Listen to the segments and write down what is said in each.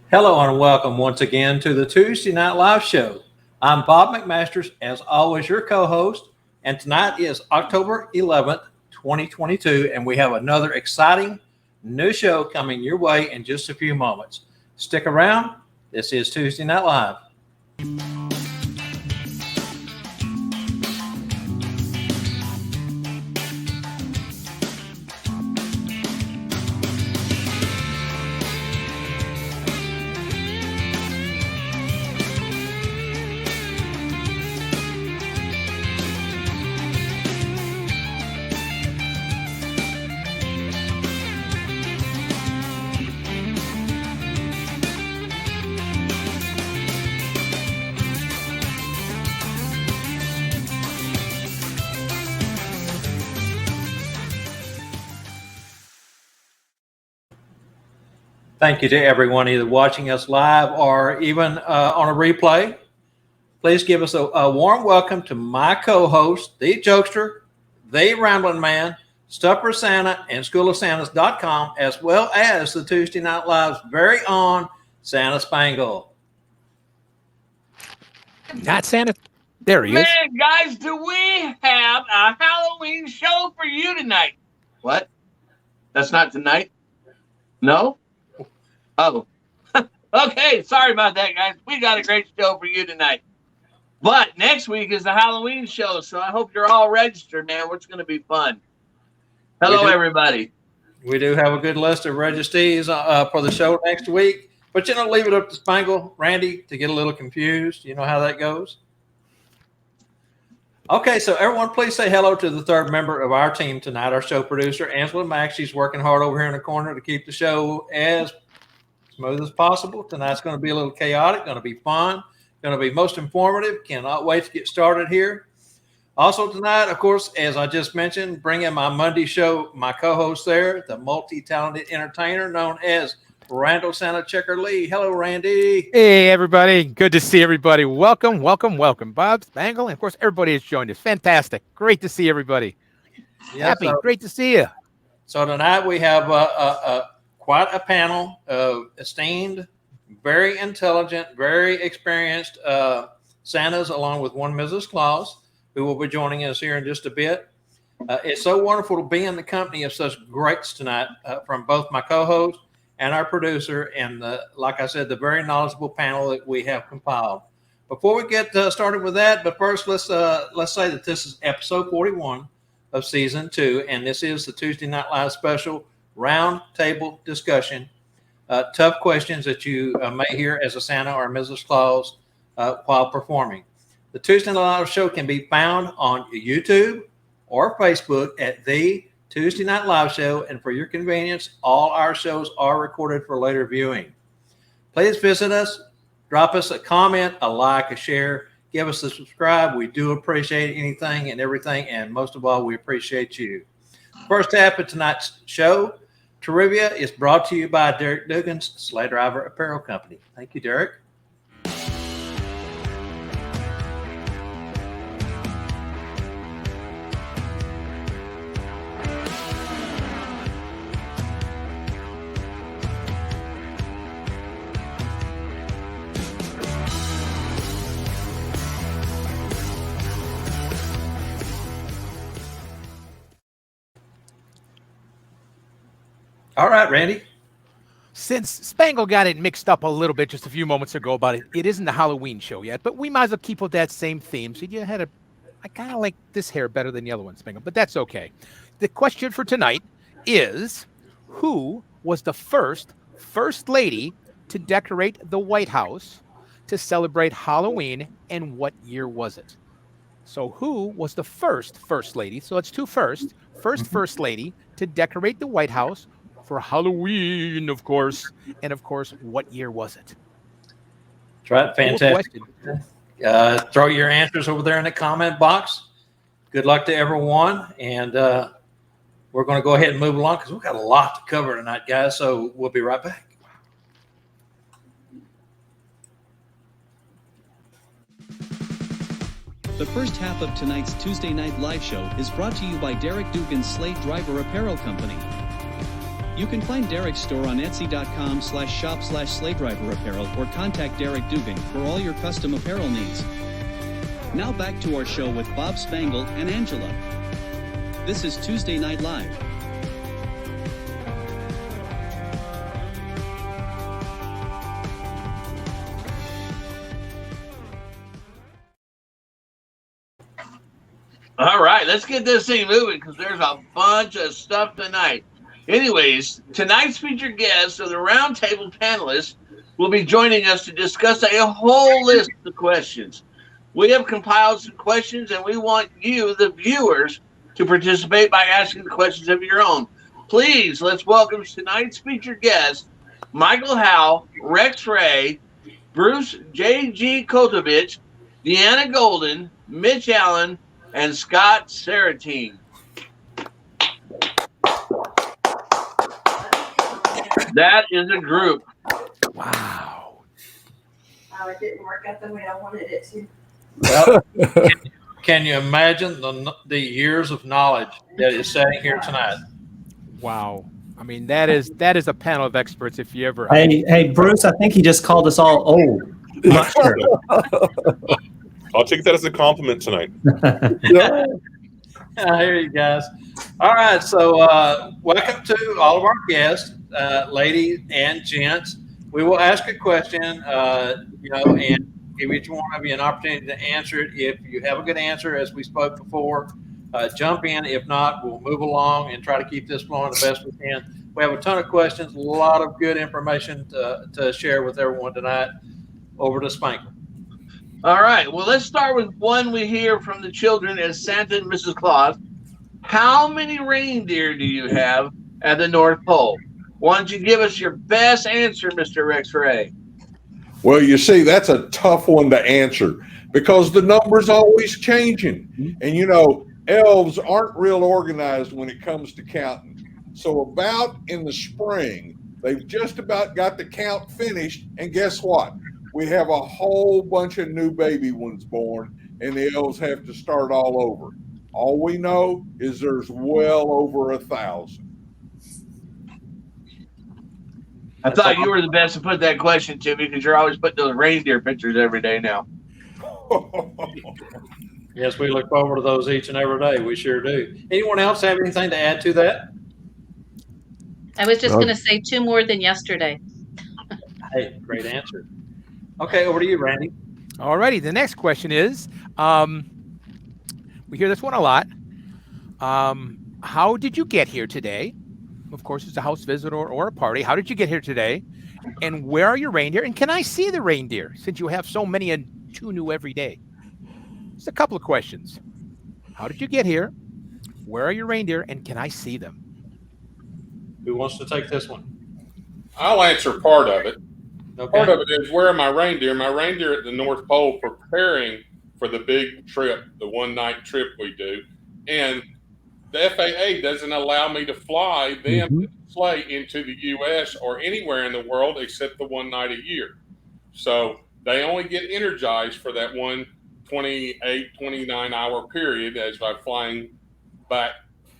Hello and welcome once again to the Tuesday Night Live Show. I'm Bob McMasters, as always, your co-host, and tonight is October 11th, 2022, and we have another exciting new show coming your way in just a few moments. Stick around. This is Tuesday Night Live. Thank you to everyone either watching us live or even on a replay. Please give us a warm welcome to my co-host, the jokester, the rambling man, Stuffer Santa, and SchoolofSantas.com, as well as the Tuesday Night Live's very own Santa Spangle. Not Santa. There he is. Man, guys, do we have a Halloween show for you tonight? What? That's not tonight? No? Oh. Okay, sorry about that, guys. We got a great show for you tonight. But next week is the Halloween show, so I hope you're all registered, man. It's going to be fun. Hello, everybody. We do have a good list of registries for the show next week, but leave it up to Spangle, Randy, to get a little confused. You know how that goes. Okay, so everyone, please say hello to the third member of our team tonight, our show producer, Angela Mack. She's working hard over here in the corner to keep the show as smooth as possible. Tonight's going to be a little chaotic, going to be fun, going to be most informative. Cannot wait to get started here. Also tonight, of course, as I just mentioned, bring in my Monday show, my co-host there, the multi-talented entertainer known as Randall Santa Checker Lee. Hello, Randy. Hey, everybody. Good to see everybody. Welcome, welcome, welcome. Bob, Spangle, and of course, everybody has joined us. Fantastic. Great to see everybody. Yeah, Happy. Great to see you. So tonight we have quite a panel of esteemed, very intelligent, very experienced Santas, along with one Mrs. Claus, who will be joining us here in just a bit. It's so wonderful to be in the company of such greats tonight from both my co-host and our producer, and like I said, the very knowledgeable panel that we have compiled. Before we get started with that, but first let's say that this is episode 41 of season 2, and this is the Tuesday Night Live special round table discussion. Tough questions that you may hear as a Santa or Mrs. Claus while performing. The Tuesday Night Live show can be found on YouTube or Facebook at the Tuesday Night Live Show, and for your convenience, all our shows are recorded for later viewing. Please visit us, drop us a comment, a like, a share, give us a subscribe. We do appreciate anything and everything, and most of all, we appreciate you. First half of tonight's show, Trivia, is brought to you by Derek Dugan's Sleigh Driver Apparel Company. Thank you, Derek. All right, Randy. Since Spangle got it mixed up a little bit just a few moments ago about it isn't the Halloween show yet, but we might as well keep with that same theme. So you had I kind of like this hair better than the other one, Spangle, but that's okay. The question for tonight is, who was the first lady to decorate the White House to celebrate Halloween, and what year was it? So who was the first lady? So it's two first lady to decorate the White House for Halloween, of course. And of course, what year was it? That's right. Fantastic. Throw your answers over there in the comment box. Good luck to everyone. And we're going to go ahead and move along because we've got a lot to cover tonight, guys. So we'll be right back. The first half of tonight's Tuesday Night Live Show is brought to you by Derek Dugan's Sleigh Driver Apparel Company. You can find Derek's store on etsy.com/shop/sleighDriverApparel or contact Derek Dugan for all your custom apparel needs. Now back to our show with Bob Spangle and Angela. This is Tuesday Night Live. All right, let's get this thing moving because there's a bunch of stuff tonight. Anyways, tonight's featured guests of the roundtable panelists will be joining us to discuss a whole list of questions. We have compiled some questions, and we want you, the viewers, to participate by asking the questions of your own. Please, let's welcome tonight's featured guests, Michael Howe, Rex Ray, Bruce JG Kotowich, Deanna Golden, Mitch Allen, and Scott Seretean. That is a group. Wow. Oh, it didn't work out the way I wanted it to. Well, can you imagine the years of knowledge that is sitting here tonight? Wow. I mean, that is a panel of experts if you ever. Hey, Bruce, I think he just called us all old. I'm not sure. I'll take that as a compliment tonight. I hear you guys. All right, so welcome to all of our guests, ladies and gents. We will ask a question, and give each one of you an opportunity to answer it. If you have a good answer, as we spoke before, jump in. If not, we'll move along and try to keep this flowing the best we can. We have a ton of questions, a lot of good information to share with everyone tonight. Over to Spangle. All right. Well, let's start with one we hear from the children as Santa and Mrs. Claus. How many reindeer do you have at the North Pole? Why don't you give us your best answer, Mr. Rex Ray? Well, you see, that's a tough one to answer because the number's always changing. And, elves aren't real organized when it comes to counting. So about in the spring, they've just about got the count finished. And guess what? We have a whole bunch of new baby ones born, and the elves have to start all over. All we know is there's well over 1,000. I thought you were the best to put that question to me because you're always putting those reindeer pictures every day now. Yes, we look forward to those each and every day. We sure do. Anyone else have anything to add to that? I was just going to say 2 more than yesterday. Hey, great answer. Okay, over to you, Randy. All righty. The next question is, we hear this one a lot. How did you get here today? Of course, it's a house visit or a party. How did you get here today? And where are your reindeer? And can I see the reindeer since you have so many and 2 new every day? Just a couple of questions. How did you get here? Where are your reindeer? And can I see them? Who wants to take this one? I'll answer part of it. Okay. Part of it is where are my reindeer? My reindeer at the North Pole preparing for the big trip, the one-night trip we do. And the FAA doesn't allow me to fly them sleigh into the U.S. or anywhere in the world except the one night a year. So they only get energized for that one 28, 29-hour period as I'm flying back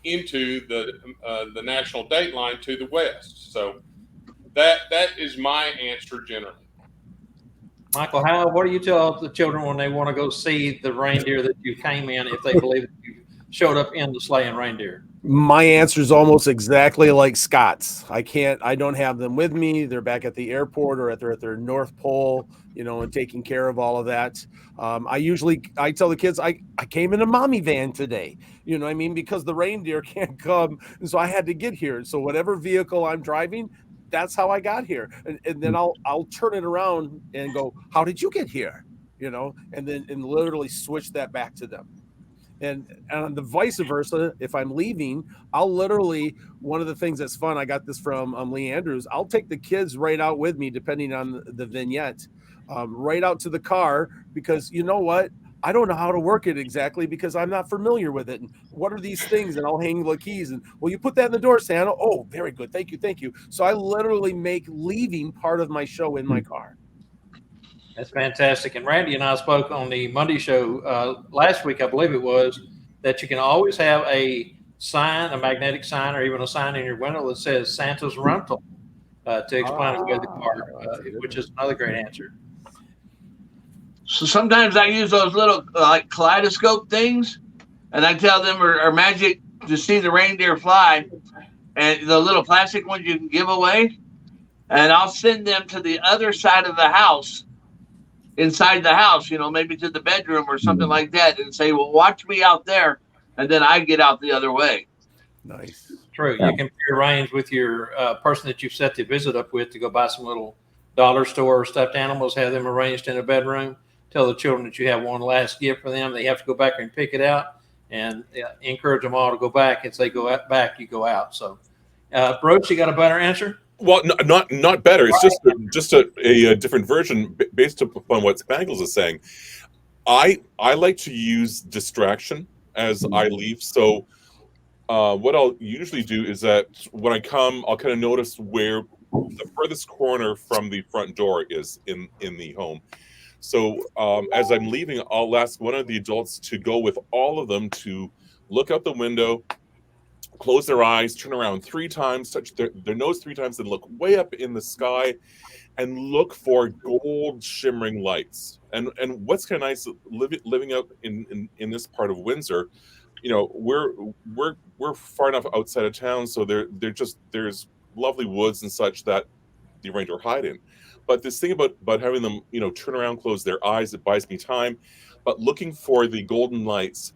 into the national date line to the west. So that is my answer generally. Michael, what do you tell the children when they want to go see the reindeer that you came in if they believe that you showed up in the sleigh and reindeer? My answer is almost exactly like Scott's. I don't have them with me. They're back at the airport or at their North Pole, and taking care of all of that. I tell the kids, I came in a mommy van today, because the reindeer can't come. And so I had to get here. So whatever vehicle I'm driving, that's how I got here. And then I'll turn it around and go, how did you get here? And literally switch that back to them. And on the vice versa, if I'm leaving, I'll literally, one of the things that's fun, I got this from Lee Andrews, I'll take the kids right out with me, depending on the vignette, right out to the car, because you know what? I don't know how to work it exactly because I'm not familiar with it. And what are these things? And I'll hang the keys and, well, you put that in the door, Santa. Oh, very good. Thank you. So I literally make leaving part of my show in my car. That's fantastic. And Randy and I spoke on the Monday show last week, I believe it was, that you can always have a sign, a magnetic sign, or even a sign in your window that says Santa's rental to explain away the car, which is another great answer. So sometimes I use those little like kaleidoscope things, and I tell them are magic to see the reindeer fly, and the little plastic ones you can give away, and I'll send them to the other side of the house, inside the house, maybe to the bedroom or something like that, and say, well, watch me out there, and then I get out the other way. Nice. True. You can arrange with your person that you've set the visit up with to go buy some little dollar store stuffed animals, have them arranged in a bedroom. Tell the children that you have one last gift for them. They have to go back and pick it out, and encourage them all to go back. As they go back, you go out. So, Bruce, you got a better answer? Well, not better. It's just a different version based upon what Spangles is saying. I like to use distraction as I leave. So what I'll usually do is that when I come, I'll kind of notice where the furthest corner from the front door is in the home. So as I'm leaving, I'll ask one of the adults to go with all of them to look out the window, close their eyes, turn around 3 times, touch their nose 3 times, and look way up in the sky and look for gold shimmering lights. And what's kind of nice living out in this part of Windsor, we're far enough outside of town, so there's lovely woods and such that the reindeer hide in. But this thing about having them, turn around, close their eyes, it buys me time. But looking for the golden lights,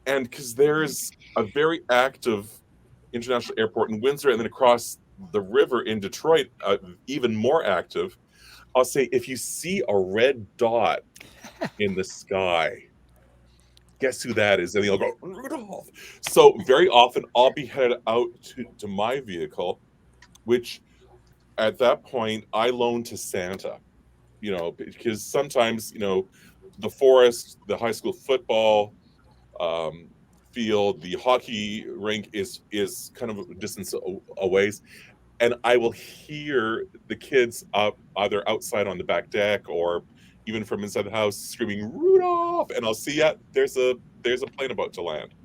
and because there's a very active international airport in Windsor, and then across the river in Detroit, even more active, I'll say, if you see a red dot in the sky, guess who that is? And they'll go, Rudolph. So very often I'll be headed out to my vehicle, which at that point I loan to Santa, because sometimes, the forest, the high school football field, the hockey rink is kind of a distance away, and I will hear the kids up either outside on the back deck or even from inside the house screaming Rudolph, and I'll see there's a plane about to land.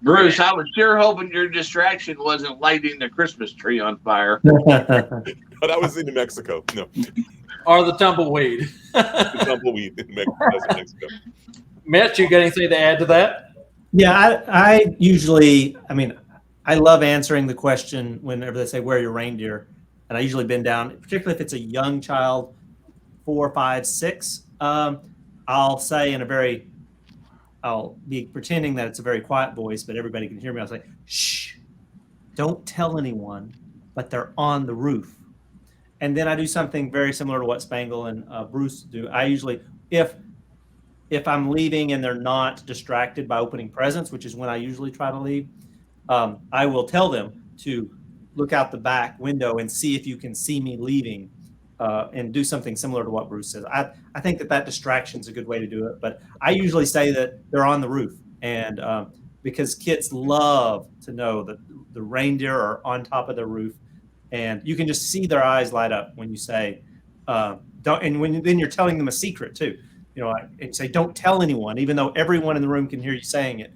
Bruce, I was sure hoping your distraction wasn't lighting the Christmas tree on fire. But I was in New Mexico. No. Or the tumbleweed. The tumbleweed in Mexico. Mitch, you got anything to add to that? Yeah, I usually, I love answering the question whenever they say, where are your reindeer? And I usually bend down, particularly if it's a young child, 4, 5, 6. I'll say I'll be pretending that it's a very quiet voice, but everybody can hear me. I'll say, shh, don't tell anyone, but they're on the roof. And then I do something very similar to what Spangle and Bruce do. I usually, if I'm leaving and they're not distracted by opening presents, which is when I usually try to leave, I will tell them to look out the back window and see if you can see me leaving, and do something similar to what Bruce says. I think that distraction is a good way to do it, but I usually say that they're on the roof, and because kids love to know that the reindeer are on top of the roof, and you can just see their eyes light up when you say, don't, and then you're telling them a secret too. And say, don't tell anyone, even though everyone in the room can hear you saying it,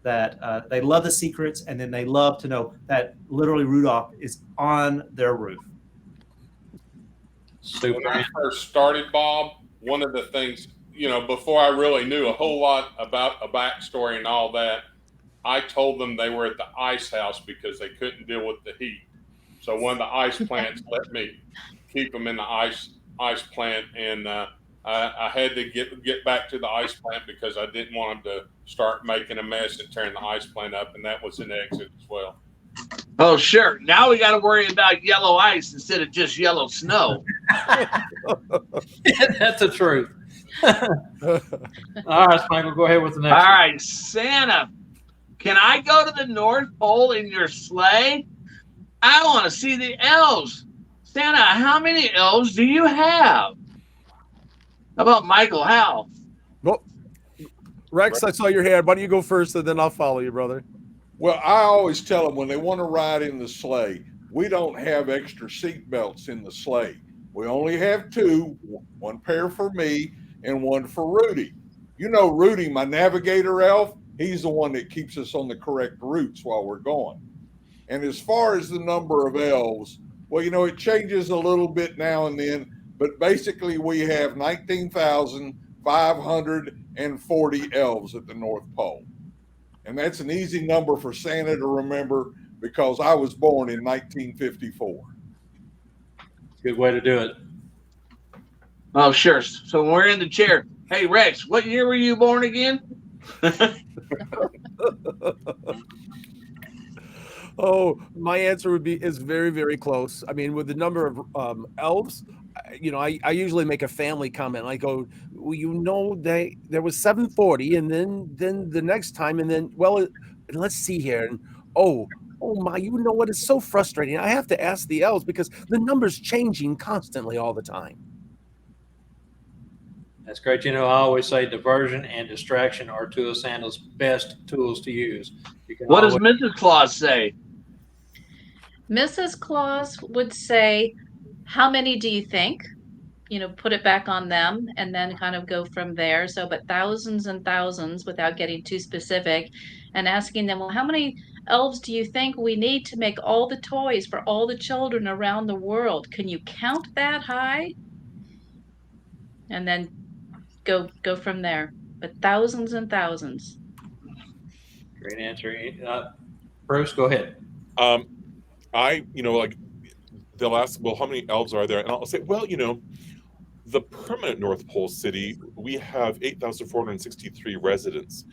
that they love the secrets, and then they love to know that literally Rudolph is on their roof. Super. When I first started, Bob, one of the things, before I really knew a whole lot about a backstory and all that, I told them they were at the ice house because they couldn't deal with the heat. So one of the ice plants let me keep them in the ice plant, and I had to get back to the ice plant because I didn't want them to start making a mess and tearing the ice plant up, and that was an exit as well. Oh, sure. Now we got to worry about yellow ice instead of just yellow snow. That's the truth. All right, Spangle, go ahead with the next All one. right, Santa, can I go to the North Pole in your sleigh? I want to see the elves. Santa, how many elves do you have? How about Michael Howe? Well, Rex, I saw your hand. Why don't you go first, and then I'll follow you, brother. Well, I always tell them when they want to ride in the sleigh, we don't have extra seat belts in the sleigh. We only have 2, one pair for me and one for Rudy. Rudy, my navigator elf, He's the one that keeps us on the correct routes while we're going. And as far as the number of elves, well, it changes a little bit now and then, but basically we have 19,540 elves at the North Pole. And that's an easy number for Santa to remember because I was born in 1954. Good way to do it. Oh, sure. So when we're in the chair, hey, Rex, what year were you born again? Oh, my answer is very, very close. I mean, with the number of elves, I usually make a family comment. I go, well, there was 740, and then the next time, and then, well, let's see here, and oh my, what is so frustrating? I have to ask the elves because the number's changing constantly all the time. That's great. I always say diversion and distraction are two of Santa's best tools to use. What does Mrs. Claus say? Mrs. Claus would say, how many do you think? Put it back on them and then kind of go from there. So, but thousands and thousands without getting too specific, and asking them, well, how many elves do you think we need to make all the toys for all the children around the world? Can you count that high? And then go from there. But thousands and thousands. Great answer. Bruce, go ahead. They'll ask, well, how many elves are there? And I'll say, well, the permanent North Pole city, we have 8,463 residents.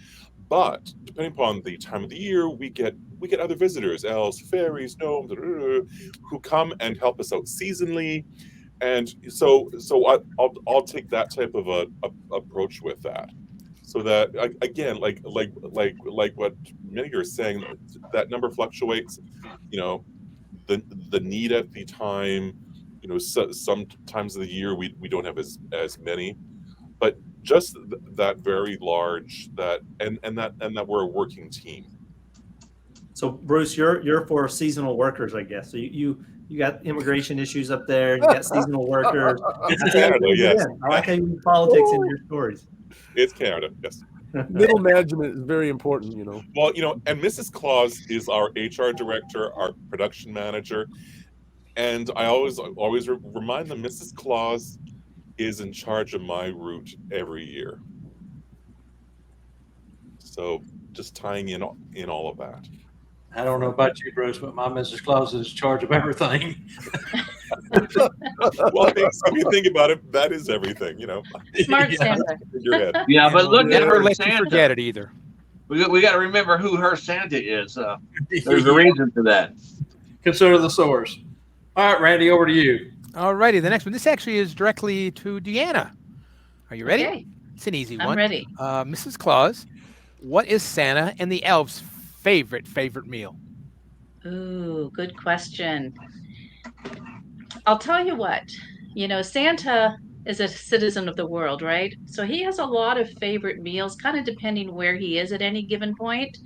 But depending upon the time of the year, we get other visitors, elves, fairies, gnomes, who come and help us out seasonally. And so I'll take that type of a approach with that. So that again, like what many are saying, that number fluctuates. The need at the time. Some times of the year we don't have as many, but just that very large and that we're a working team. So Bruce, you're for seasonal workers, I guess. So you got immigration issues up there. You got seasonal workers. It's Canada, yes. I like how you use politics in your stories. It's Canada, yes. Middle management is very important, Well, and Mrs. Claus is our HR director, our production manager, and I always remind them Mrs. Claus is in charge of my route every year. So just tying in all of that. I don't know about you, Bruce, but my Mrs. Claus is in charge of everything. Well, if you think about it, that is everything, Smart Santa. In your head. Yeah, but look at her let Santa. you forget it either. We got to remember who her Santa is. There's a reason for that. Consider the source. All right, Randy, over to you. All righty, the next one. This actually is directly to Deanna. Are you ready? Okay. It's an easy I'm one. ready. Mrs. Claus, what is Santa and the elves' favorite meal? Ooh, good question. I'll tell you what, Santa is a citizen of the world, right? So he has a lot of favorite meals, kind of depending where he is at any given point.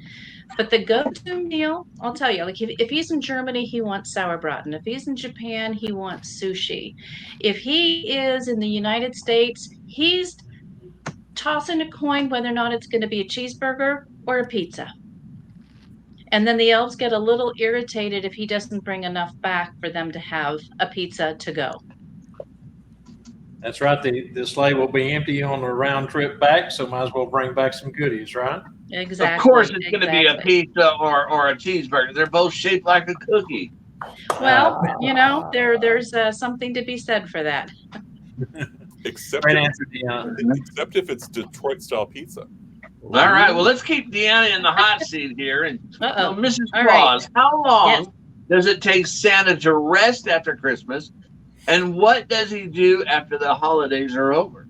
But the go-to meal, I'll tell you, like if he's in Germany, he wants sauerbraten. If he's in Japan, he wants sushi. If he is in the United States, he's tossing a coin whether or not it's going to be a cheeseburger or a pizza. And then the elves get a little irritated if he doesn't bring enough back for them to have a pizza to go. That's right. The sleigh will be empty on the round trip back, so might as well bring back some goodies, right? Exactly. Of course, it's going to be a pizza or a cheeseburger. They're both shaped like a cookie. Well, there's something to be said for that. Except Great answer, Deanna. Except if it's Detroit-style pizza. All right. Well, let's keep Deanna in the hot seat here. And Mrs. All Claus, right. how long does it take Santa to rest after Christmas? And what does he do after the holidays are over?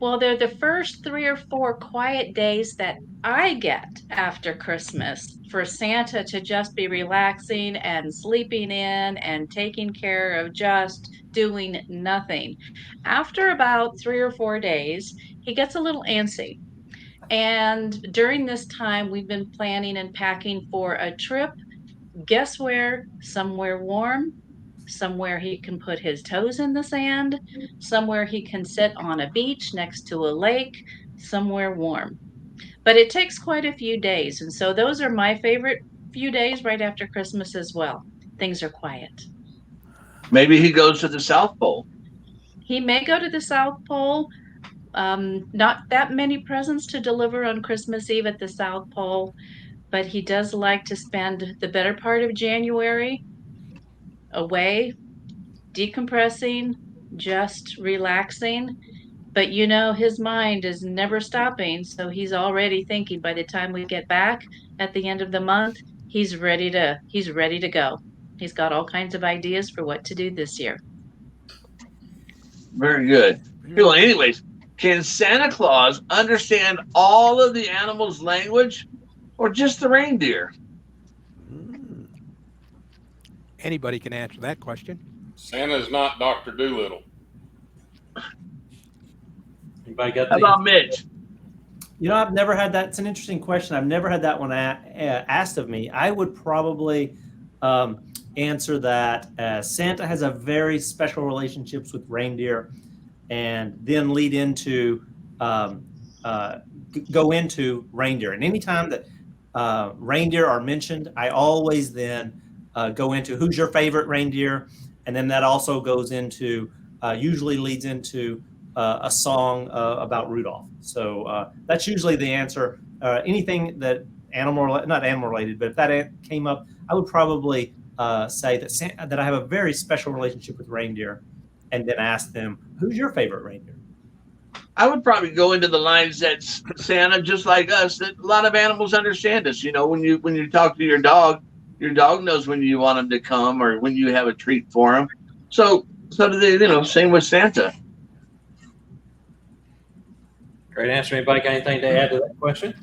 Well, they're the first 3 or 4 quiet days that I get after Christmas for Santa to just be relaxing and sleeping in and taking care of just doing nothing. After about 3 or 4 days, he gets a little antsy. And during this time, we've been planning and packing for a trip. Guess where? Somewhere warm. Somewhere he can put his toes in the sand, somewhere he can sit on a beach next to a lake, somewhere warm. But it takes quite a few days. And so those are my favorite few days right after Christmas as well. Things are quiet. Maybe he goes to the South Pole. He may go to the South Pole. Not that many presents to deliver on Christmas Eve at the South Pole, but he does like to spend the better part of January away, decompressing, just relaxing. But you know, his mind is never stopping, so he's already thinking by the time we get back at the end of the month, he's ready to go. He's got all kinds of ideas for what to do this year. Very good. Well, anyways, can Santa Claus understand all of the animals' language or just the reindeer? Anybody can answer that question. Santa's not Dr. Doolittle. Anybody got How about Mitch? You know, I've never had that. It's an interesting question. I've never had that one asked of me. I would probably answer that Santa has a very special relationships with reindeer, and then lead into go into reindeer. And anytime that reindeer are mentioned, I always then go into who's your favorite reindeer, and then that also goes into usually leads into a song about Rudolph. So that's usually the answer. Anything that not animal related, but if that came up, I would probably say that I have a very special relationship with reindeer, and then ask them, who's your favorite reindeer? I would probably go into the lines that Santa, just like us, that a lot of animals understand us. You know, when you talk to your dog knows when you want him to come or when you have a treat for him. So do they, you know, same with Santa. Great answer. Anybody got anything to add to that question?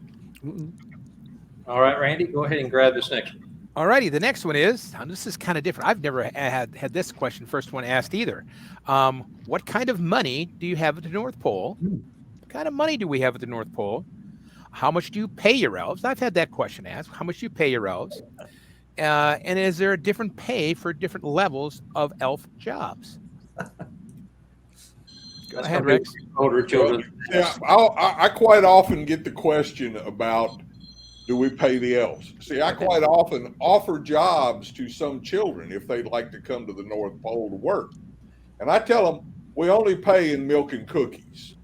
All right, Randy, go ahead and grab this next one. All righty, the next one is, this is kind of different. I've never had this question, first one asked either. What kind of money do you have at the North Pole? What kind of money do we have at the North Pole? How much do you pay your elves? I've had that question asked. How much do you pay your elves? And is there a different pay for different levels of elf jobs? Go ahead, Rex. Older children. Yeah, I quite often get the question about, do we pay the elves? See, I quite often offer jobs to some children if they'd like to come to the North Pole to work. And I tell them, we only pay in milk and cookies.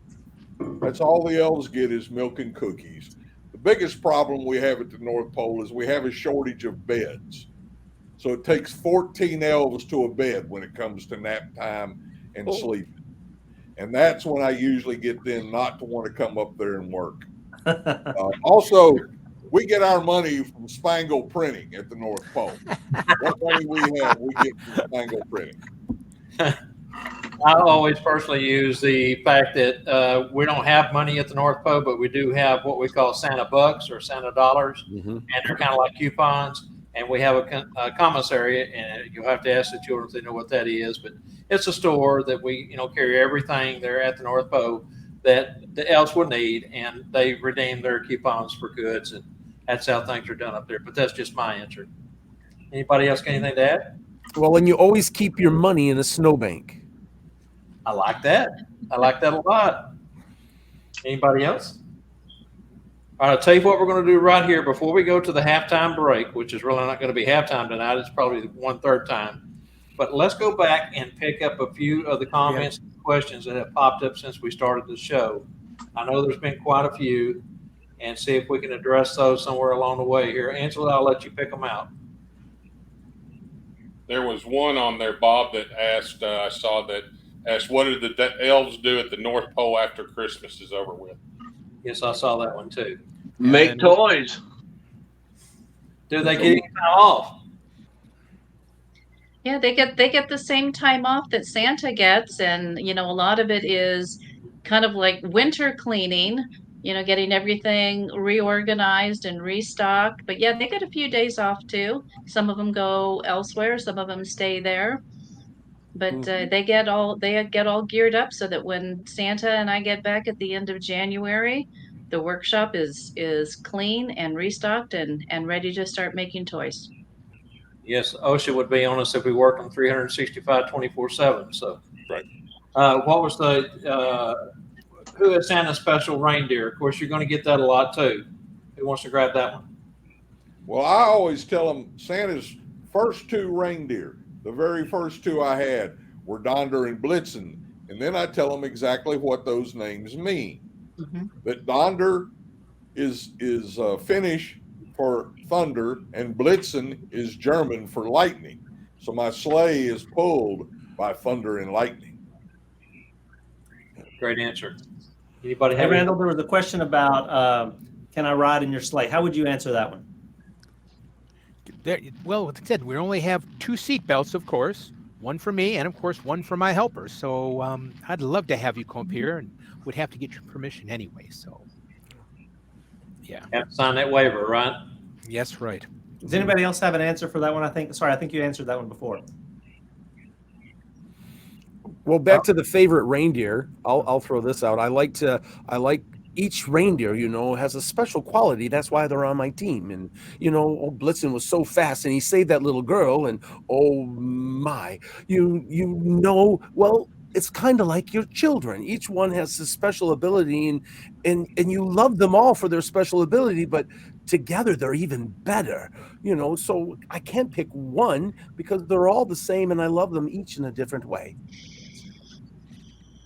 That's all the elves get is milk and cookies. The biggest problem we have at the North Pole is we have a shortage of beds. So it takes 14 elves to a bed when it comes to nap time and sleeping. And that's when I usually get them not to want to come up there and work. Also, we get our money from Spangle Printing at the North Pole. What money we have, we get from Spangle Printing. I always personally use the fact that we don't have money at the North Pole, but we do have what we call Santa Bucks or Santa Dollars, and they're kind of like coupons. And we have a commissary, and you'll have to ask the children if they know what that is. But it's a store that we, carry everything there at the North Pole that the elves will need, and they redeem their coupons for goods, and that's how things are done up there. But that's just my answer. Anybody else got anything to add? Well, and you always keep your money in a snowbank. I like that. I like that a lot. Anybody else? All right, I'll tell you what we're going to do right here before we go to the halftime break, which is really not going to be halftime tonight. It's probably the 1/3 time. But let's go back and pick up a few of the comments and questions that have popped up since we started the show. I know there's been quite a few, and see if we can address those somewhere along the way here. Angela, I'll let you pick them out. There was one on there, Bob, that asked, I saw that, asked, what did the elves do at the North Pole after Christmas is over with? Yes, I saw that one too. Make toys. Do they get any time off? Yeah, they get the same time off that Santa gets, and a lot of it is kind of like winter cleaning, getting everything reorganized and restocked. But yeah, they get a few days off too. Some of them go elsewhere, some of them stay there. But they get all geared up so that when Santa and I get back at the end of January, the workshop is clean and restocked and ready to start making toys. Yes, OSHA would be on us if we worked on 365, 24/7. So, right. What was the who is Santa's special reindeer? Of course, you're going to get that a lot too. Who wants to grab that one? Well, I always tell them Santa's first two reindeer, the very first two I had, were Donder and Blitzen. And then I tell them exactly what those names mean. Mm-hmm. That Donder is Finnish for thunder, and Blitzen is German for lightning. So my sleigh is pulled by thunder and lightning. Great answer. Anybody Hey, have Randall, there was a question about can I ride in your sleigh? How would you answer that one? Well, like I said, we only have 2 seat belts, of course. One for me and, of course, one for my helper. So I'd love to have you come up here, and would have to get your permission anyway. So, yeah. Have to sign that waiver, right? Yes, right. Does anybody else have an answer for that one? I think you answered that one before. Well, back to the favorite reindeer. I'll throw this out. I like each reindeer, has a special quality. That's why they're on my team. And, old Blitzen was so fast, and he saved that little girl. And, oh, my, well, it's kind of like your children. Each one has a special ability, and you love them all for their special ability, but together they're even better, So I can't pick one because they're all the same, and I love them each in a different way.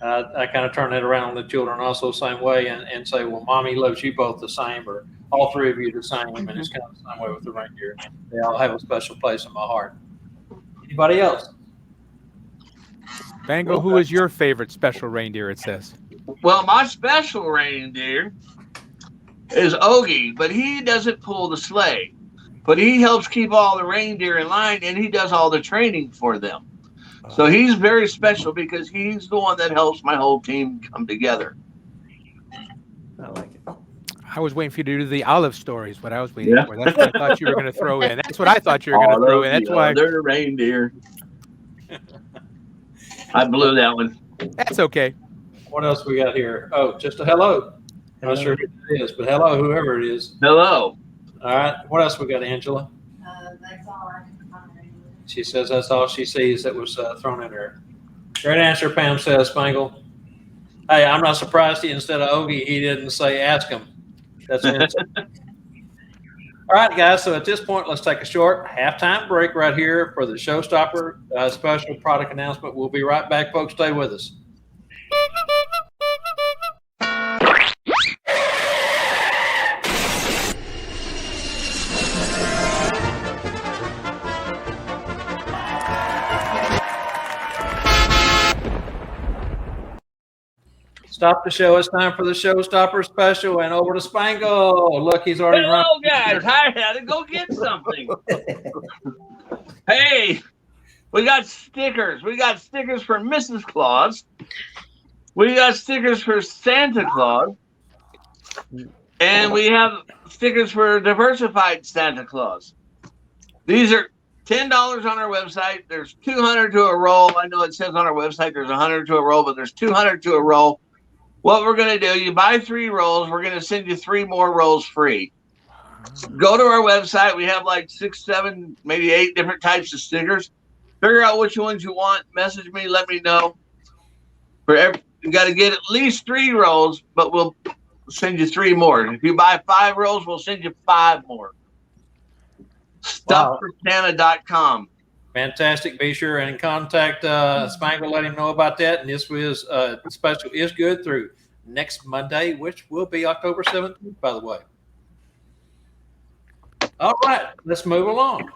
I kind of turn it around on the children also the same way and say, well, Mommy loves you both the same, or all 3 of you the same. And it's kind of the same way with the reindeer. They all have a special place in my heart. Anybody else? Bango, who is your favorite special reindeer, it says? Well, my special reindeer is Ogie, but he doesn't pull the sleigh. But he helps keep all the reindeer in line, and he does all the training for them. So he's very special because he's the one that helps my whole team come together. I like it. I was waiting for you to do the olive stories, what I was waiting for. That's what I thought you were going to throw in. That's what I thought you were going to throw in. That's why. They're reindeer. I blew that one. That's okay. What else we got here? Oh, just a hello. I'm not sure who it is, but hello, whoever it is. Hello. All right. What else we got, Angela? That's all I can find. She says that's all she sees that was thrown in her. Great answer, Pam says, Spangle. Hey, I'm not surprised instead of Ogie, he didn't say ask him. That's an answer. All right, guys. So at this point, let's take a short halftime break right here for the Showstopper special product announcement. We'll be right back, folks. Stay with us. Stop the show. It's time for the Showstopper special, and over to Spangle. Look, he's already run. Hello, guys. I had to go get something. Hey, we got stickers. We got stickers for Mrs. Claus. We got stickers for Santa Claus. And we have stickers for Diversified Santa Claus. These are $10 on our website. There's 200 to a roll. I know it says on our website there's 100 to a roll, but there's 200 to a roll. What we're going to do, you buy 3 rolls, we're going to send you 3 more rolls free. Go to our website. We have like 6, 7, maybe 8 different types of stickers. Figure out which ones you want. Message me. Let me know. You got to get at least 3 rolls, but we'll send you 3 more. If you buy 5 rolls, we'll send you 5 more. StuffForSanta.com. Fantastic. Be sure and contact Spangle. Let him know about that. And this was special is good through next Monday, which will be October 17th, by the way. All right, let's move along.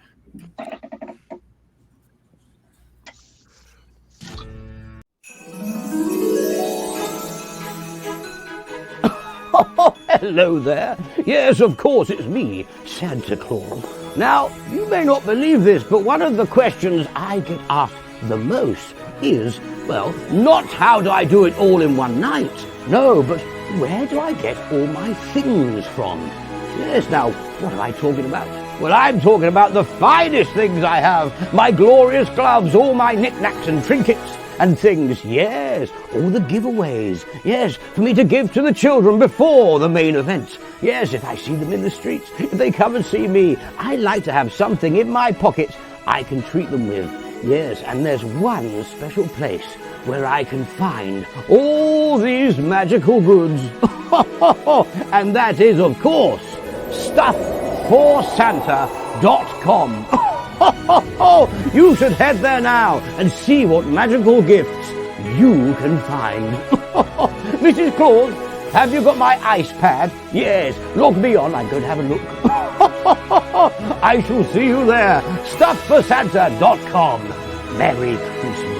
Oh, hello there. Yes, of course, it's me, Santa Claus. Now, you may not believe this, but one of the questions I get asked the most is, well, not how do I do it all in one night? No, but where do I get all my things from? Yes, now, what am I talking about? Well, I'm talking about the finest things I have. My glorious gloves, all my knickknacks and trinkets and things. Yes, all the giveaways. Yes, for me to give to the children before the main event. Yes, if I see them in the streets, if they come and see me, I like to have something in my pocket I can treat them with. Yes, and there's one special place where I can find all these magical goods. And that is, of course, stuffforsanta.com. You should head there now and see what magical gifts you can find. Mrs. Claus, have you got my ice pad? Yes, log me on. I'm going to have a look. I shall see you there. Stuffforsanta.com. Merry Christmas.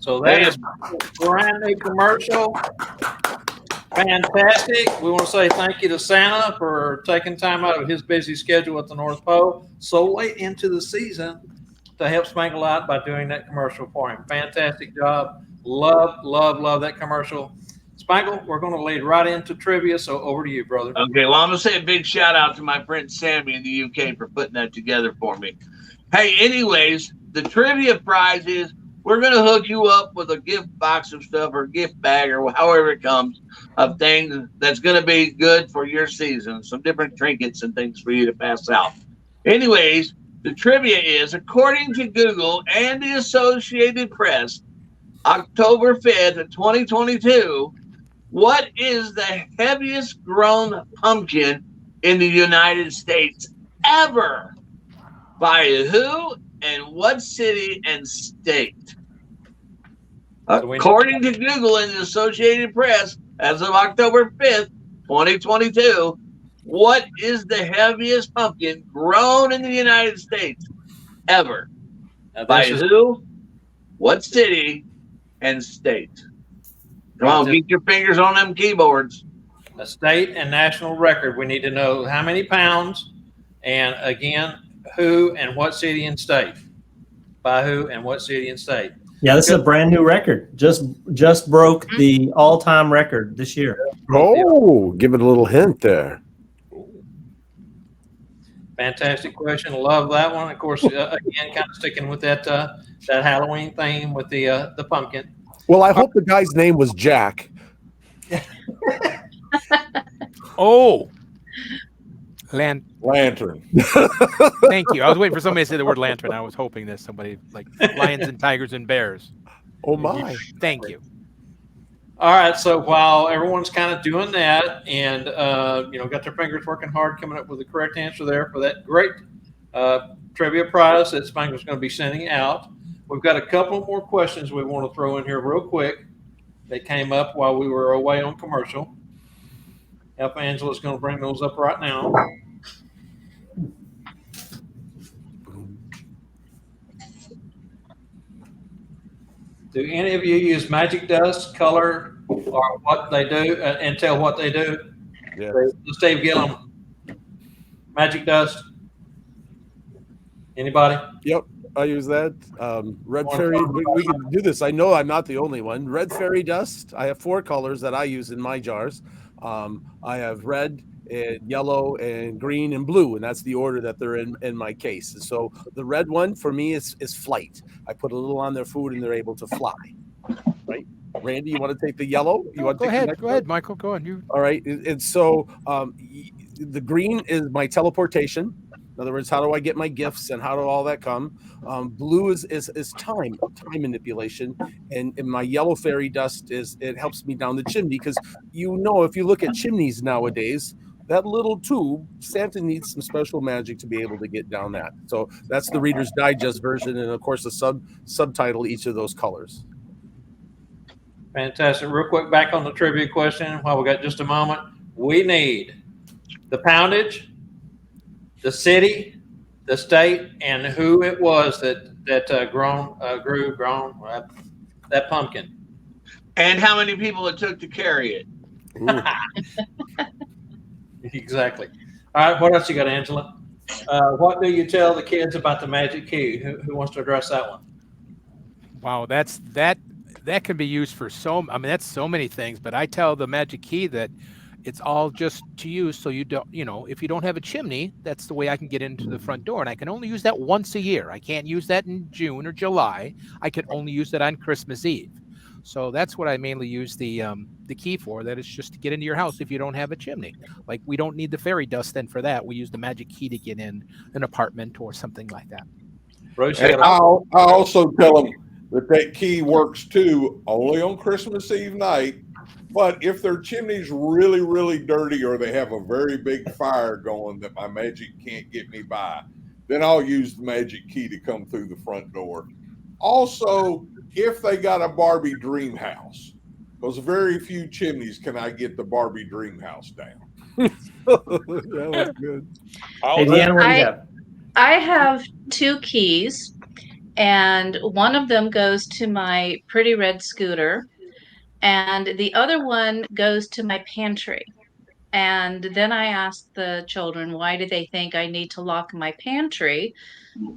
So that is a brand new commercial. Fantastic. We want to say thank you to Santa for taking time out of his busy schedule at the North Pole so late into the season to help Spangle out by doing that commercial for him. Fantastic job. Love that commercial. Spangle, we're going to lead right into trivia, so over to you, brother. Okay, well, I'm going to say a big shout out to my friend Sammy in the UK for putting that together for me. Hey, anyways, the trivia prize is we're going to hook you up with a gift box of stuff or gift bag or however it comes of things that's going to be good for your season. Some different trinkets and things for you to pass out. Anyways, the trivia is, according to Google and the Associated Press, October 5th of 2022, what is the heaviest grown pumpkin in the United States ever? By who and what city and state? According to Google and the Associated Press, as of October 5th, 2022, what is the heaviest pumpkin grown in the United States ever? By who, what city, and state? Come on, get your fingers on them keyboards. A state and national record. We need to know how many pounds, and again, who and what city and state. By who and what city and state. Yeah, this is a brand new record. Just broke the all-time record this year. Oh, give it a little hint there. Fantastic question. Love that one. Of course, again, kind of sticking with that that Halloween theme with the pumpkin. Well, I hope the guy's name was Jack. Oh, Lantern. Thank you. I was waiting for somebody to say the word lantern. I was hoping that somebody like lions and tigers and bears. Oh my! Thank you. All right. So while everyone's kind of doing that and got their fingers working hard, coming up with the correct answer there for that great trivia prize that Spangler's going to be sending out, we've got a couple more questions we want to throw in here real quick. They came up while we were away on commercial. Alpha Angela's going to bring those up right now. Do any of you use magic dust, color, or what they do, and tell what they do? Yeah. Steve Gillum, magic dust. Anybody? Yep, I use that. Red fairy. We can do this. I know I'm not the only one. Red fairy dust. I have 4 colors that I use in my jars. I have red and yellow and green and blue, and that's the order that they're in my case. And so the red one for me is flight. I put a little on their food and they're able to fly. Right, Randy, you want to take the yellow? You want to go ahead? Go ahead, Michael. Go on. You. All right. And so the green is my teleportation. In other words, how do I get my gifts and how do all that come? Blue is time manipulation, and my yellow fairy dust it helps me down the chimney because if you look at chimneys nowadays, that little tube, Santa needs some special magic to be able to get down that. So that's the Reader's Digest version, and of course the subtitle each of those colors. Fantastic. Real quick, back on the trivia question while we got just a moment. We need the poundage, the city, the state, and who it was that grew that pumpkin. And how many people it took to carry it. Exactly. All right, what else you got, Angela? What do you tell the kids about the magic key? Who wants to address that one? Wow, that can be used for that's so many things. But I tell the magic key that It's all just to use so you don't, if you don't have a chimney, that's the way I can get into the front door. And I can only use that once a year. I can't use that in June or July. I can only use that on Christmas Eve. So that's what I mainly use the key for. That is just to get into your house if you don't have a chimney. Like, we don't need the fairy dust then for that. We use the magic key to get in an apartment or something like that. And I also tell them that key works too, only on Christmas Eve night. But if their chimney's really, really dirty, or they have a very big fire going that my magic can't get me by, then I'll use the magic key to come through the front door. Also, if they got a Barbie dream house, because very few chimneys can I get the Barbie dream house down. That was good. Hey, Deanna, what do you have? I have 2 keys, and one of them goes to my pretty red scooter, and the other one goes to my pantry. And then I asked the children, why do they think I need to lock my pantry?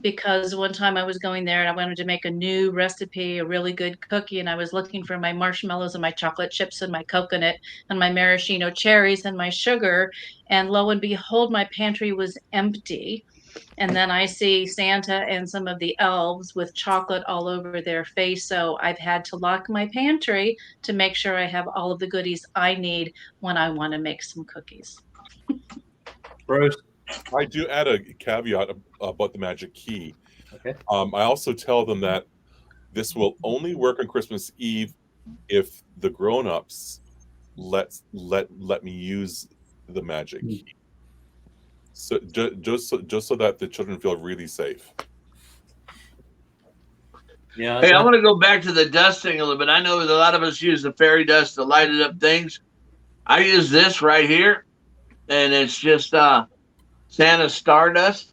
Because one time I was going there and I wanted to make a new recipe, a really good cookie, and I was looking for my marshmallows and my chocolate chips and my coconut and my maraschino cherries and my sugar, and lo and behold, my pantry was empty. And then I see Santa and some of the elves with chocolate all over their face. So I've had to lock my pantry to make sure I have all of the goodies I need when I want to make some cookies. Bruce? I do add a caveat about the magic key. Okay. I also tell them that this will only work on Christmas Eve if the grown-ups let me use the magic key. So just so that the children feel really safe. Yeah. Hey, I want to go back to the dust thing a little bit. I know that a lot of us use the fairy dust to light it up things. I use this right here, and it's just Santa's Stardust,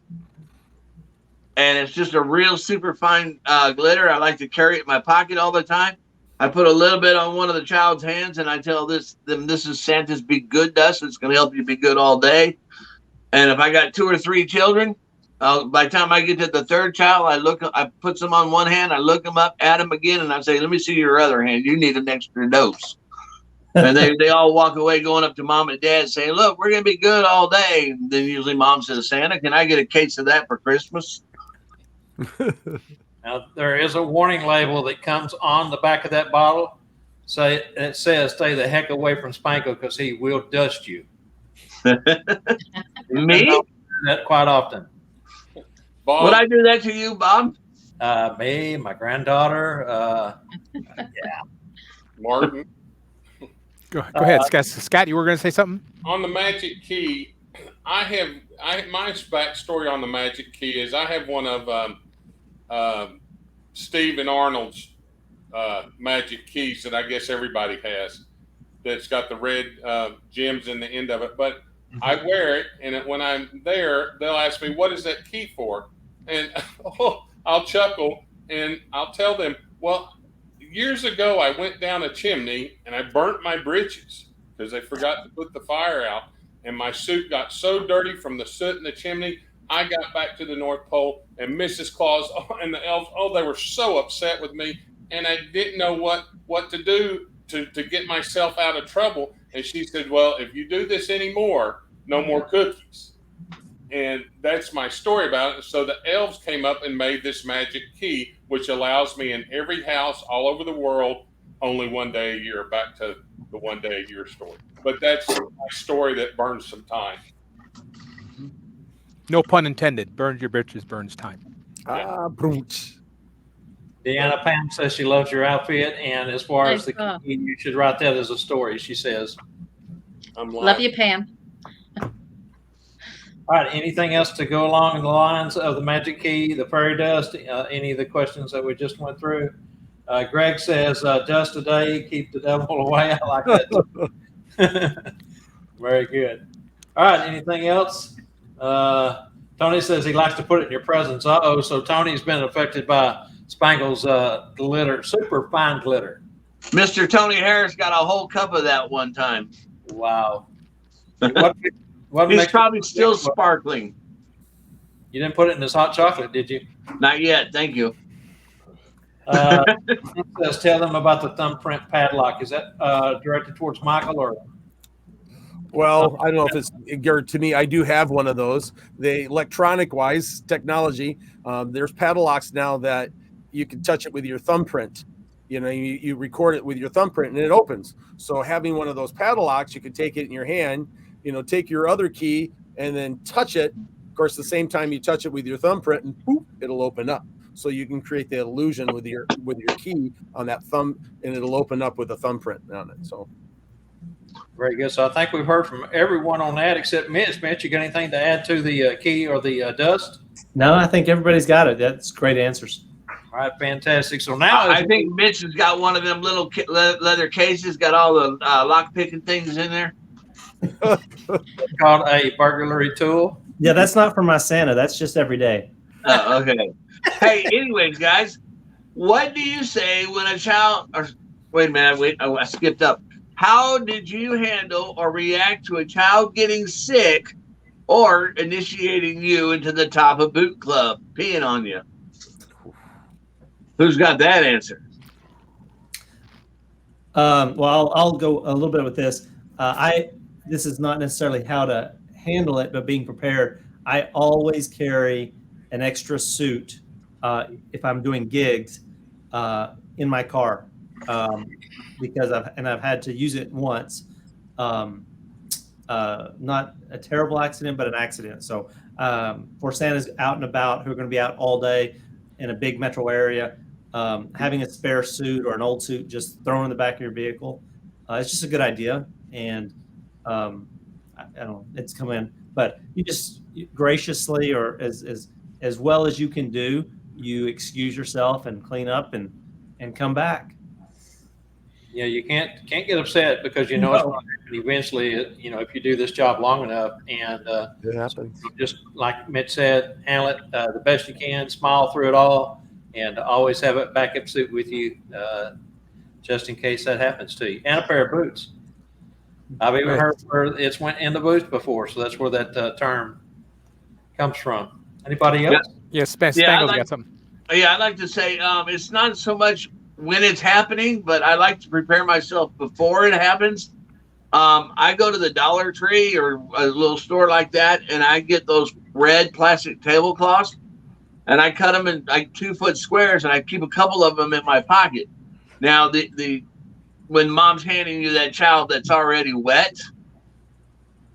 and it's just a real super fine glitter. I like to carry it in my pocket all the time. I put a little bit on one of the child's hands, and I tell them this is Santa's Be Good dust. It's going to help you be good all day. And if I got 2 or 3 children, by the time I get to the 3rd child, I put some on one hand, I look them up, add them again, and I say, let me see your other hand. You need an extra dose. And they all walk away going up to mom and dad saying, look, we're going to be good all day. And then usually mom says, Santa, can I get a case of that for Christmas? Now, there is a warning label that comes on the back of that bottle. It says, stay the heck away from Spangle because he will dust you. Me? That quite often. Bob, Would I do that to you, Bob? Me, my granddaughter. Yeah. Martin, Go ahead, Scott. Scott, you were going to say something? on the magic key, my backstory on the magic key is I have one of Steve and Arnold's magic keys that I guess everybody has. That's got the red gems in the end of it, but I wear it, and when I'm there, they'll ask me, "What is that key for?" And I'll chuckle, and I'll tell them, "Well, years ago, I went down a chimney and I burnt my breeches because they forgot to put the fire out, and my suit got so dirty from the soot in the chimney. I got back to the North Pole, and Mrs. Claus and the elves, they were so upset with me, and I didn't know what to do to get myself out of trouble. And she said, well, if you do this anymore, no more cookies." And that's my story about it. So the elves came up and made this magic key, which allows me in every house all over the world, only one day a year, back to the 1 day a year story. But that's my story that burns some time. No pun intended. Burns your britches, burns time. Brunch. Deanna Pam says she loves your outfit, and as far as the key, you should write that as a story, she says. Love you, Pam. All right, anything else to go along the lines of the magic key, the fairy dust, any of the questions that we just went through? Greg says, dust a day, keep the devil away. I like that. Very good. All right, anything else? Tony says he likes to put it in your presence. So Tony's been affected by Spangle's glitter, super fine glitter. Mr. Tony Harris got a whole cup of that one time. Wow. He's probably still sparkling. You didn't put it in this hot chocolate, did you? Not yet. Thank you. Says, tell them about the thumbprint padlock. Is that directed towards Michael or? Well, I don't know if it's to me. I do have one of those. The electronic wise technology. There's padlocks now that you can touch it with your thumbprint. You record it with your thumbprint and it opens. So having one of those padlocks, you can take it in your hand. Take your other key and then touch it. Of course, the same time you touch it with your thumbprint, and boop, it'll open up. So you can create the illusion with your key on that thumb, and it'll open up with a thumbprint on it. So. Very good. So I think we've heard from everyone on that except Mitch. Mitch, you got anything to add to the key or the dust? No, I think everybody's got it. That's great answers. All right, fantastic. So now I think Mitch has got one of them little leather cases, got all the lock picking things in there. Called a burglary tool. Yeah, that's not for my Santa. That's just every day. Oh, okay. Hey, anyways, guys, what do you say when a child? Or wait a minute, I skipped up. How did you handle or react to a child getting sick or initiating you into the top of boot club, peeing on you? Who's got that answer? Well, I'll go a little bit with this. This is not necessarily how to handle it, but being prepared. I always carry an extra suit if I'm doing gigs in my car. Because I've had to use it once, not a terrible accident, but an accident. So for Santas out and about who are going to be out all day in a big metro area, having a spare suit or an old suit just thrown in the back of your vehicle, it's just a good idea. And I don't know, it's come in, but you just graciously or as well as you can do, you excuse yourself and clean up and come back. Yeah, you can't get upset because it's going to happen eventually. If you do this job long enough, and it happens. Just like Mitch said, handle it the best you can, smile through it all, and always have a backup suit with you, just in case that happens to you, and a pair of boots. I've even heard where it's went in the boots before, so that's where that term comes from. Anybody else? Yeah, Spangle's got something. Yeah, I'd like to say it's not so much when it's happening, but I like to prepare myself before it happens. I go to the Dollar Tree or a little store like that, and I get those red plastic tablecloths, and I cut them in like 2-foot squares, and I keep a couple of them in my pocket. Now, when mom's handing you that child that's already wet,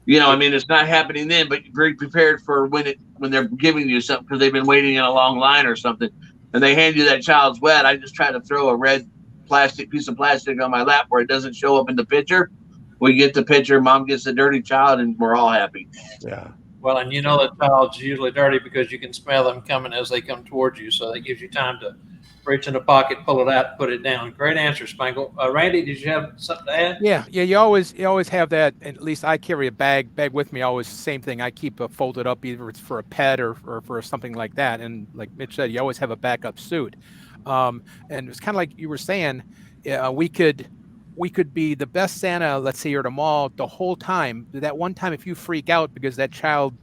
it's not happening then, but you're prepared for when they're giving you something because they've been waiting in a long line or something. And they hand you that child's wet, I just try to throw a red piece of plastic on my lap where it doesn't show up in the picture. We get the picture, mom gets the dirty child, and we're all happy. Yeah. Well, and the child's usually dirty because you can smell them coming as they come towards you. So that gives you time to reach in the pocket, pull it out, put it down. Great answer, Spangle. Randy, did you have something to add? Yeah. You always have that. At least I carry a bag with me. Always same thing. I keep it folded up, either it's for a pet or for something like that. And like Mitch said, you always have a backup suit. And it's kind of like you were saying, we could be the best Santa, let's say you're at a mall the whole time. That one time, if you freak out because that child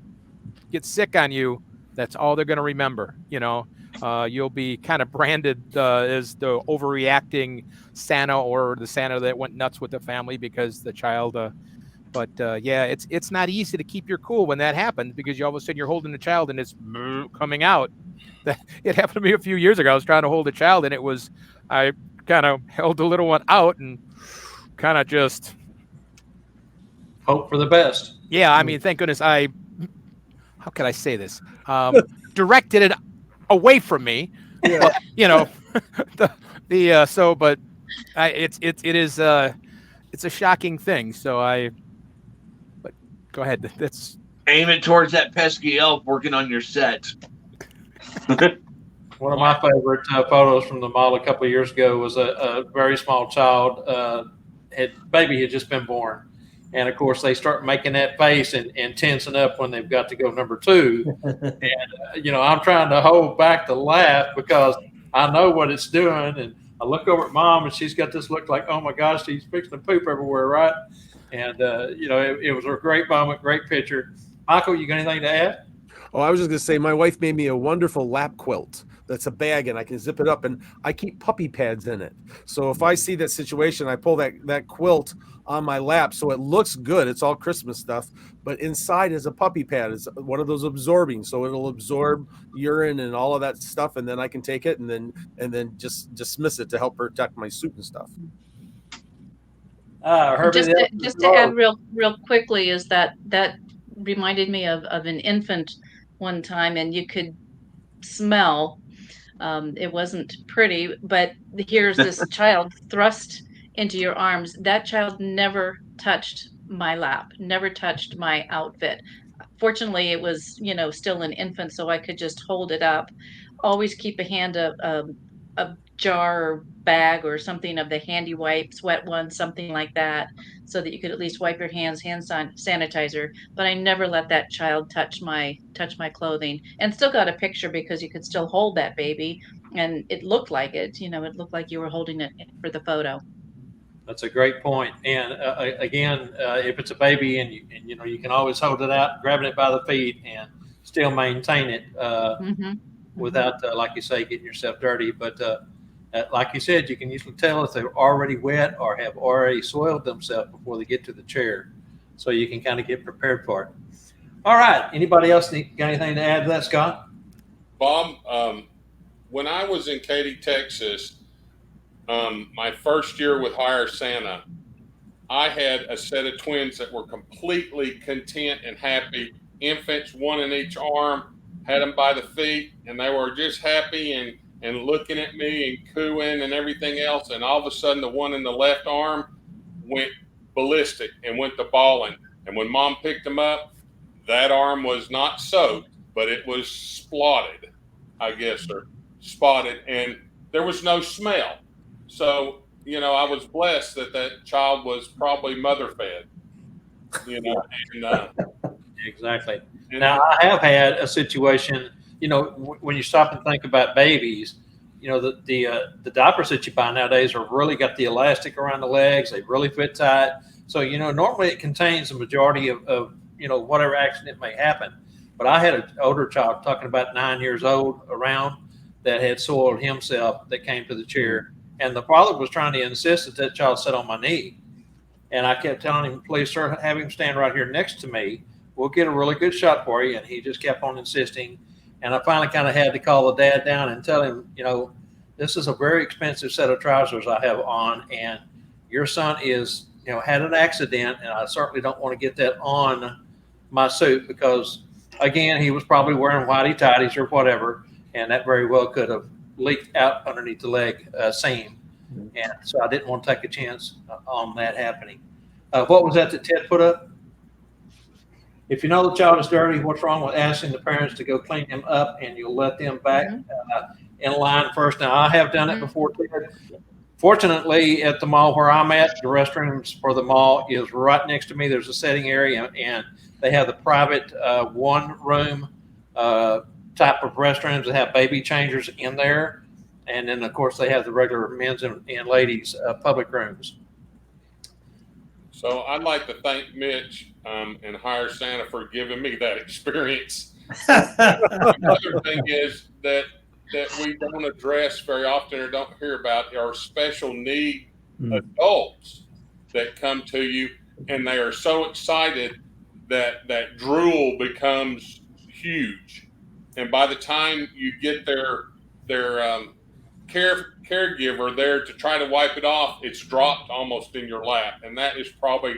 gets sick on you, that's all they're going to remember. You'll be kind of branded as the overreacting Santa or the Santa that went nuts with the family because the child. It's not easy to keep your cool when that happens because you all of a sudden you're holding the child and it's coming out. It happened to me a few years ago. I was trying to hold a child and I kind of held the little one out and kind of just hope for the best. Yeah, I mean, thank goodness how can I say this? Directed it away from me. Yeah. But, it's a shocking thing. But go ahead. That's aim it towards that pesky elf working on your set. One of my favorite photos from the mall a couple of years ago was a very small child. Baby had just been born. And, of course, they start making that face and tensing up when they've got to go number 2. And, I'm trying to hold back the laugh because I know what it's doing. And I look over at Mom, and she's got this look like, oh, my gosh, she's fixing to poop everywhere, right? And, it was a great moment, great picture. Michael, you got anything to add? Oh, I was just going to say my wife made me a wonderful lap quilt. that's a bag, and I can zip it up, and I keep puppy pads in it. So if I see that situation, I pull that quilt on my lap, so it looks good. It's all Christmas stuff, but inside is a puppy pad. It's one of those absorbing, so it'll absorb urine and all of that stuff, and then I can take it and then just dismiss it to help protect my suit and stuff. Just to add real quickly is that reminded me of an infant one time, and you could smell. It wasn't pretty, but here's this child thrust into your arms. That child never touched my lap, never touched my outfit. Fortunately, it was, still an infant, so I could just hold it up. Always keep a jar or bag or something of the handy wipes, wet ones, something like that, so that you could at least wipe your hands, hand sanitizer. But I never let that child touch my clothing, and still got a picture because you could still hold that baby, and it looked like it. It looked like you were holding it for the photo. That's a great point. And again, if it's a baby and you can always hold it out, grabbing it by the feet and still maintain it without, like you say, getting yourself dirty. But like you said, you can usually tell if they're already wet or have already soiled themselves before they get to the chair. So you can kind of get prepared for it. All right. Anybody else got anything to add to that, Scott? Bob, when I was in Katy, Texas, my first year with Hire Santa, I had a set of twins that were completely content and happy. Infants, one in each arm, had them by the feet, and they were just happy and looking at me and cooing and everything else. And all of a sudden, the one in the left arm went ballistic and went to bawling. And when Mom picked him up, that arm was not soaked, but it was spotted, I guess, or spotted, and there was no smell. So, I was blessed that child was probably mother fed, and, Exactly. Now, I have had a situation, when you stop and think about babies, the diapers that you buy nowadays are really got the elastic around the legs. They really fit tight. So, normally it contains the majority of whatever accident may happen. But I had an older child, talking about 9 years old, around, that had soiled himself, that came to the chair. And the father was trying to insist that child sit on my knee. And I kept telling him, please, sir, have him stand right here next to me. We'll get a really good shot for you. And he just kept on insisting. And I finally kind of had to call the dad down and tell him, this is a very expensive set of trousers I have on. And your son is, had an accident. And I certainly don't want to get that on my suit because, again, he was probably wearing whitey tighties or whatever. And that very well could have leaked out underneath the leg seam. And so I didn't want to take a chance on that happening. What was that Ted put up? If you know the child is dirty, what's wrong with asking the parents to go clean him up and you'll let them back in line first? Now, I have done it before, Ted. Fortunately, at the mall where I'm at, the restrooms for the mall is right next to me. There's a sitting area, and they have the private one-room type of restrooms that have baby changers in there. And then, of course, they have the regular men's and ladies' public rooms. So I'd like to thank Mitch and Hire Santa for giving me that experience. The other thing is that we don't address very often or don't hear about are special need adults that come to you, and they are so excited that drool becomes huge. And by the time you get their caregiver there to try to wipe it off, it's dropped almost in your lap, and that is probably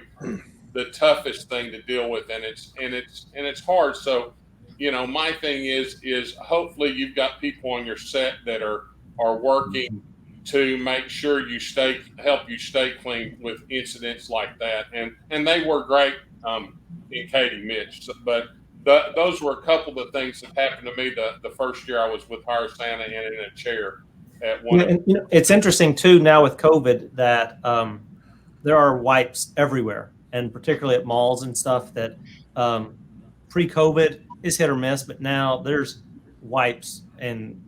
the toughest thing to deal with, and it's hard. So, my thing is hopefully you've got people on your set that are working to make sure help you stay clean with incidents like that, and they were great in Katy, Mitch, but. Those were a couple of things that happened to me the first year I was with Hire Santa and in a chair at one. It's interesting too now with COVID that there are wipes everywhere, and particularly at malls and stuff. That pre-COVID is hit or miss, but now there's wipes and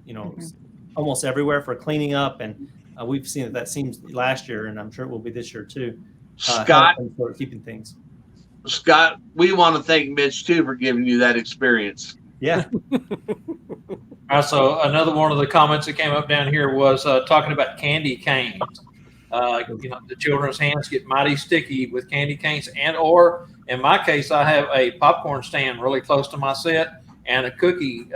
almost everywhere for cleaning up, and we've seen that seems last year, and I'm sure it will be this year too. Scott, for keeping things. Scott, we want to thank Mitch too for giving you that experience. Yeah. All right, so another one of the comments that came up down here was talking about candy canes. The children's hands get mighty sticky with candy canes, and or in my case, I have a popcorn stand really close to my set, and a cookie,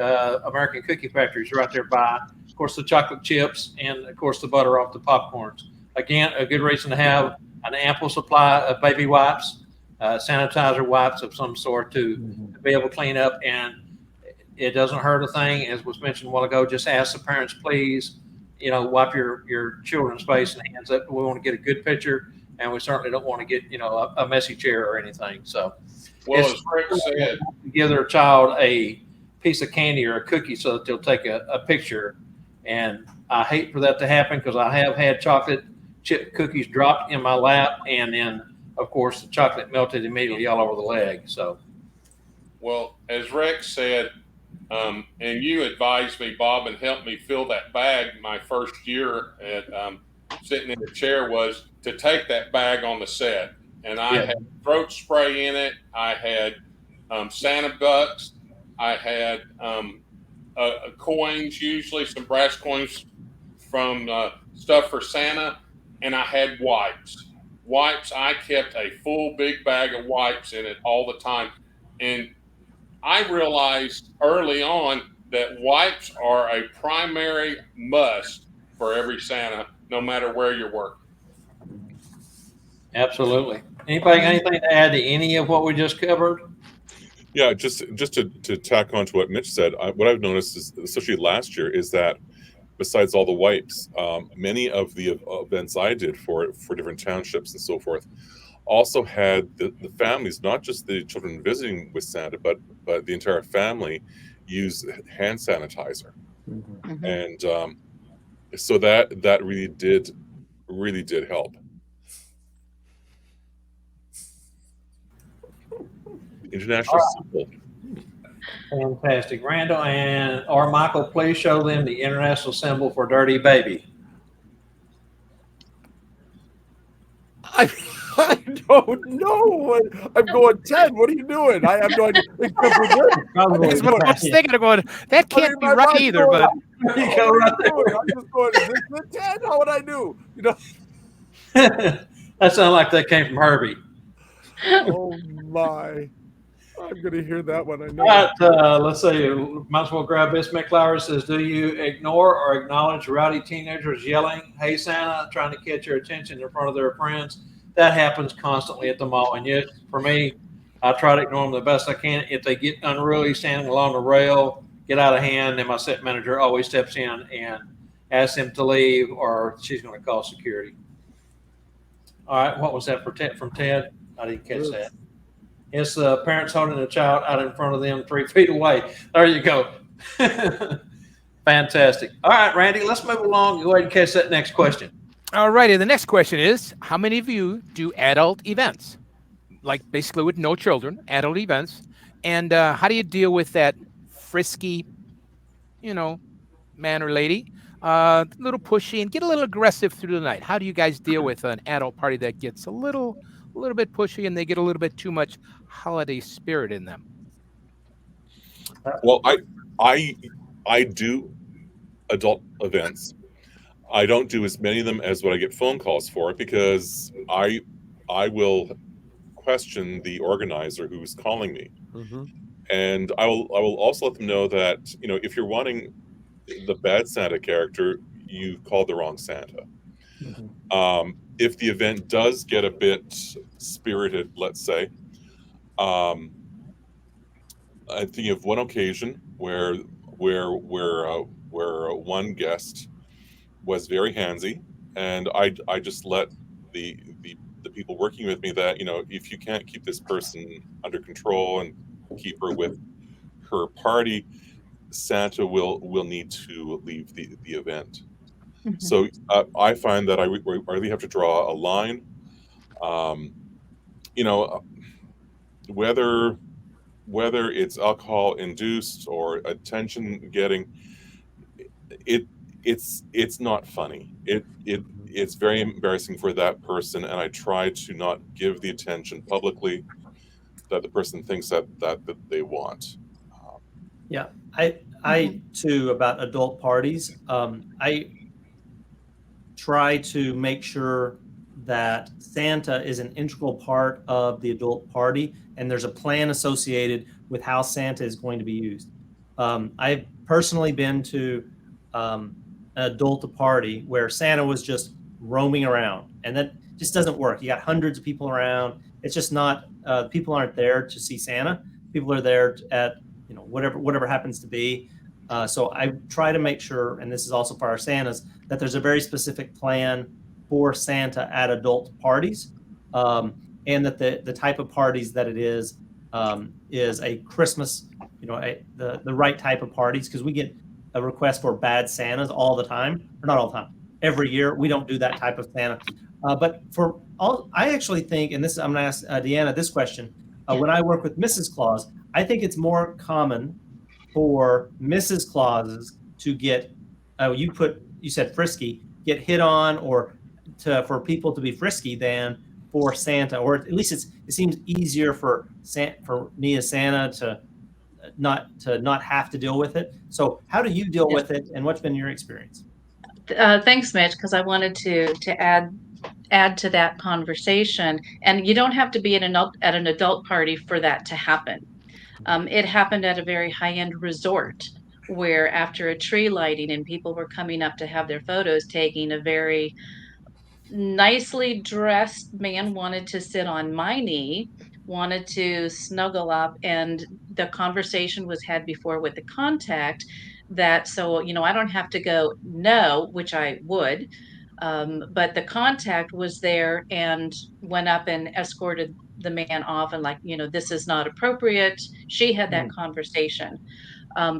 American Cookie Factory is right there by. Of course, the chocolate chips, and of course the butter off the popcorns. Again, a good reason to have an ample supply of baby wipes, sanitizer wipes of some sort to be able to clean up, and it doesn't hurt a thing. As was mentioned a while ago, just ask the parents, please, wipe your children's face and hands up. We want to get a good picture, and we certainly don't want to get, a messy chair or anything. So, well, as Rick said, give their child a piece of candy or a cookie so that they'll take a picture. And I hate for that to happen because I have had chocolate chip cookies dropped in my lap, and then, of course, the chocolate melted immediately all over the leg. So, well, as Rex said, and you advised me, Bob, and helped me fill that bag my first year at sitting in the chair, was to take that bag on the set. And I had throat spray in it. I had Santa bucks. I had coins, usually some brass coins from stuff for Santa. And I had wipes. I kept a full big bag of wipes in it all the time. And I realized early on that wipes are a primary must for every Santa, no matter where you're working. Absolutely. Anybody got anything to add to any of what we just covered? Yeah, just to tack on to what Mitch said, what I've noticed is, especially last year, is that besides all the wipes, many of the events I did for different townships and so forth also had the families, not just the children visiting with Santa, but the entire family use hand sanitizer. Mm-hmm. And so that really did help. International symbol. Fantastic. Randall or Michael, please show them the international symbol for dirty baby. I don't know. I'm going, Ted, what are you doing? I have no idea. That's what I was thinking of going, that can't be right either, but you go right there. I'm just going, is this the Ted? How would I do? That sounded like that came from Herbie. Oh my. I'm going to hear that one. I know. All right, let's see. Might as well grab this. McLaurin says, do you ignore or acknowledge rowdy teenagers yelling, "Hey Santa," trying to catch your attention in front of their friends? That happens constantly at the mall. And yet, for me, I try to ignore them the best I can. If they get unruly standing along the rail, get out of hand, then my set manager always steps in and asks them to leave, or she's going to call security. All right, what was that from Ted? I didn't catch that. It's parents holding a child out in front of them 3 feet away. There you go. Fantastic. All right, Randy, let's move along. Go ahead and catch that next question. All righty. The next question is, how many of you do adult events? Like basically with no children, adult events. And how do you deal with that frisky, man or lady, a little pushy and get a little aggressive through the night? How do you guys deal with an adult party that gets a little bit pushy and they get a little bit too much holiday spirit in them? Well, I do adult events. I don't do as many of them as what I get phone calls for, because I will question the organizer who's calling me. Mm-hmm. And I will also let them know that, if you're wanting the bad Santa character, you've called the wrong Santa. Mm-hmm. If the event does get a bit spirited, let's say, I'm thinking of one occasion where one guest was very handsy, and I just let the people working with me that, if you can't keep this person under control and keep her with her party, Santa will need to leave the event. Mm-hmm. So I find that I really have to draw a line. Whether it's alcohol induced or attention getting, it's not funny. It's very embarrassing for that person, and I try to not give the attention publicly that the person thinks that they want. Yeah, I I too, about adult parties, I try to make sure that Santa is an integral part of the adult party, and there's a plan associated with how Santa is going to be used. I've personally been to an adult party where Santa was just roaming around, and that just doesn't work. You got hundreds of people around. It's just not. People aren't there to see Santa. People are there at whatever happens to be. So I try to make sure, and this is also for our Santas, that there's a very specific plan for Santa at adult parties, and that the type of parties that it is a Christmas, the right type of parties, because we get a request for bad Santas all the time, or not all the time, every year. We don't do that type of Santa. But for all, I actually think, and this I'm going to ask Deanna this question. When I work with Mrs. Claus, I think it's more common for Mrs. Clauses to get, you said frisky, get hit on, or for people to be frisky than for Santa, or at least it seems easier for me as Santa to not have to deal with it. So how do you deal with it, and what's been your experience? Thanks, Mitch, because I wanted to add to that conversation. And you don't have to be at an adult party for that to happen. It happened at a very high-end resort where, after a tree lighting and people were coming up to have their photos taken, a very nicely dressed man wanted to sit on my knee, wanted to snuggle up, and the conversation was had before with the contact that, so, I don't have to go no, which I would, but the contact was there and went up and escorted the man off, and this is not appropriate. She had that conversation.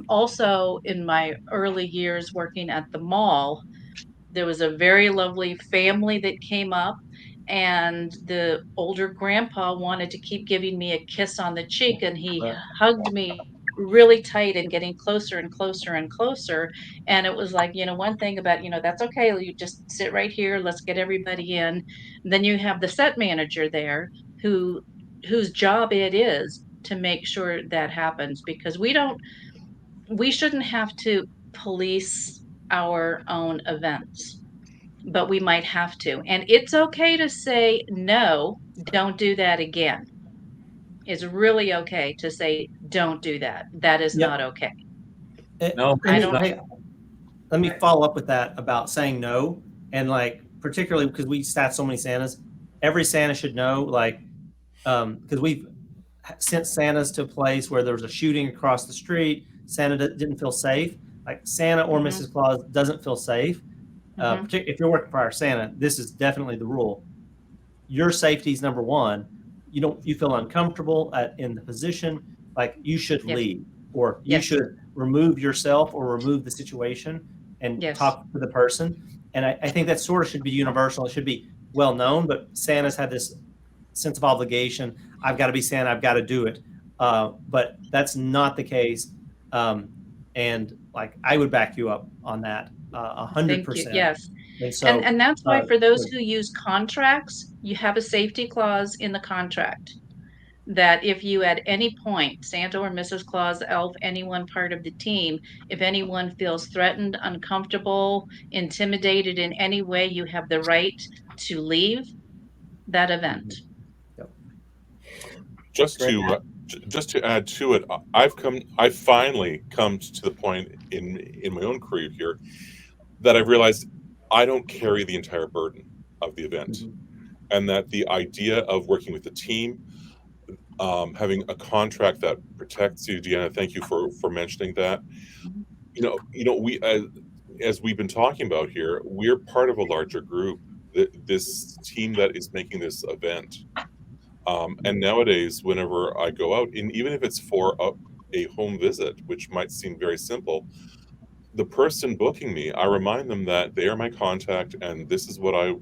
Also, in my early years working at the mall, there was a very lovely family that came up, and the older grandpa wanted to keep giving me a kiss on the cheek, and he hugged me really tight and getting closer and closer and closer. And it was like, one thing about, that's okay. You just sit right here. Let's get everybody in. And then you have the set manager there whose job it is to make sure that happens, because we shouldn't have to police our own events, but we might have to. And it's okay to say, no, don't do that again. It's really okay to say, don't do that. That is not okay. No, let me follow up with that about saying no. And particularly because we staff so many Santas, every Santa should know, because we've sent Santas to a place where there was a shooting across the street. Santa didn't feel safe. Santa or Mrs. Claus doesn't feel safe. If you're working for our Santa, this is definitely the rule. Your safety is number one. You feel uncomfortable in the position, you should leave, or you should remove yourself or remove the situation and talk to the person. And I think that sort of should be universal. It should be well known, but Santas have this sense of obligation. I've got to be Santa. I've got to do it. But that's not the case. And I would back you up on that 100%. Yes. And so, and that's why for those who use contracts, you have a safety clause in the contract that if you at any point, Santa or Mrs. Claus, elf, anyone part of the team, if anyone feels threatened, uncomfortable, intimidated in any way, you have the right to leave that event. Just to add to it, I've finally come to the point in my own career here that I've realized I don't carry the entire burden of the event, and that the idea of working with the team, having a contract that protects you, Deanna, thank you for mentioning that. We as we've been talking about here, we're part of a larger group. This team that is making this event. And nowadays, whenever I go out, and even if it's for a home visit, which might seem very simple, the person booking me, I remind them that they are my contact, and this is what I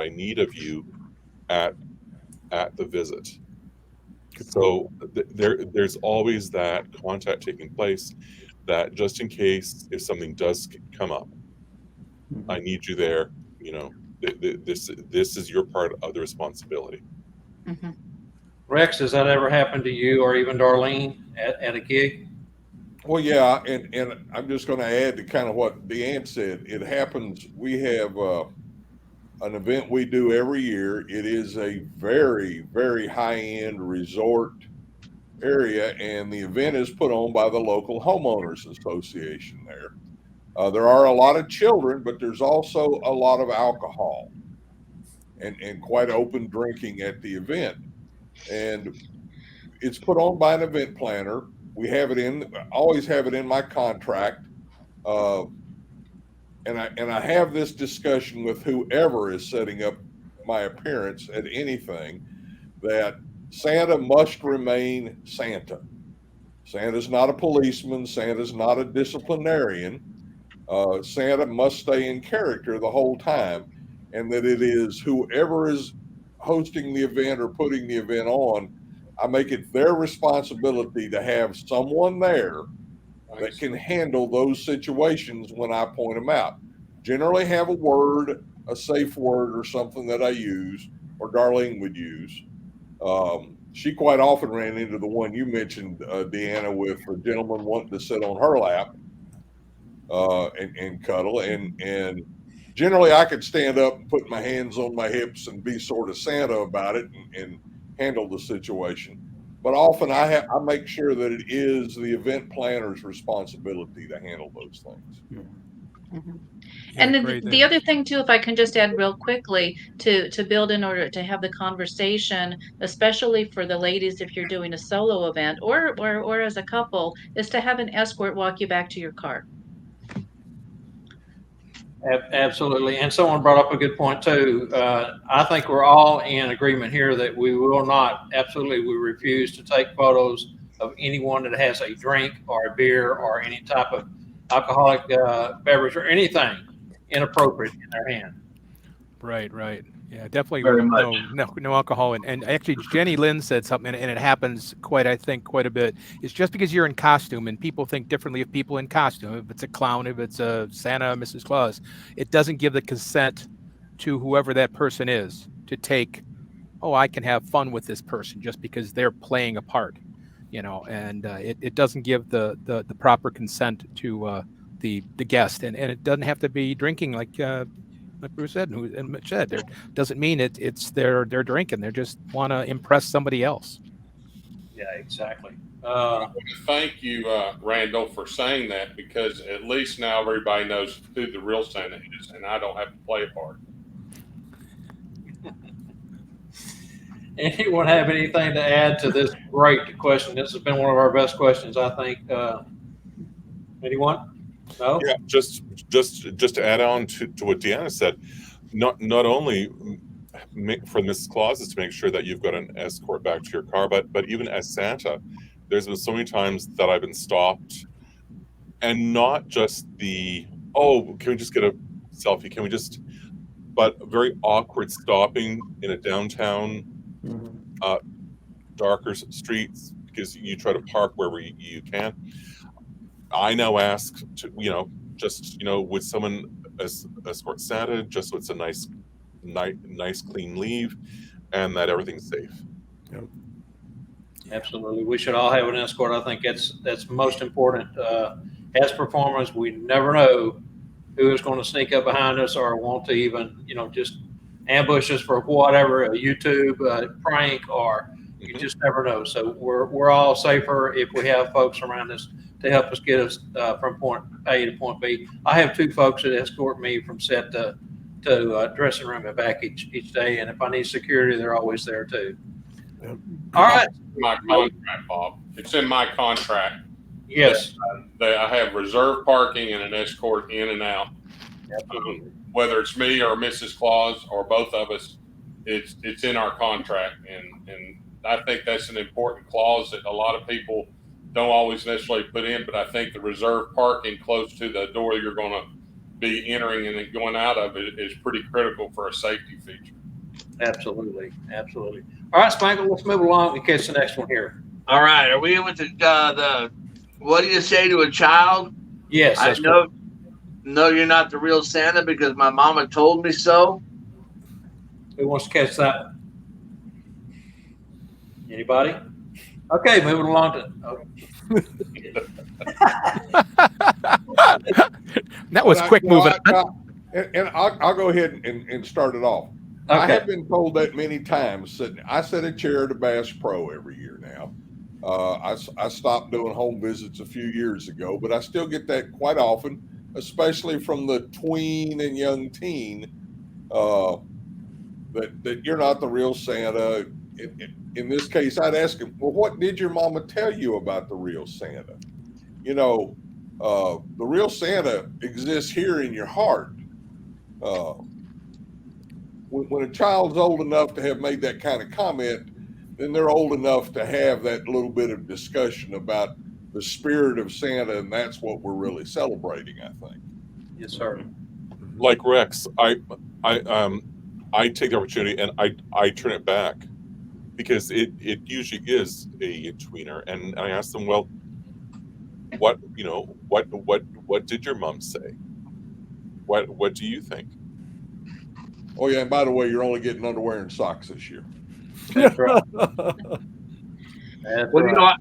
need of you at the visit. So there's always that contact taking place, that just in case if something does come up, I need you there. This is your part of the responsibility. Rex, has that ever happened to you or even Darlene at a gig? Well, yeah, and I'm just going to add to kind of what Deanna said. It happens. We have an event we do every year. It is a very, very high-end resort area, and the event is put on by the local homeowners association there. There are a lot of children, but there's also a lot of alcohol and quite open drinking at the event. And it's put on by an event planner. We have it always have it in my contract. And I have this discussion with whoever is setting up my appearance at anything, that Santa must remain Santa. Santa's not a policeman. Santa's not a disciplinarian. Santa must stay in character the whole time, and that it is whoever is hosting the event or putting the event on, I make it their responsibility to have someone there that can handle those situations when I point them out. Generally have a word, a safe word or something that I use, or Darlene would use. She quite often ran into the one you mentioned, Deanna, with a gentleman wanting to sit on her lap and cuddle. And generally I could stand up and put my hands on my hips and be sort of Santa about it and handle the situation. But often I make sure that it is the event planner's responsibility to handle those things. Mm-hmm. And then the other thing too, if I can just add real quickly to build in order to have the conversation, especially for the ladies, if you're doing a solo event or as a couple, is to have an escort walk you back to your car. Absolutely. And someone brought up a good point too. I think we're all in agreement here that we will not, we refuse to take photos of anyone that has a drink or a beer or any type of alcoholic beverage or anything inappropriate in their hand. Right. Yeah, definitely no alcohol. And actually, Jenny Lynn said something, and it happens quite a bit. It's just because you're in costume and people think differently of people in costume. If it's a clown, if it's a Santa, Mrs. Claus, it doesn't give the consent to whoever that person is to take, I can have fun with this person just because they're playing a part, and it doesn't give the proper consent to the guest. And it doesn't have to be drinking like Bruce said, and Mitch said, it doesn't mean it's they're drinking. They just want to impress somebody else. Yeah, exactly. I want to thank you, Randall, for saying that, because at least now everybody knows who the real Santa is, and I don't have to play a part. Anyone have anything to add to this great question? This has been one of our best questions, I think. Anyone? No? Yeah, just to add on to what Deanna said, not only for Mrs. Claus is to make sure that you've got an escort back to your car, but even as Santa, there's been so many times that I've been stopped, and not just can we just get a selfie? But very awkward stopping in a downtown, darker streets, because you try to park wherever you can. I now ask would someone escort Santa just so it's a nice clean leave and that everything's safe. Yep. Absolutely. We should all have an escort. I think that's most important. As performers, we never know who is going to sneak up behind us or want to even, just ambush us for whatever, a YouTube prank, or you just never know. So we're all safer if we have folks around us to help us get us from point A to point B. I have 2 folks that escort me from set to dressing room and back each day, and if I need security, they're always there too. Yep. All right. My contract, Bob. It's in my contract. Yes. I have reserved parking and an escort in and out. Whether it's me or Mrs. Claus or both of us, it's in our contract, and I think that's an important clause that a lot of people don't always necessarily put in, but I think the reserved parking close to the door you're going to be entering and then going out of it is pretty critical for a safety feature. Absolutely. All right, Spangle, let's move along and catch the next one here. All right, are we with the what do you say to a child? Yes. I know. No, you're not the real Santa because my mama told me so. Who wants to catch that? Anybody? Okay, moving along to That was quick moving. I'll go ahead and start it off. Okay. I have been told that many times. I set a chair to Bass Pro every year now. I stopped doing home visits a few years ago, but I still get that quite often, especially from the tween and young teen, that you're not the real Santa. In this case, I'd ask him, well, what did your mama tell you about the real Santa? You know, the real Santa exists here in your heart. When a child's old enough to have made that kind of comment, then they're old enough to have that little bit of discussion about the spirit of Santa, and that's what we're really celebrating, I think. Yes, sir. Like Rex, I take the opportunity and I turn it back, because it usually is a tweener, and I ask them, well, what did your mom say? What do you think? Oh yeah, and by the way, you're only getting underwear and socks this year. That's right. Well, you know,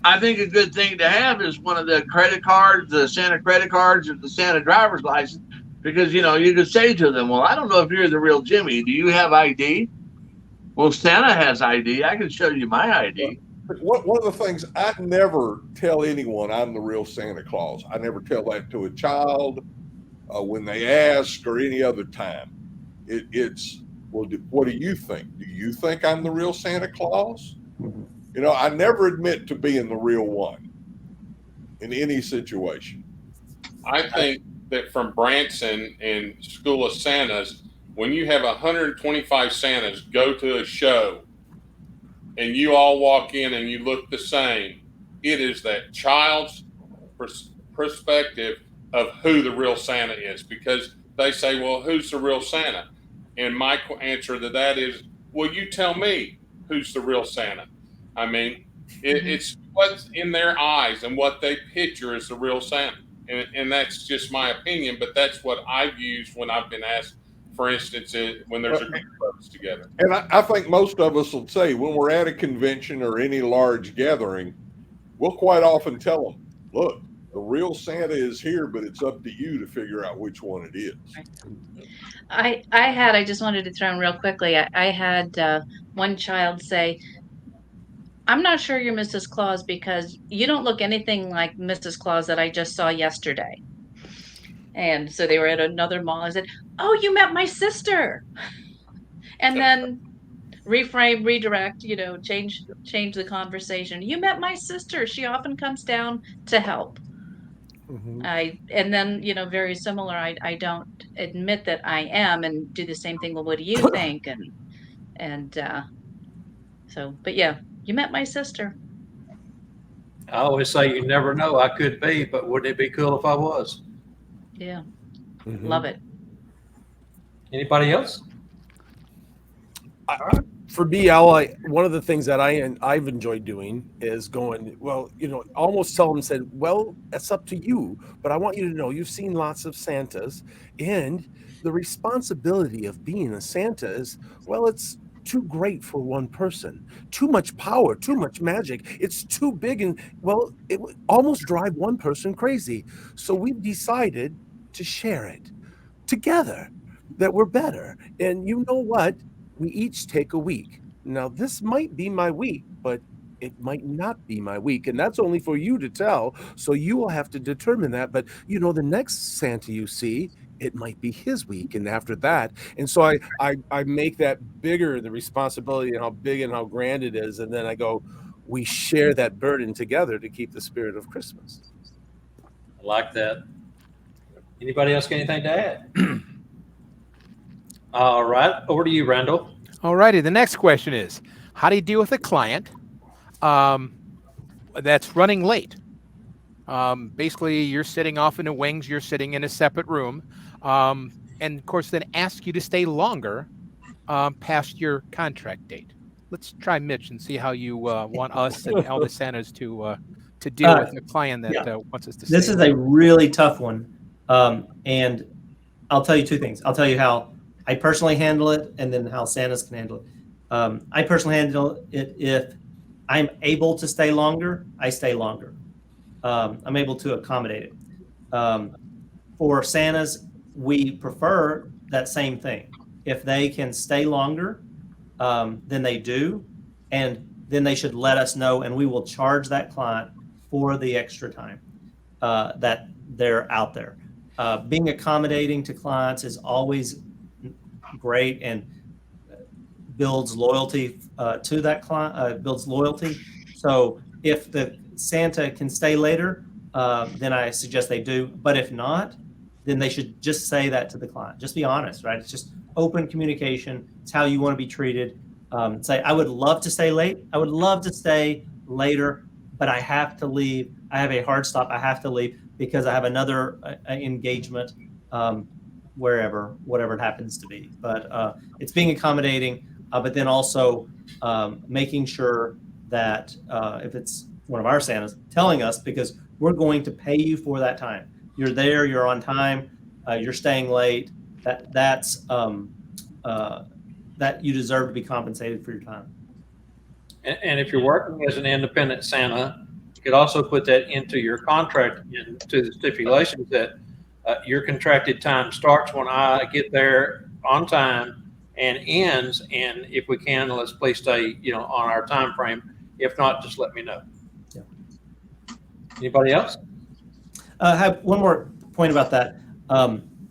I think a good thing to have is one of the credit cards, the Santa credit cards, or the Santa driver's license, because, you know, you could say to them, well, I don't know if you're the real Jimmy. Do you have ID? Well, Santa has ID. I can show you my ID. One of the things, I never tell anyone I'm the real Santa Claus. I never tell that to a child when they ask, or any other time. It's, well, what do you think? Do you think I'm the real Santa Claus? You know, I never admit to being the real one in any situation. I think that from Branson and School of Santas, when you have 125 Santas go to a show and you all walk in and you look the same, it is that child's perspective of who the real Santa is, because they say, well, who's the real Santa? And my answer to that is, well, you tell me who's the real Santa. I mean, it's what's in their eyes and what they picture as the real Santa. And that's just my opinion, but that's what I've used when I've been asked, for instance, when there's a group of us together. And I think most of us will say, when we're at a convention or any large gathering, we'll quite often tell them, look, the real Santa is here, but it's up to you to figure out which one it is. I just wanted to throw in real quickly. I had one child say, I'm not sure you're Mrs. Claus because you don't look anything like Mrs. Claus that I just saw yesterday. And so they were at another mall. I said, oh, you met my sister. And then reframe, redirect, you know, change the conversation. You met my sister. She often comes down to help. And then, you know, very similar. I don't admit that I am and do the same thing. Well, what do you think? So, but yeah, you met my sister. I always say you never know. I could be, but wouldn't it be cool if I was? Yeah. Love it. Anybody else? For me, one of the things that I've enjoyed doing is going, well, you know, almost tell them, said, well, that's up to you, but I want you to know you've seen lots of Santas, and the responsibility of being a Santa is, well, it's too great for one person, too much power, too much magic. It's too big, and well, it would almost drive one person crazy. So we've decided to share it together, that we're better. And you know what? We each take a week. Now, this might be my week, but it might not be my week. And that's only for you to tell. So you will have to determine that. But, you know, the next Santa you see, it might be his week. And after that. And so I make that bigger, the responsibility, and how big and how grand it is. And then I go, we share that burden together to keep the spirit of Christmas. I like that. Anybody else got anything to add? All right, over to you, Randall. All righty. The next question is, how do you deal with a client that's running late? Basically, you're sitting off in the wings, you're sitting in a separate room, and of course, then ask you to stay longer past your contract date. Let's try Mitch and see how you want us and all the Santas to deal with a client that wants us to stay. This is a really tough one, and I'll tell you two things. I'll tell you how I personally handle it, and then how Santas can handle it. I personally handle it if I'm able to stay longer, I stay longer. I'm able to accommodate it. For Santas, we prefer that same thing. If they can stay longer, then they do, and then they should let us know, and we will charge that client for the extra time that they're out there. Being accommodating to clients is always great and builds loyalty to that client, builds loyalty. So if the Santa can stay later, then I suggest they do. But if not, then they should just say that to the client. Just be honest, right? It's just open communication. It's how you want to be treated. Say, I would love to stay late. I would love to stay later, but I have to leave. I have a hard stop. I have to leave because I have another engagement wherever, whatever it happens to be. But it's being accommodating, but then also making sure that if it's one of our Santas, telling us, because we're going to pay you for that time. You're there, you're on time, you're staying late. That's that you deserve to be compensated for your time. And if you're working as an independent Santa, you could also put that into your contract, into the stipulations that your contracted time starts when I get there on time and ends. And if we can, let's please stay, on our time frame. If not, just let me know. Yeah. Anybody else? I have one more point about that.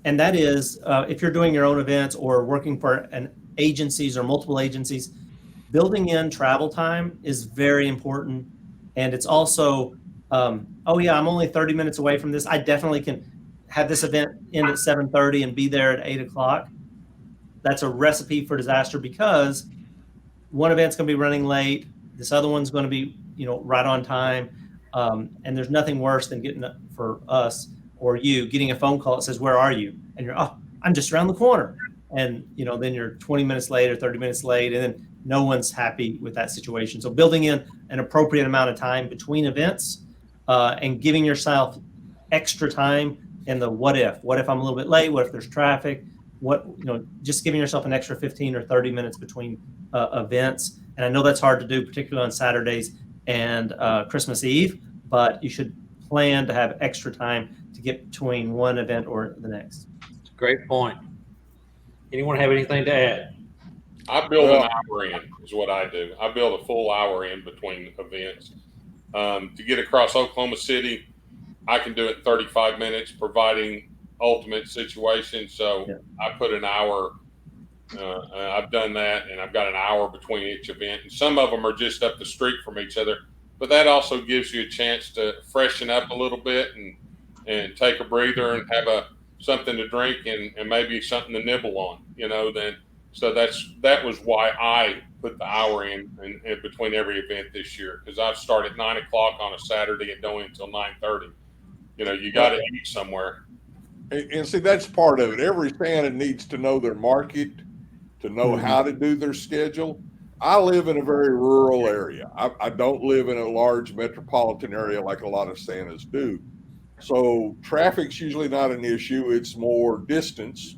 And that is, if you're doing your own events or working for agencies or multiple agencies, building in travel time is very important. And it's also, oh yeah, I'm only 30 minutes away from this. I definitely can have this event end at 7:30 and be there at 8 o'clock. That's a recipe for disaster, because one event's going to be running late. This other one's going to be, right on time. And there's nothing worse than getting, for us or you, getting a phone call that says, where are you? And you're, oh, I'm just around the corner. And, then you're 20 minutes late or 30 minutes late, and then no one's happy with that situation. So building in an appropriate amount of time between events and giving yourself extra time in the what if I'm a little bit late? What if there's traffic? Just giving yourself an extra 15 or 30 minutes between events. And I know that's hard to do, particularly on Saturdays and Christmas Eve, but you should plan to have extra time to get between one event or the next. It's a great point. Anyone have anything to add? I build an hour in, is what I do. I build a full hour in between events. To get across Oklahoma City, I can do it in 35 minutes, providing ultimate situation. So yeah. I put an hour. I've done that, and I've got an hour between each event. And some of them are just up the street from each other, but that also gives you a chance to freshen up a little bit and take a breather and have something to drink and maybe something to nibble on. So that was why I put the hour in between every event this year, because I've started at 9 o'clock on a Saturday and going until 9:30. You got to eat somewhere. And see, that's part of it. Every Santa needs to know their market, to know how to do their schedule. I live in a very rural area. I don't live in a large metropolitan area like a lot of Santas do. So traffic's usually not an issue. It's more distance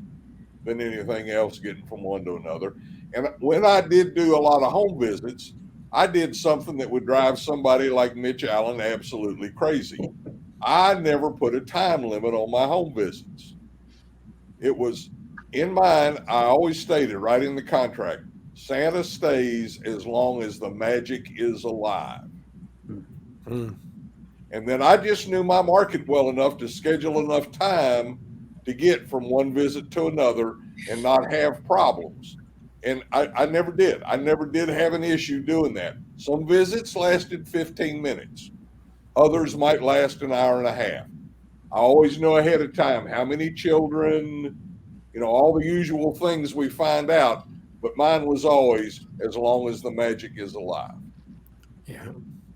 than anything else, getting from one to another. And when I did do a lot of home visits, I did something that would drive somebody like Mitch Allen absolutely crazy. I never put a time limit on my home visits. It was in mine. I always stated right in the contract, Santa stays as long as the magic is alive. And then I just knew my market well enough to schedule enough time to get from one visit to another and not have problems. And I never did. I never did have an issue doing that. Some visits lasted 15 minutes. Others might last an hour and a half. I always know ahead of time how many children, all the usual things we find out, but mine was always as long as the magic is alive. Yeah.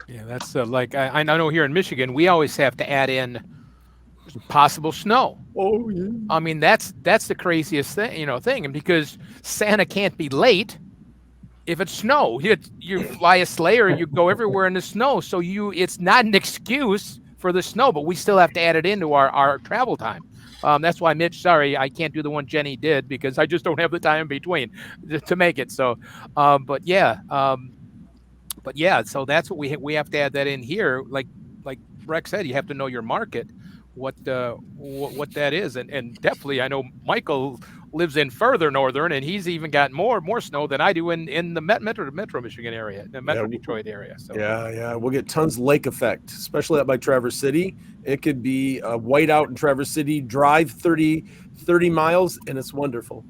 Yeah, that's like I know here in Michigan, we always have to add in possible snow. Oh yeah. I mean, that's the craziest thing, and because Santa can't be late if it's snow. You fly a sleigh or you go everywhere in the snow, so it's not an excuse for the snow, but we still have to add it into our travel time. That's why, Mitch, sorry, I can't do the one Jenny did because I just don't have the time in between to make it. So, but yeah, so that's what we have to add that in here. Like Rex said, you have to know your market, what that is, and definitely I know Michael lives in further northern, and he's even got more snow than I do in the Metro Michigan area, the Metro Detroit area. So yeah, we'll get tons of lake effect, especially up by Traverse City. It could be a whiteout in Traverse City, drive 30 miles, and it's wonderful.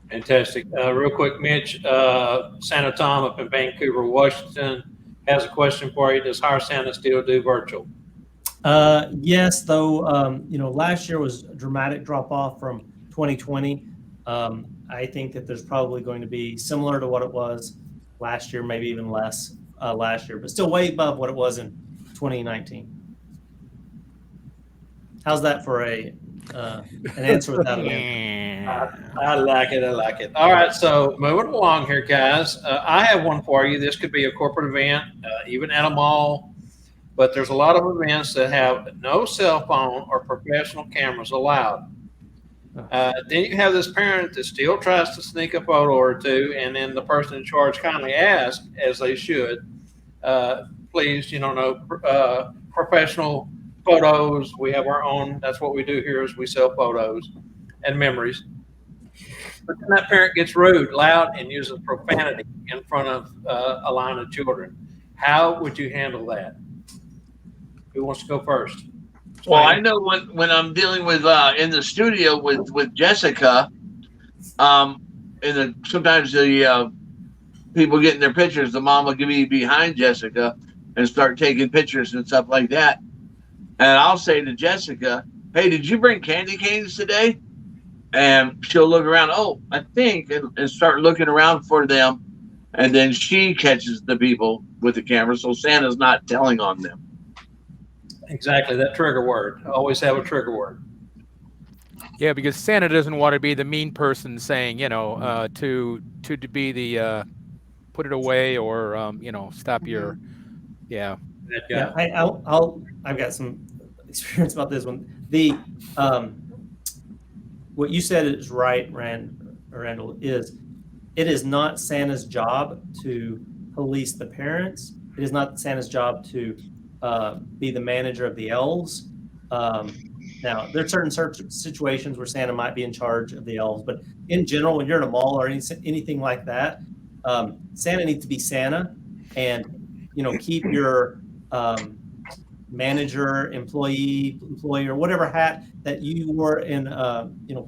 Fantastic. Real quick, Mitch, Santa Tom up in Vancouver, Washington has a question for you. Does Hire Santa still do virtual? Yes, though, last year was a dramatic drop off from 2020. I think that there's probably going to be similar to what it was last year, maybe even less last year, but still way above what it was in 2019. How's that for an answer without an answer? I like it. All right, so moving along here, guys. I have one for you. This could be a corporate event, even at a mall, but there's a lot of events that have no cell phone or professional cameras allowed. Then you have this parent that still tries to sneak a photo or two, and then the person in charge kindly asks, as they should, please, no professional photos. We have our own. That's what we do here is we sell photos and memories. But then that parent gets rude, loud, and uses profanity in front of a line of children. How would you handle that? Who wants to go first? Well, I know when I'm dealing with in the studio with Jessica, sometimes the people getting their pictures, the mom will be behind Jessica and start taking pictures and stuff like that. And I'll say to Jessica, "Hey, did you bring candy canes today?" And she'll look around. "Oh, I think," and start looking around for them. And then she catches the people with the camera, so Santa's not telling on them. Exactly, that trigger word. Always have a trigger word. Yeah, because Santa doesn't want to be the mean person saying, to be the put it away or stop your I've got some experience about this one. The what you said is right, Randall. It is not Santa's job to police the parents. It is not Santa's job to be the manager of the elves. Now, there are certain situations where Santa might be in charge of the elves, but in general, when you're in a mall or anything like that, Santa needs to be Santa, and keep your manager, employer, whatever hat that you were in,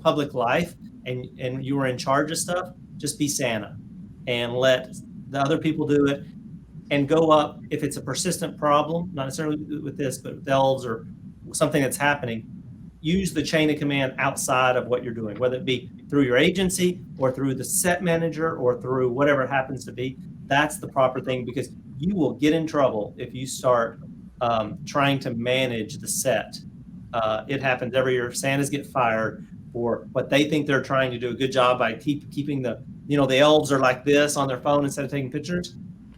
public life, and you were in charge of stuff. Just be Santa, and let the other people do it. And go up if it's a persistent problem, not necessarily with this, but with elves or something that's happening. Use the chain of command outside of what you're doing, whether it be through your agency or through the set manager or through whatever it happens to be. That's the proper thing, because you will get in trouble if you start trying to manage the set. It happens every year. Santas get fired for what they think they're trying to do a good job by keeping the elves are like this on their phone instead of taking pictures.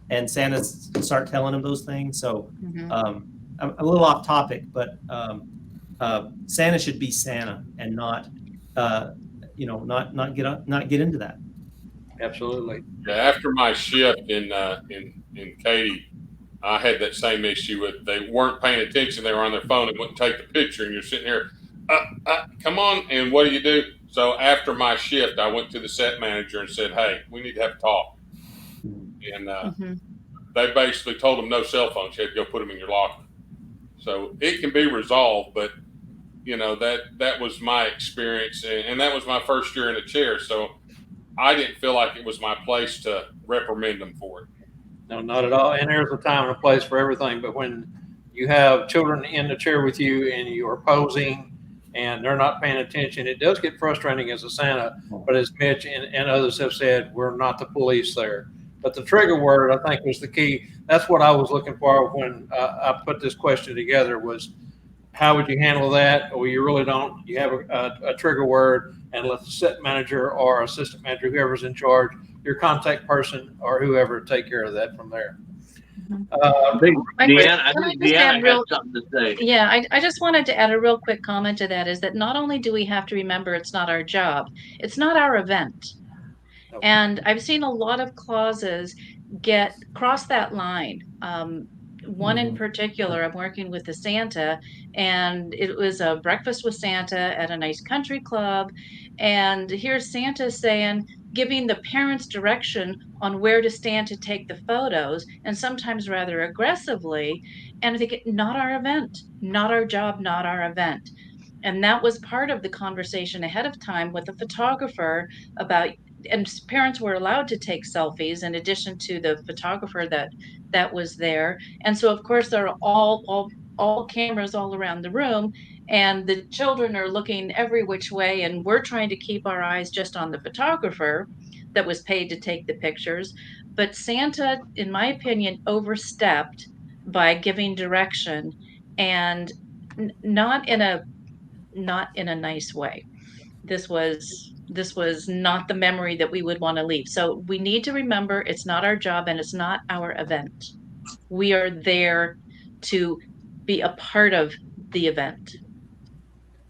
And Santa's start telling them those things. So I'm a little off topic, but Santa should be Santa and not get into that. Absolutely. Yeah, after my shift in Katy, I had that same issue with they weren't paying attention. They were on their phone and wouldn't take the picture, and you're sitting here, come on. And what do? So after my shift, I went to the set manager and said, "Hey, we need to have a talk." And they basically told them no cell phones. You had to go put them in your locker. So it can be resolved, but that was my experience, and that was my first year in the chair. So I didn't feel like it was my place to reprimand them for it. No, not at all. And there's a time and a place for everything. But when you have children in the chair with you and you are posing and they're not paying attention, it does get frustrating as a Santa. But as Mitch and others have said, we're not the police there. But the trigger word, I think, was the key. That's what I was looking for when I put this question together was, how would you handle that? Well, you really don't. You have a trigger word and let the set manager or assistant manager, whoever's in charge, your contact person or whoever, take care of that from there. I think Deanna has something to say. Yeah, I just wanted to add a real quick comment to that, is that not only do we have to remember it's not our job, it's not our event. And I've seen a lot of clauses cross that line one in particular, I'm working with the Santa, and it was a breakfast with Santa at a nice country club. And here's Santa giving the parents direction on where to stand to take the photos, and sometimes rather aggressively. And I think, not our event, not our job, not our event. And that was part of the conversation ahead of time with the photographer about, and parents were allowed to take selfies in addition to the photographer that was there. And so of course there are all cameras all around the room, and the children are looking every which way, and we're trying to keep our eyes just on the photographer that was paid to take the pictures. But Santa, in my opinion, overstepped by giving direction, and not in a nice way. This was not the memory that we would want to leave. So we need to remember, it's not our job and it's not our event. We are there to be a part of the event.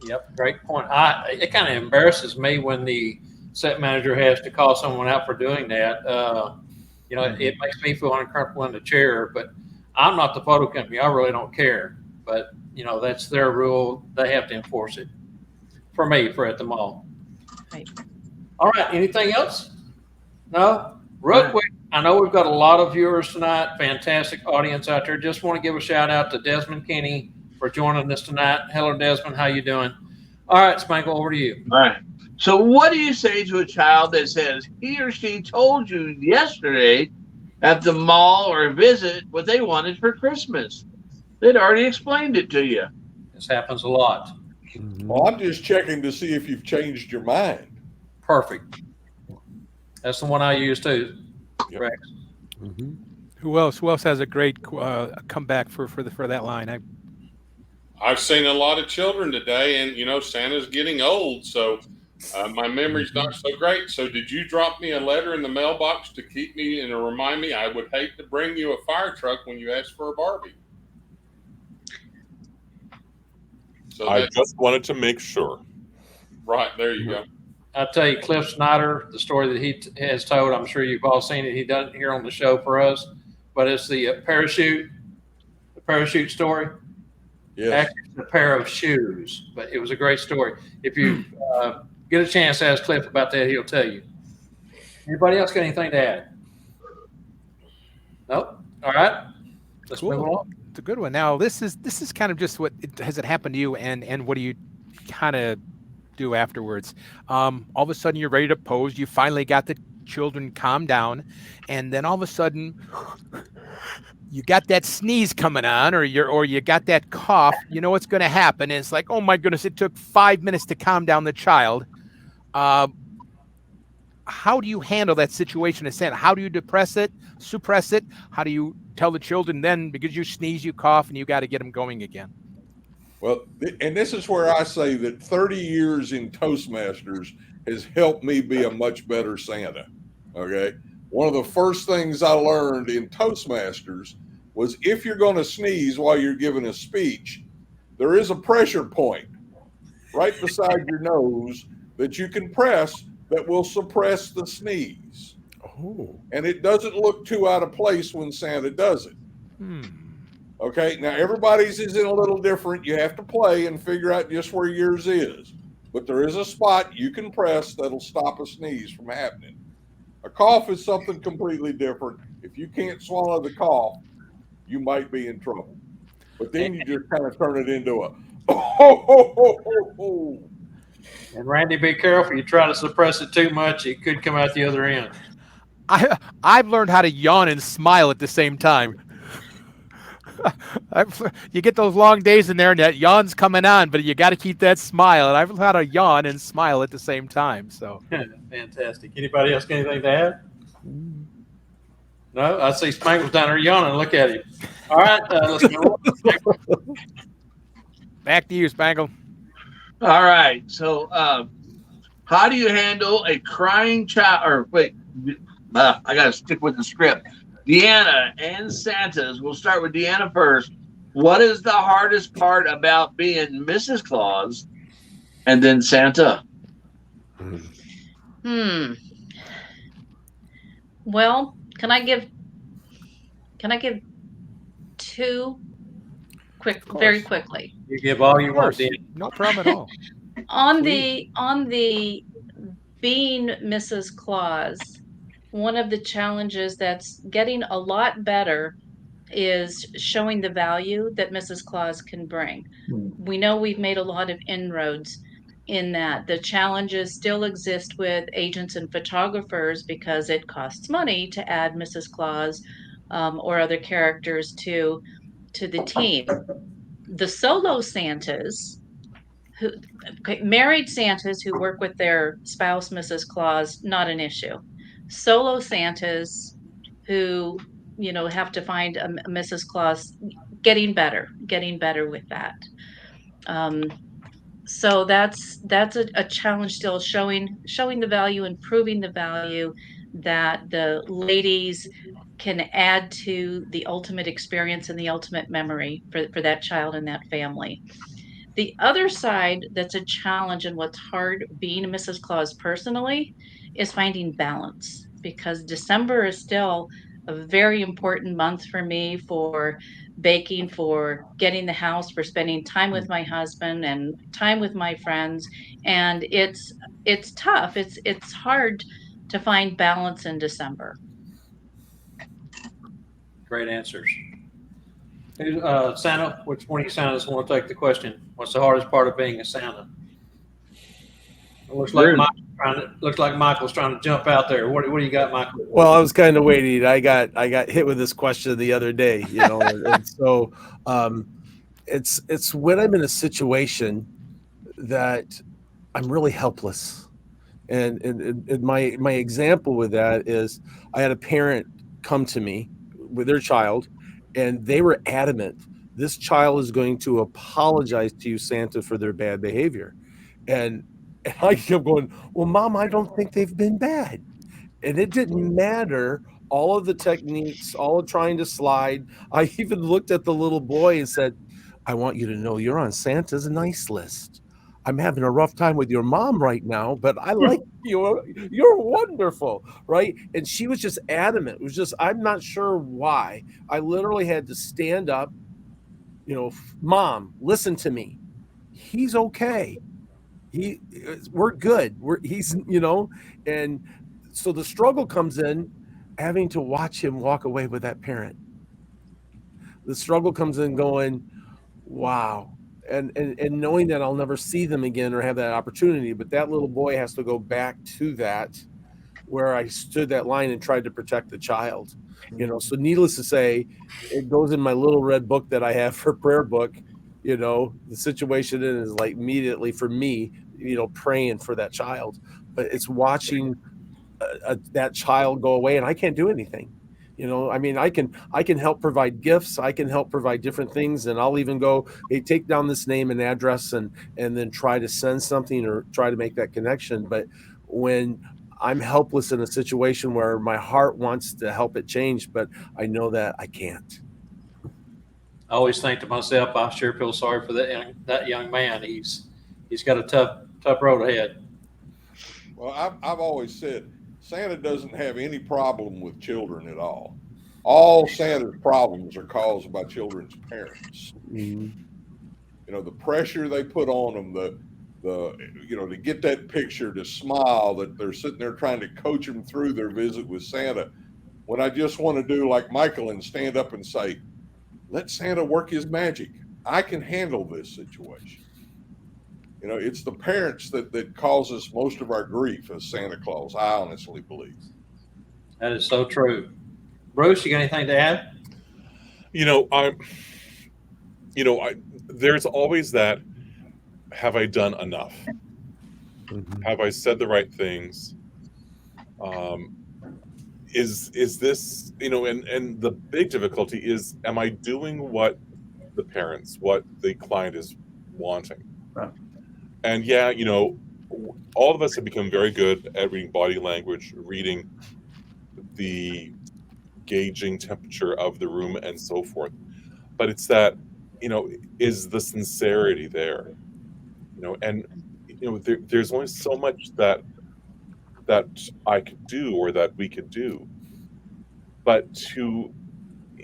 Yep, great point. It kind of embarrasses me when the set manager has to call someone out for doing that. It makes me feel uncomfortable in the chair, but I'm not the photo company. I really don't care. But, that's their rule. They have to enforce it. For me, for at the mall. Right. All right. Anything else? No? Real quick, I know we've got a lot of viewers tonight. Fantastic audience out there. Just want to give a shout out to Desmond Kinney for joining us tonight. Hello, Desmond. How you doing? All right, Spangle, over to you. All right. So what do you say to a child that says he or she told you yesterday at the mall or visit what they wanted for Christmas? They'd already explained it to you. This happens a lot. Well, I'm just checking to see if you've changed your mind. Perfect. That's the one I use too. Yep. Rex. Who else has a great comeback for that line? I've seen a lot of children today, and Santa's getting old, so my memory's not so great. So did you drop me a letter in the mailbox to keep me and to remind me I would hate to bring you a fire truck when you asked for a Barbie? So I just wanted to make sure. Right, there you go. I'll tell you, Cliff Snyder, the story that he has told, I'm sure you've all seen it. He does it here on the show for us, but it's the parachute story. Yes. Actually, it's a pair of shoes, but it was a great story. If you get a chance to ask Cliff about that, he'll tell you. Anybody else got anything to add? Nope. All right. Let's move on. It's a good one. Now, this is kind of just has it happened to you, and what do you kind of do afterwards? All of a sudden, you're ready to pose. You finally got the children calmed down, and then all of a sudden, you got that sneeze coming on, or you got that cough. You know what's going to happen. And it's like, oh my goodness, it took 5 minutes to calm down the child. How do you handle that situation? How do you suppress it? How do you tell the children then, because you sneeze, you cough, and you got to get them going again? Well, and this is where I say that 30 years in Toastmasters has helped me be a much better Santa. Okay. One of the first things I learned in Toastmasters was if you're going to sneeze while you're giving a speech, there is a pressure point right beside your nose that you can press that will suppress the sneeze. Oh. And it doesn't look too out of place when Santa does it. Okay, now everybody's is in a little different. You have to play and figure out just where yours is. But there is a spot you can press that'll stop a sneeze from happening. A cough is something completely different. If you can't swallow the cough, you might be in trouble. But then you just kind of turn it into a oh. And Randy, be careful. You try to suppress it too much, it could come out the other end. I've learned how to yawn and smile at the same time. You get those long days in there, and that yawn's coming on, but you got to keep that smile. And I've learned how to yawn and smile at the same time. So Fantastic. Anybody else got anything to add? No, I see Spangle's down there yawning. Look at him. All right, let's go. Back to you, Spangle. All right. So, how do you handle a crying child? Or wait, I got to stick with the script. Deanna and Santa's. We'll start with Deanna first. What is the hardest part about being Mrs. Claus and then Santa? Well, can I give too very quickly. You give all you want, Dan. No problem at all. On the being Mrs. Claus, one of the challenges that's getting a lot better is showing the value that Mrs. Claus can bring. We know we've made a lot of inroads in that. The challenges still exist with agents and photographers because it costs money to add Mrs. Claus or other characters to the team. The solo Santas, married Santas who work with their spouse, Mrs. Claus, not an issue. Solo Santas who, have to find a Mrs. Claus, getting better with that. So that's a challenge still, showing the value and proving the value that the ladies can add to the ultimate experience and the ultimate memory for that child and that family. The other side that's a challenge and what's hard being a Mrs. Claus personally is finding balance, because December is still a very important month for me for baking, for getting the house, for spending time with my husband and time with my friends. And it's tough. It's hard to find balance in December. Great answers. Santa, which one of you Santas want to take the question? What's the hardest part of being a Santa? It looks like Michael's trying to jump out there. What do you got, Michael? Well, I was kind of waiting. I got hit with this question the other day, and so it's when I'm in a situation that I'm really helpless. And my example with that is I had a parent come to me with their child, and they were adamant, this child is going to apologize to you, Santa, for their bad behavior. And I kept going, well, Mom, I don't think they've been bad. And it didn't matter all of the techniques, all of trying to slide. I even looked at the little boy and said, I want you to know you're on Santa's nice list. I'm having a rough time with your mom right now, but I like you. You're wonderful, right? And she was just adamant. It was just, I'm not sure why. I literally had to stand up, Mom, listen to me. He's okay. We're good. He's, and so the struggle comes in having to watch him walk away with that parent. The struggle comes in going, wow. And knowing that I'll never see them again or have that opportunity, but that little boy has to go back to that where I stood that line and tried to protect the child, So needless to say, it goes in my little red book that I have for prayer book. The situation is like immediately for me, praying for that child, but it's watching that child go away, and I can't do anything. I can help provide gifts. I can help provide different things. And I'll even go, hey, take down this name and address and then try to send something or try to make that connection. But when I'm helpless in a situation where my heart wants to help it change, but I know that I can't. I always think to myself, I sure feel sorry for that young man. He's got a tough road ahead. Well, I've always said, Santa doesn't have any problem with children at all. All Santa's problems are caused by children's parents. Mm-hmm. The pressure they put on them, to get that picture, to smile, that they're sitting there trying to coach them through their visit with Santa. When I just want to do like Michael and stand up and say, let Santa work his magic. I can handle this situation. It's the parents that causes most of our grief as Santa Claus, I honestly believe. That is so true. Bruce, you got anything to add? There's always that, have I done enough? Mm-hmm. Have I said the right things? Is this, and the big difficulty is, am I doing what the client is wanting? Right. And all of us have become very good at reading body language, reading the gauging temperature of the room and so forth. But it's that, is the sincerity there? There's only so much that I could do or that we could do. But to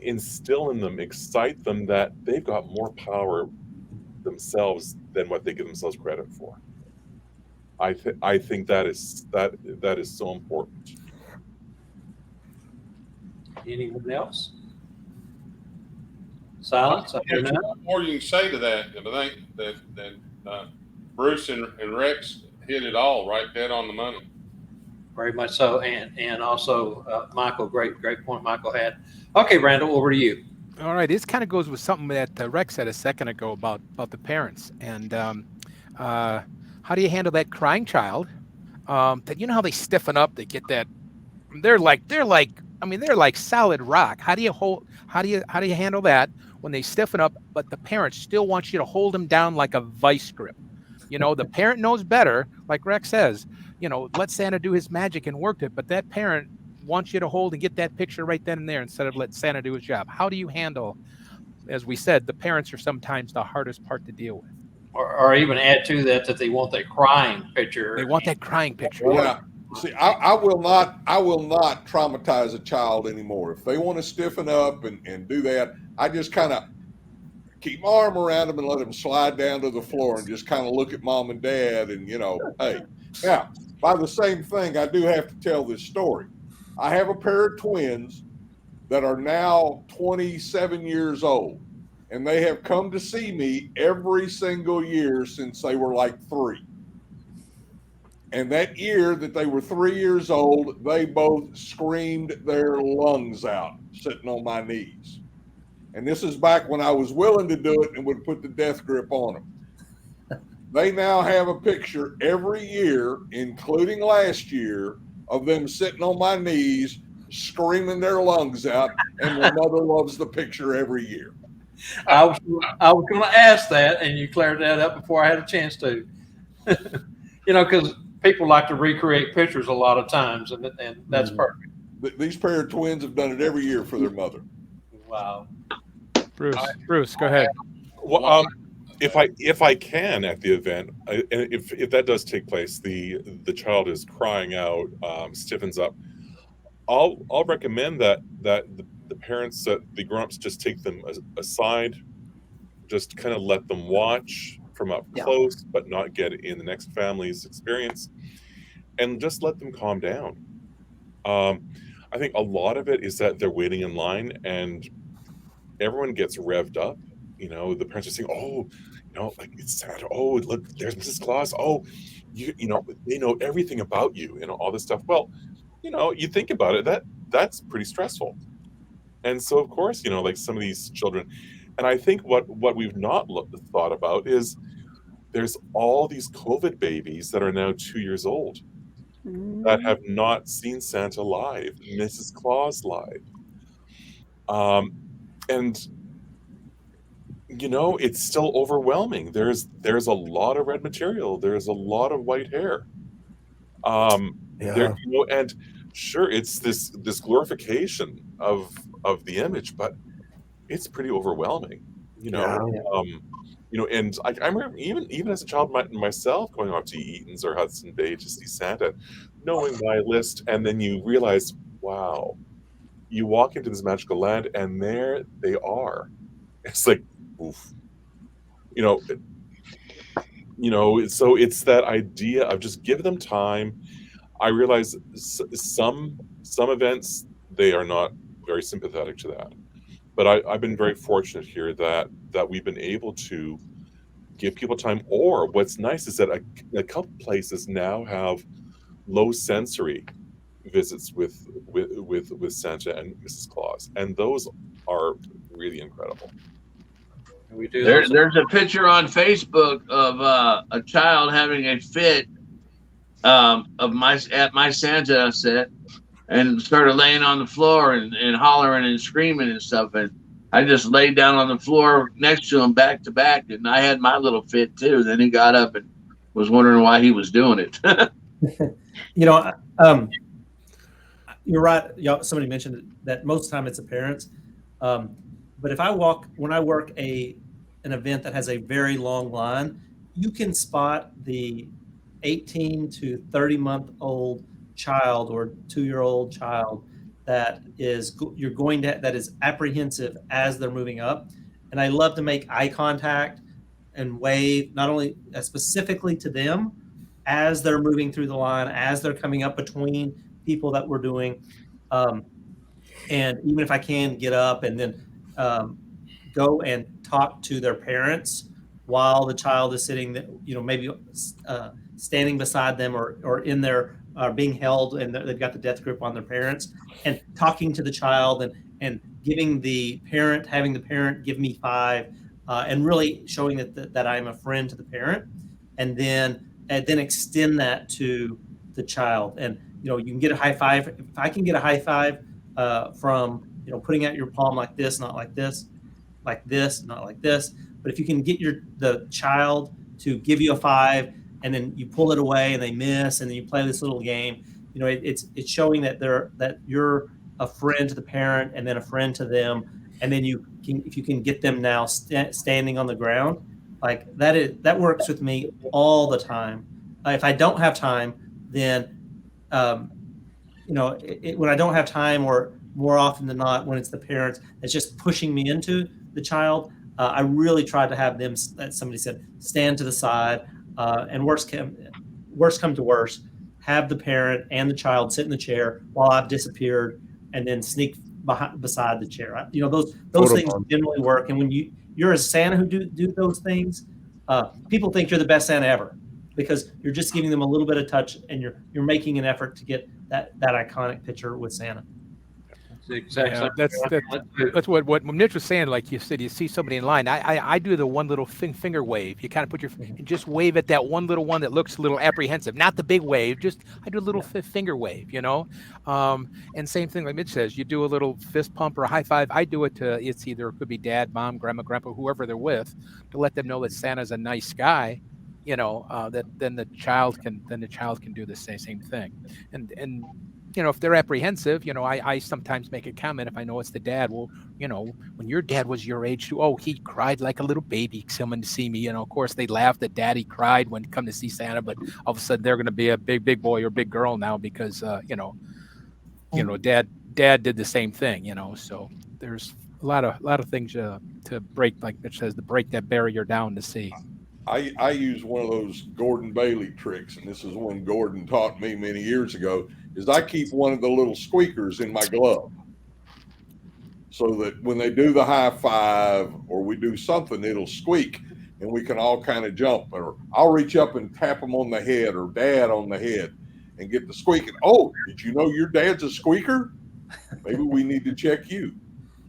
instill in them, excite them that they've got more power themselves than what they give themselves credit for. I think that is so important. Anyone else? Silence. I hear There's none. not more you can say to that. I think that Bruce and Rex hit it all right dead on the money. Very much so, and also Michael, great point Michael had. Okay, Randall, over to you. All right, this kind of goes with something that Rex said a second ago about the parents, and how do you handle that crying child? That, you know how they stiffen up, they get that, they're like solid rock. How do you handle that when they stiffen up, but the parent still wants you to hold them down like a vice grip? You know, the parent knows better, like Rex says, you know, let Santa do his magic and worked it, but that parent wants you to hold and get that picture right then and there instead of let Santa do his job. How do you handle, as we said, the parents are sometimes the hardest part to deal with. Or even add to that they want that crying picture. They want that crying picture. Yeah. See, I will not traumatize a child anymore. If they want to stiffen up and do that, I just kind of keep my arm around them and let them slide down to the floor and just kind of look at mom and dad and, you know, hey. Now, by the same thing, I do have to tell this story. I have a pair of twins that are now 27 years old, and they have come to see me every single year since they were like 3. And that year that they were 3 years old, they both screamed their lungs out sitting on my knees. And this is back when I was willing to do it and would put the death grip on them. They now have a picture every year, including last year, of them sitting on my knees, screaming their lungs out, and their mother loves the picture every year. I was going to ask that, and you cleared that up before I had a chance to. You know, because people like to recreate pictures a lot of times, and that's perfect. These pair of twins have done it every year for their mother. Wow. Bruce, go ahead. Well, if I can at the event, and if that does take place, the child is crying out, stiffens up, I'll recommend that the parents, the grown-ups, just take them aside, just kind of let them watch from up close, but not get in the next family's experience, and just let them calm down. I think a lot of it is that they're waiting in line and everyone gets revved up. You know, the parents are saying, "Oh, you know, like it's Santa. Oh, look, there's Mrs. Claus. Oh, you know, they know everything about you. You know, all this stuff." Well, you know, you think about it, that's pretty stressful. And so, of course, you know, like some of these children, and I think what we've not thought about is there's all these COVID babies that are now 2 years old that have not seen Santa live, Mrs. Claus live. And you know, it's still overwhelming. There's a lot of red material. There's a lot of white hair. There, you know, and sure, it's this glorification of the image, but it's pretty overwhelming. You know, you know, and I remember even as a child myself going off to Eaton's or Hudson Bay to see Santa, knowing my list, and then you realize, wow, you walk into this magical land, and there they are. It's like, oof. You know, so it's that idea of just give them time. I realize some events, they are not very sympathetic to that, but I've been very fortunate here that we've been able to give people time. Or what's nice is that a couple places now have low sensory visits with Santa and Mrs. Claus, and those are really incredible. There's a picture on Facebook of a child having a fit at my Santa set, and started laying on the floor and hollering and screaming and stuff. And I just laid down on the floor next to him back to back, and I had my little fit too. Then he got up and was wondering why he was doing it. You know, you're right. Somebody mentioned that most of the time it's the parents. But if when I work an event that has a very long line, you can spot the 18 to 30-month-old child or 2-year-old child that is that is apprehensive as they're moving up. And I love to make eye contact and wave, not only specifically to them as they're moving through the line, as they're coming up between people that we're doing. And even if I can get up and then go and talk to their parents while the child is sitting, maybe standing beside them or in their being held, and they've got the death grip on their parents, and talking to the child and having the parent give me 5, and really showing that I'm a friend to the parent, and then extend that to the child. And you can get a high five. If I can get a high five from putting out your palm like this, not like this, like this, not like this. But if you can get the child to give you a 5, and then you pull it away and they miss, and then you play this little game, it's showing that you're a friend to the parent and then a friend to them. And then if you can get them now standing on the ground, like that works with me all the time. If I don't have time, then when I don't have time, or more often than not, when it's the parents that's just pushing me into the child, I really try to have them, as somebody said, stand to the side, and worst come to worst, have the parent and the child sit in the chair while I've disappeared, and then sneak beside the chair. Those things generally work. And when you're a Santa who do those things, people think you're the best Santa ever, because you're just giving them a little bit of touch, and you're making an effort to get that iconic picture with Santa. Exactly. Yeah, that's what Mitch was saying. Like you said, you see somebody in line. I do the one little finger wave. You kind of put and just wave at that one little one that looks a little apprehensive. Not the big wave. I do a little finger wave. And same thing like Mitch says. You do a little fist pump or a high five. I do it to it could be dad, mom, grandma, grandpa, whoever they're with, to let them know that Santa's a nice guy. That then the child can do the same thing. And if they're apprehensive, I sometimes make a comment if I know it's the dad. Well, when your dad was your age too, oh, he cried like a little baby coming to see me. Of course they laughed that daddy cried when come to see Santa, but all of a sudden they're going to be a big boy or big girl now because, dad did the same thing, so there's a lot of things to break, like Mitch says, to break that barrier down to see. I use one of those Gordon Bailey tricks, and this is one Gordon taught me many years ago, is I keep one of the little squeakers in my glove, so that when they do the high five or we do something, it'll squeak and we can all kind of jump. Or I'll reach up and tap them on the head, or dad on the head, and get the squeaking. Oh, did you know your dad's a squeaker? Maybe we need to check you.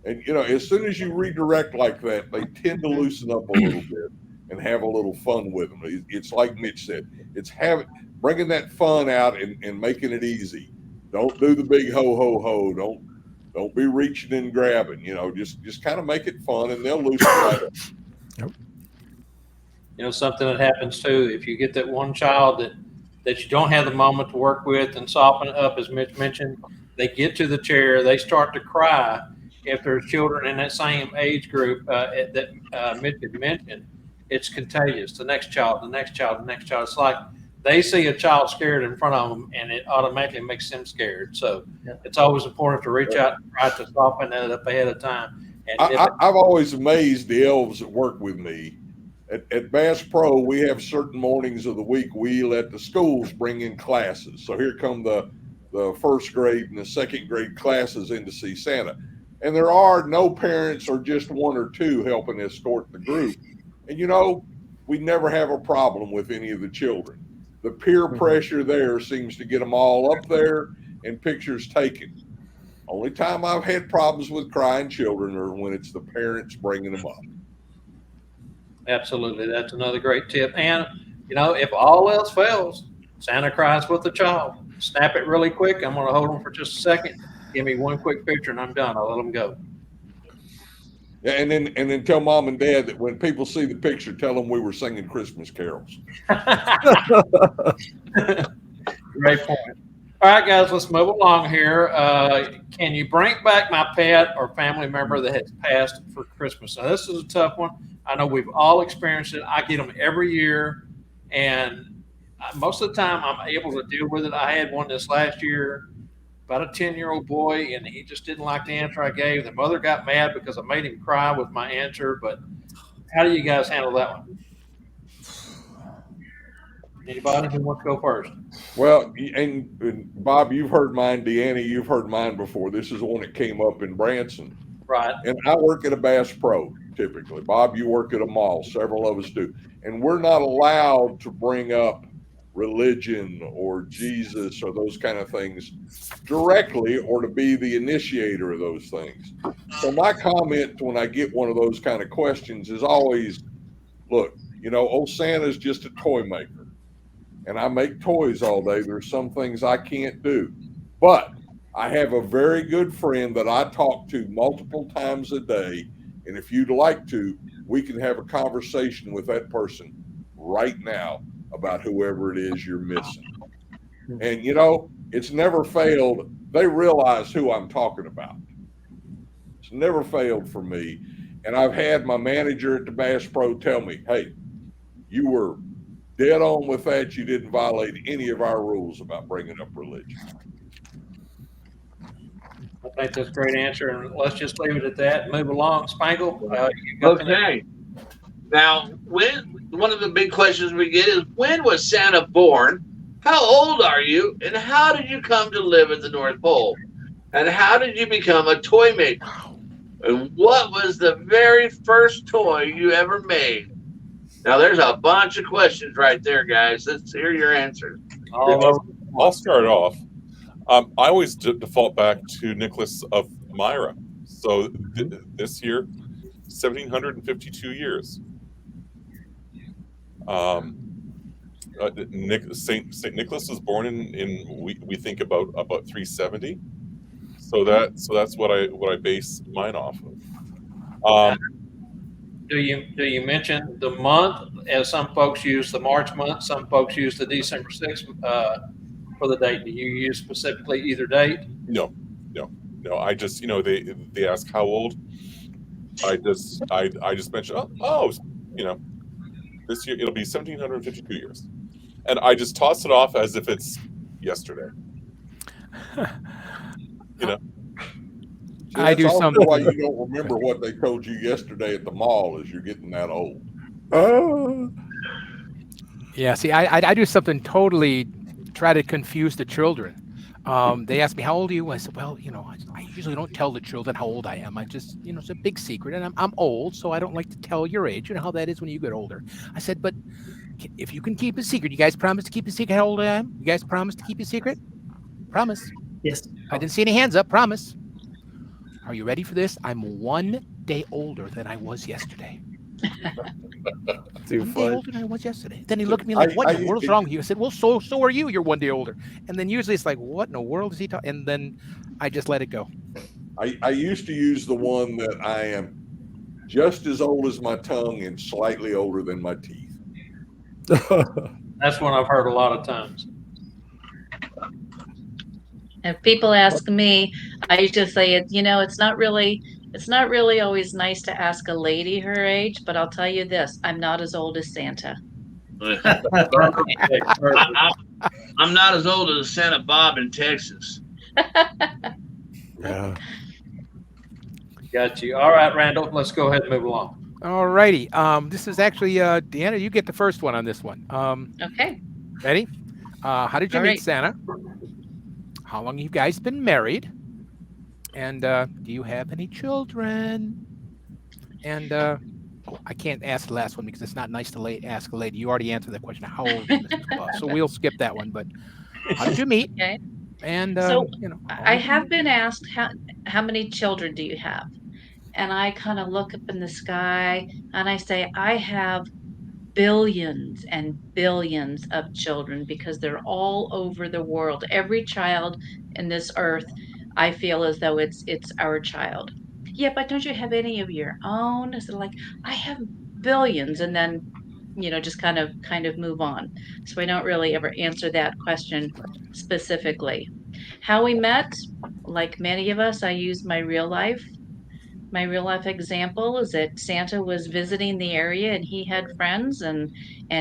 And as soon as you redirect like that, they tend to loosen up a little bit and have a little fun with them. It's like Mitch said, it's bringing that fun out and making it easy. Don't do the big ho ho ho. Don't be reaching and grabbing. Just kind of make it fun, and they'll loosen right up. Yep. Something that happens too, if you get that one child that you don't have the moment to work with and soften it up, as Mitch mentioned, they get to the chair, they start to cry. If there's children in that same age group that Mitch had mentioned, it's contagious. The next child. It's like they see a child scared in front of them, and it automatically makes them scared. So It's always important to reach out and try to soften that up ahead of time. And I've always amazed the elves that work with me. At Bass Pro, we have certain mornings of the week we let the schools bring in classes. So here come the first grade and the second grade classes in to see Santa. And there are no parents or just one or two helping escort the group. And we never have a problem with any of the children. The peer pressure there seems to get them all up there and pictures taken. Only time I've had problems with crying children are when it's the parents bringing them up. Absolutely. That's another great tip. And, if all else fails, Santa cries with the child. Snap it really quick. I'm going to hold them for just a second. Give me one quick picture and I'm done. I'll let them go. Yeah, and then tell mom and dad that when people see the picture, tell them we were singing Christmas carols. Great point. All right, guys, let's move along here. Can you bring back my pet or family member that has passed for Christmas? Now, this is a tough one. I know we've all experienced it. I get them every year, and most of the time I'm able to deal with it. I had one this last year, but about a 10-year-old boy, and he just didn't like the answer I gave. The mother got mad because I made him cry with my answer. But how do you guys handle that one? Anybody who wants to go first? Well, and Bob, you've heard mine. Deanna, you've heard mine before. This is one that came up in Branson. Right. And I work at a Bass Pro typically. Bob, you work at a mall. Several of us do. And we're not allowed to bring up religion or Jesus or those kind of things directly, or to be the initiator of those things. So my comment when I get one of those kind of questions is always, look, old Santa's just a toy maker. And I make toys all day. There's some things I can't do. But I have a very good friend that I talk to multiple times a day. And if you'd like to, we can have a conversation with that person right now about whoever it is you're missing. And, it's never failed. They realize who I'm talking about. It's never failed for me. And I've had my manager at the Bass Pro tell me, hey, you were dead on with that. You didn't violate any of our rules about bringing up religion. I think that's a great answer, and let's just leave it at that. Move along, Spangle. Okay. Now, one of the big questions we get is, when was Santa born? How old are you? And how did you come to live at the North Pole? And how did you become a toy maker? And what was the very first toy you ever made? Now, there's a bunch of questions right there, guys. Let's hear your answers. I'll start off. I always default back to Nicholas of Myra. So this year, 1,752 years. Saint Nicholas was born in we think about 370. So that's what I base mine off of. Do you mention the month, as some folks use the March month, some folks use the December 6th for the date? Do you use specifically either date? No. I just they ask how old. I just mention this year it'll be 1,752 years, and I just toss it off as if it's yesterday. I do something. Why you don't remember what they told you yesterday at the mall is you're getting that old. Yeah, see, I do something totally try to confuse the children. They ask me, how old are you? I said, well, I usually don't tell the children how old I am. I just, it's a big secret, and I'm old, so I don't like to tell your age. You know how that is when you get older. I said, but if you can keep a secret, you guys promise to keep a secret how old I am? You guys promise to keep a secret? Promise. Yes. I didn't see any hands up. Promise. Are you ready for this? I'm 1 day older than I was yesterday. Too 1 day fun. older than I was yesterday. Then he looked at me like, what in the world's wrong with you? I said, well, so are you. You're 1 day older. And then usually it's like, what in the world is he talking? And then I just let it go. I used to use the one that I am just as old as my tongue and slightly older than my teeth. That's one I've heard a lot of times. If people ask me, I just say it's not really always nice to ask a lady her age, but I'll tell you this, I'm not as old as Santa. I'm not as old as Santa Bob in Texas. Yeah. Got you. All right, Randall, let's go ahead and move along. All righty. This is actually, Deanna, you get the first one on this one. Okay. Ready? How did you meet Santa? How long have you guys been married? And do you have any children? And I can't ask the last one because it's not nice to ask a lady. You already answered that question. How old is Mrs. Claus? So we'll skip that one. But how did you meet? Okay. And I have been asked how many children do you have? And I kind of look up in the sky and I say, I have billions and billions of children because they're all over the world. Every child in this earth, I feel as though it's our child. Yeah, but don't you have any of your own? Is it like, I have billions, and then just kind of move on. So I don't really ever answer that question specifically. How we met, like many of us, I use my real life. My real life example is that Santa was visiting the area and he had friends, and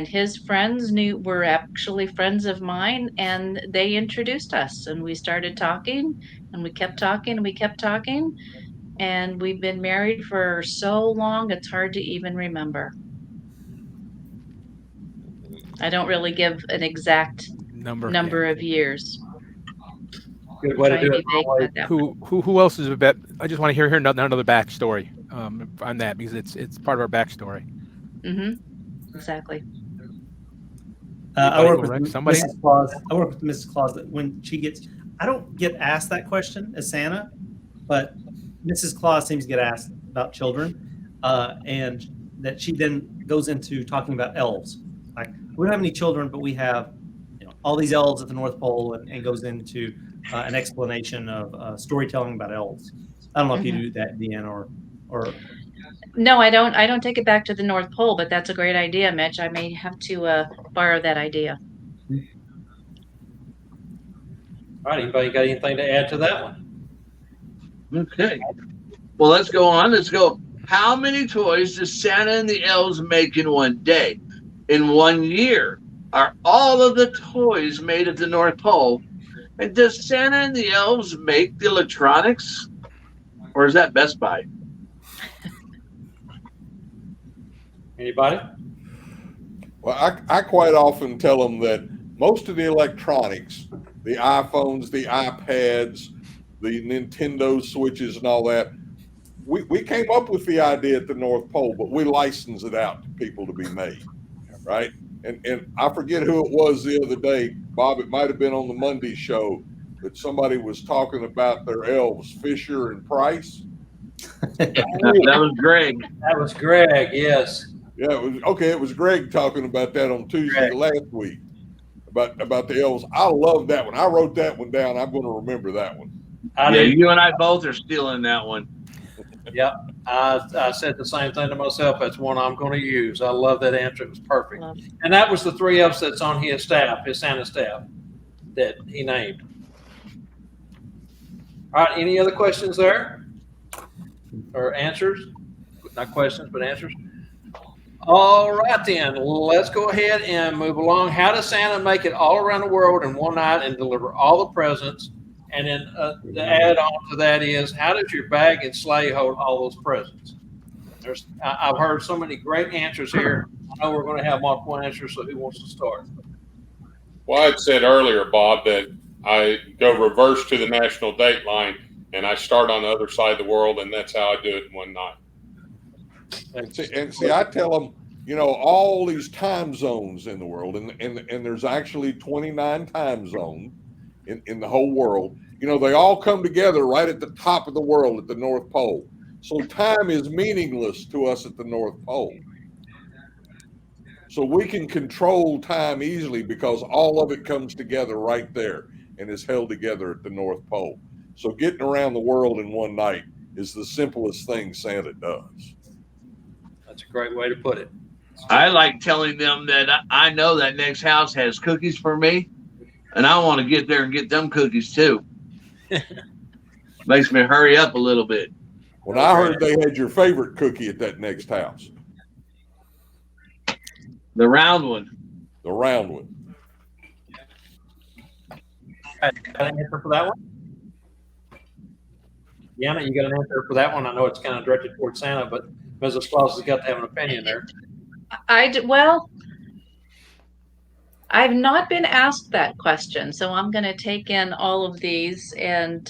his friends were actually friends of mine, and they introduced us, and we started talking, and we kept talking, and we kept talking, and we've been married for so long it's hard to even remember. I don't really give an exact number of years. Good way to do it. Who else is a bet? I just want to hear another backstory on that, because it's part of our backstory. Exactly. I work with Mrs. Claus. I work with Mrs. Claus that when she gets, I don't get asked that question as Santa, but Mrs. Claus seems to get asked about children, and that she then goes into talking about elves. Like, we don't have any children, but we have, all these elves at the North Pole, and goes into an explanation of storytelling about elves. I don't know if you do that, Deanna, or. No, I don't. I don't take it back to the North Pole, but that's a great idea, Mitch. I may have to borrow that idea. All right, anybody got anything to add to that one? Okay. Well, let's go on. Let's go. How many toys does Santa and the elves make in one day? In 1 year? Are all of the toys made at the North Pole? And does Santa and the elves make the electronics? Or is that Best Buy? Anybody? Well, I quite often tell them that most of the electronics, the iPhones, the iPads, the Nintendo Switches and all that, we came up with the idea at the North Pole, but we license it out to people to be made, right? And I forget who it was the other day, Bob, it might have been on the Monday show, that somebody was talking about their elves, Fisher and Price. That was Greg. That was Greg, yes. Yeah, it was Greg talking about that on Tuesday last week about the elves. I love that one. I wrote that one down. I'm going to remember that one. You and I both are stealing that one. Yep. I said the same thing to myself. That's one I'm going to use. I love that answer. It was perfect. And that was the three elves that's on his staff, his Santa staff, that he named. All right. Any other questions there? Or answers? Not questions, but answers. All right, then. Let's go ahead and move along. How does Santa make it all around the world in one night and deliver all the presents? And then the add-on to that is, how does your bag and sleigh hold all those presents? I've heard so many great answers here. I know we're going to have multiple answers, so who wants to start? Well, I had said earlier, Bob, that I go reverse to the national date line, and I start on the other side of the world, and that's how I do it in one night. And see, I tell them, all these time zones in the world, and there's actually 29 time zones in the whole world. They all come together right at the top of the world at the North Pole. So time is meaningless to us at the North Pole. So we can control time easily because all of it comes together right there and is held together at the North Pole. So getting around the world in one night is the simplest thing Santa does. That's a great way to put it. I like telling them that I know that next house has cookies for me, and I want to get there and get them cookies too. Makes me hurry up a little bit. When I heard they had your favorite cookie at that next house. The round one. The round one. Got an answer for that one? Deanna, you got an answer for that one? I know it's kind of directed towards Santa, but Mrs. Claus has got to have an opinion there. Well, I've not been asked that question, so I'm going to take in all of these, and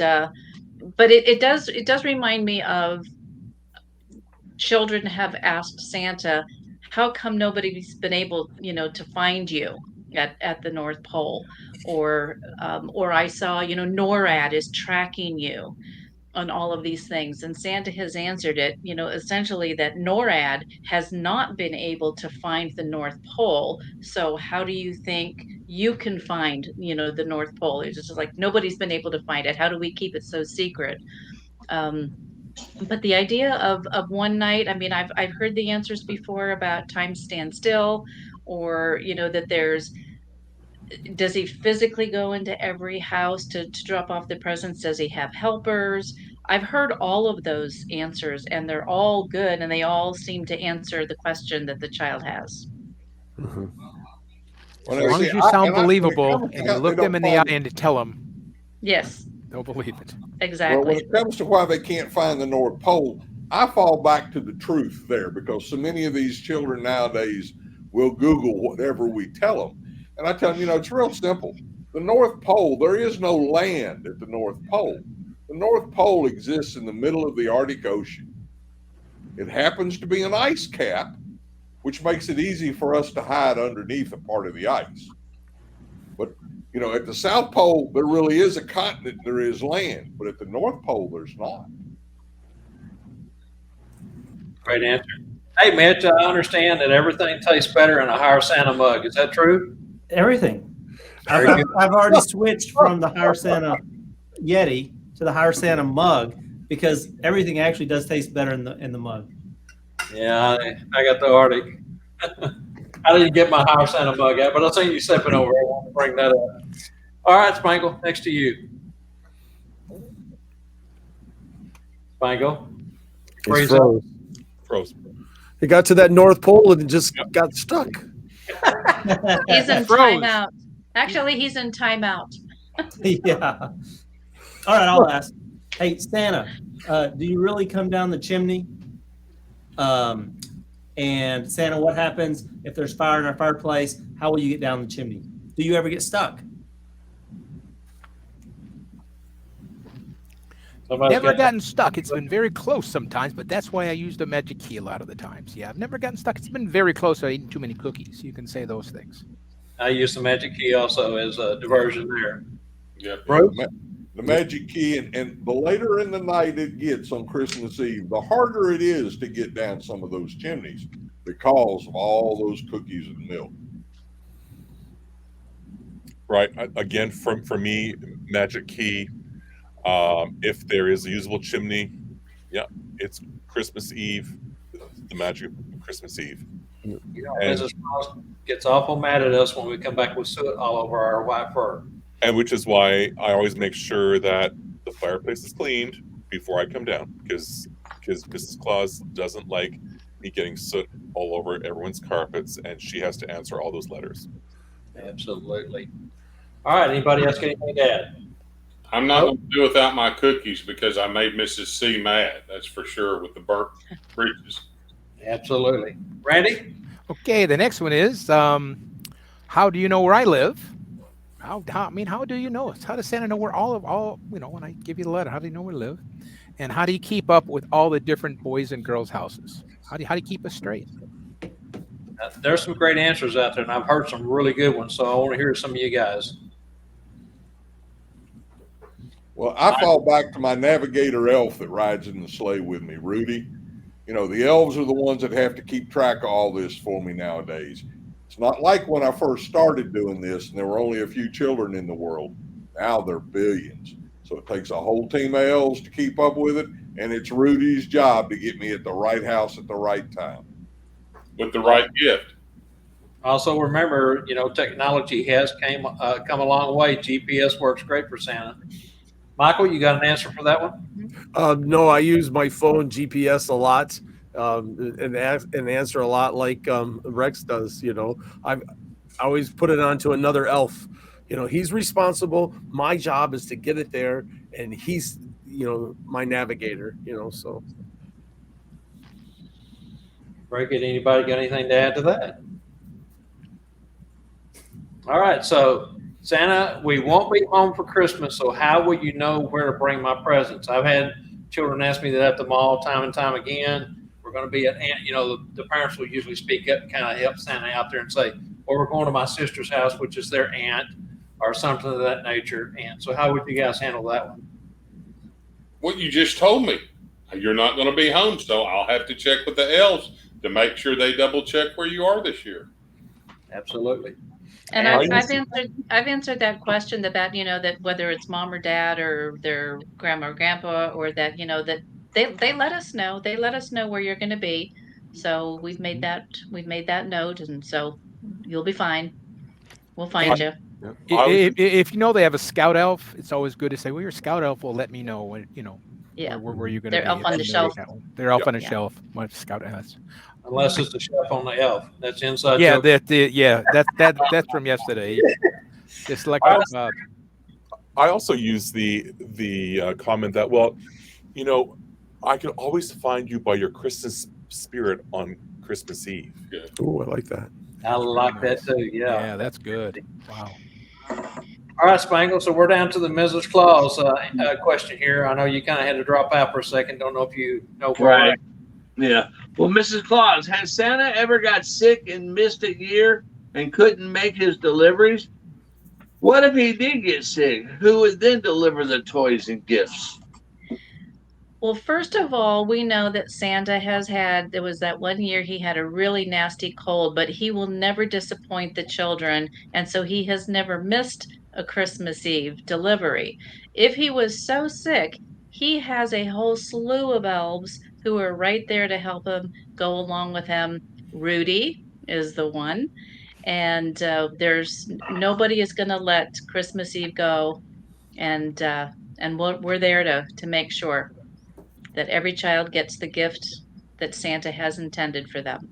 but it does remind me of children have asked Santa, how come nobody's been able, to find you at the North Pole, or I saw, NORAD is tracking you on all of these things, and Santa has answered it, essentially that NORAD has not been able to find the North Pole. So how do you think you can find, the North Pole? It's just like nobody's been able to find it. How do we keep it so secret? But the idea of one night, I mean, I've heard the answers before about time stand still, or that does he physically go into every house to drop off the presents? Does he have helpers? I've heard all of those answers, and they're all good, and they all seem to answer the question that the child has. As long as you sound believable and you look them in the eye and tell them, yes, they'll believe it. Exactly. Well, when it comes to why they can't find the North Pole, I fall back to the truth there, because so many of these children nowadays will Google whatever we tell them. And I tell them, it's real simple. The North Pole, there is no land at the North Pole. The North Pole exists in the middle of the Arctic Ocean. It happens to be an ice cap, which makes it easy for us to hide underneath a part of the ice. But, at the South Pole, there really is a continent, there is land, but at the North Pole, there's not. Great answer. Hey, Mitch, I understand that everything tastes better in a Higher Santa mug. Is that true? Everything. I've already switched from the Higher Santa Yeti to the Higher Santa mug because everything actually does taste better in the mug. Yeah, I got the Arctic. I didn't get my Higher Santa mug out, but I seen you stepping over. I want to bring that up. All right, Spangle, next to you. Spangle. Froze. He got to that North Pole and just got stuck. He's in timeout. Actually, he's in timeout. Yeah. All right, I'll ask. Hey, Santa, do you really come down the chimney? And Santa, what happens if there's fire in our fireplace? How will you get down the chimney? Do you ever get stuck? Never gotten stuck. It's been very close sometimes, but that's why I use the magic key a lot of the times. Yeah, I've never gotten stuck. It's been very close. I've eaten too many cookies. You can say those things. I use the magic key also as a diversion there. Yeah, the magic key, and the later in the night it gets on Christmas Eve, the harder it is to get down some of those chimneys because of all those cookies and milk. Right. Again, for me, magic key. If there is a usable chimney, it's Christmas Eve, the magic of Christmas Eve. Mrs. Claus gets awful mad at us when we come back with soot all over our white fur. And which is why I always make sure that the fireplace is cleaned before I come down, because Mrs. Claus doesn't like me getting soot all over everyone's carpets, and she has to answer all those letters. Absolutely. All right. Anybody else got anything to add? I'm not going to do without my cookies because I made Mrs. C mad. That's for sure with the burnt bridges. Absolutely. Randy? Okay, the next one is, how do you know where I live? How do you know us? How does Santa know where when I give you the letter, how do you know where I live? And how do you keep up with all the different boys and girls' houses? How do you keep us straight? There's some great answers out there, and I've heard some really good ones, so I want to hear some of you guys. Well, I fall back to my navigator elf that rides in the sleigh with me, Rudy. The elves are the ones that have to keep track of all this for me nowadays. It's not like when I first started doing this and there were only a few children in the world. Now there are billions. So it takes a whole team of elves to keep up with it, and it's Rudy's job to get me at the right house at the right time. With the right gift. Also, remember, technology has come a long way. GPS works great for Santa. Michael, you got an answer for that one? No, I use my phone GPS a lot and answer a lot like Rex does. I always put it onto another elf. He's responsible. My job is to get it there, and he's my navigator. So. Very good. Anybody got anything to add to that? All right. So, Santa, we won't be home for Christmas, so how will you know where to bring my presents? I've had children ask me that at the mall time and time again. We're going to be at, the parents will usually speak up and kind of help Santa out there and say, well, we're going to my sister's house, which is their aunt, or something of that nature. And so how would you guys handle that one? What you just told me. You're not going to be home, so I'll have to check with the elves to make sure they double check where you are this year. Absolutely. And I've answered that question about, that whether it's mom or dad or their grandma or grandpa, or that, that they let us know. They let us know where you're going to be. So we've made that note, and so you'll be fine. We'll find you. If they have a scout elf, it's always good to say, well, your scout elf will let me know when, Yeah. Where were you going to be? They're up on the shelf. They're up on the Yeah. shelf. My scout has. Unless it's the chef on the elf. That's inside Yeah, joke. that's from yesterday. Just like Bob. I also use the comment that, well, you know, I can always find you by your Christmas spirit on Christmas Eve. Oh, I like that. I like that too. Yeah. Yeah, that's good. Wow. All right, Spangle. So we're down to the Mrs. Claus question here. I know you kind of had to drop out for a second. Don't know if you know where. Right. Yeah. Well, Mrs. Claus, has Santa ever got sick and missed a year and couldn't make his deliveries? What if he did get sick? Who would then deliver the toys and gifts? Well, first of all, we know that Santa there was that one year he had a really nasty cold, but he will never disappoint the children. And so he has never missed a Christmas Eve delivery. If he was so sick, he has a whole slew of elves who are right there to help him, go along with him. Rudy is the one. And there's nobody is going to let Christmas Eve go. And we're there to make sure that every child gets the gift that Santa has intended for them.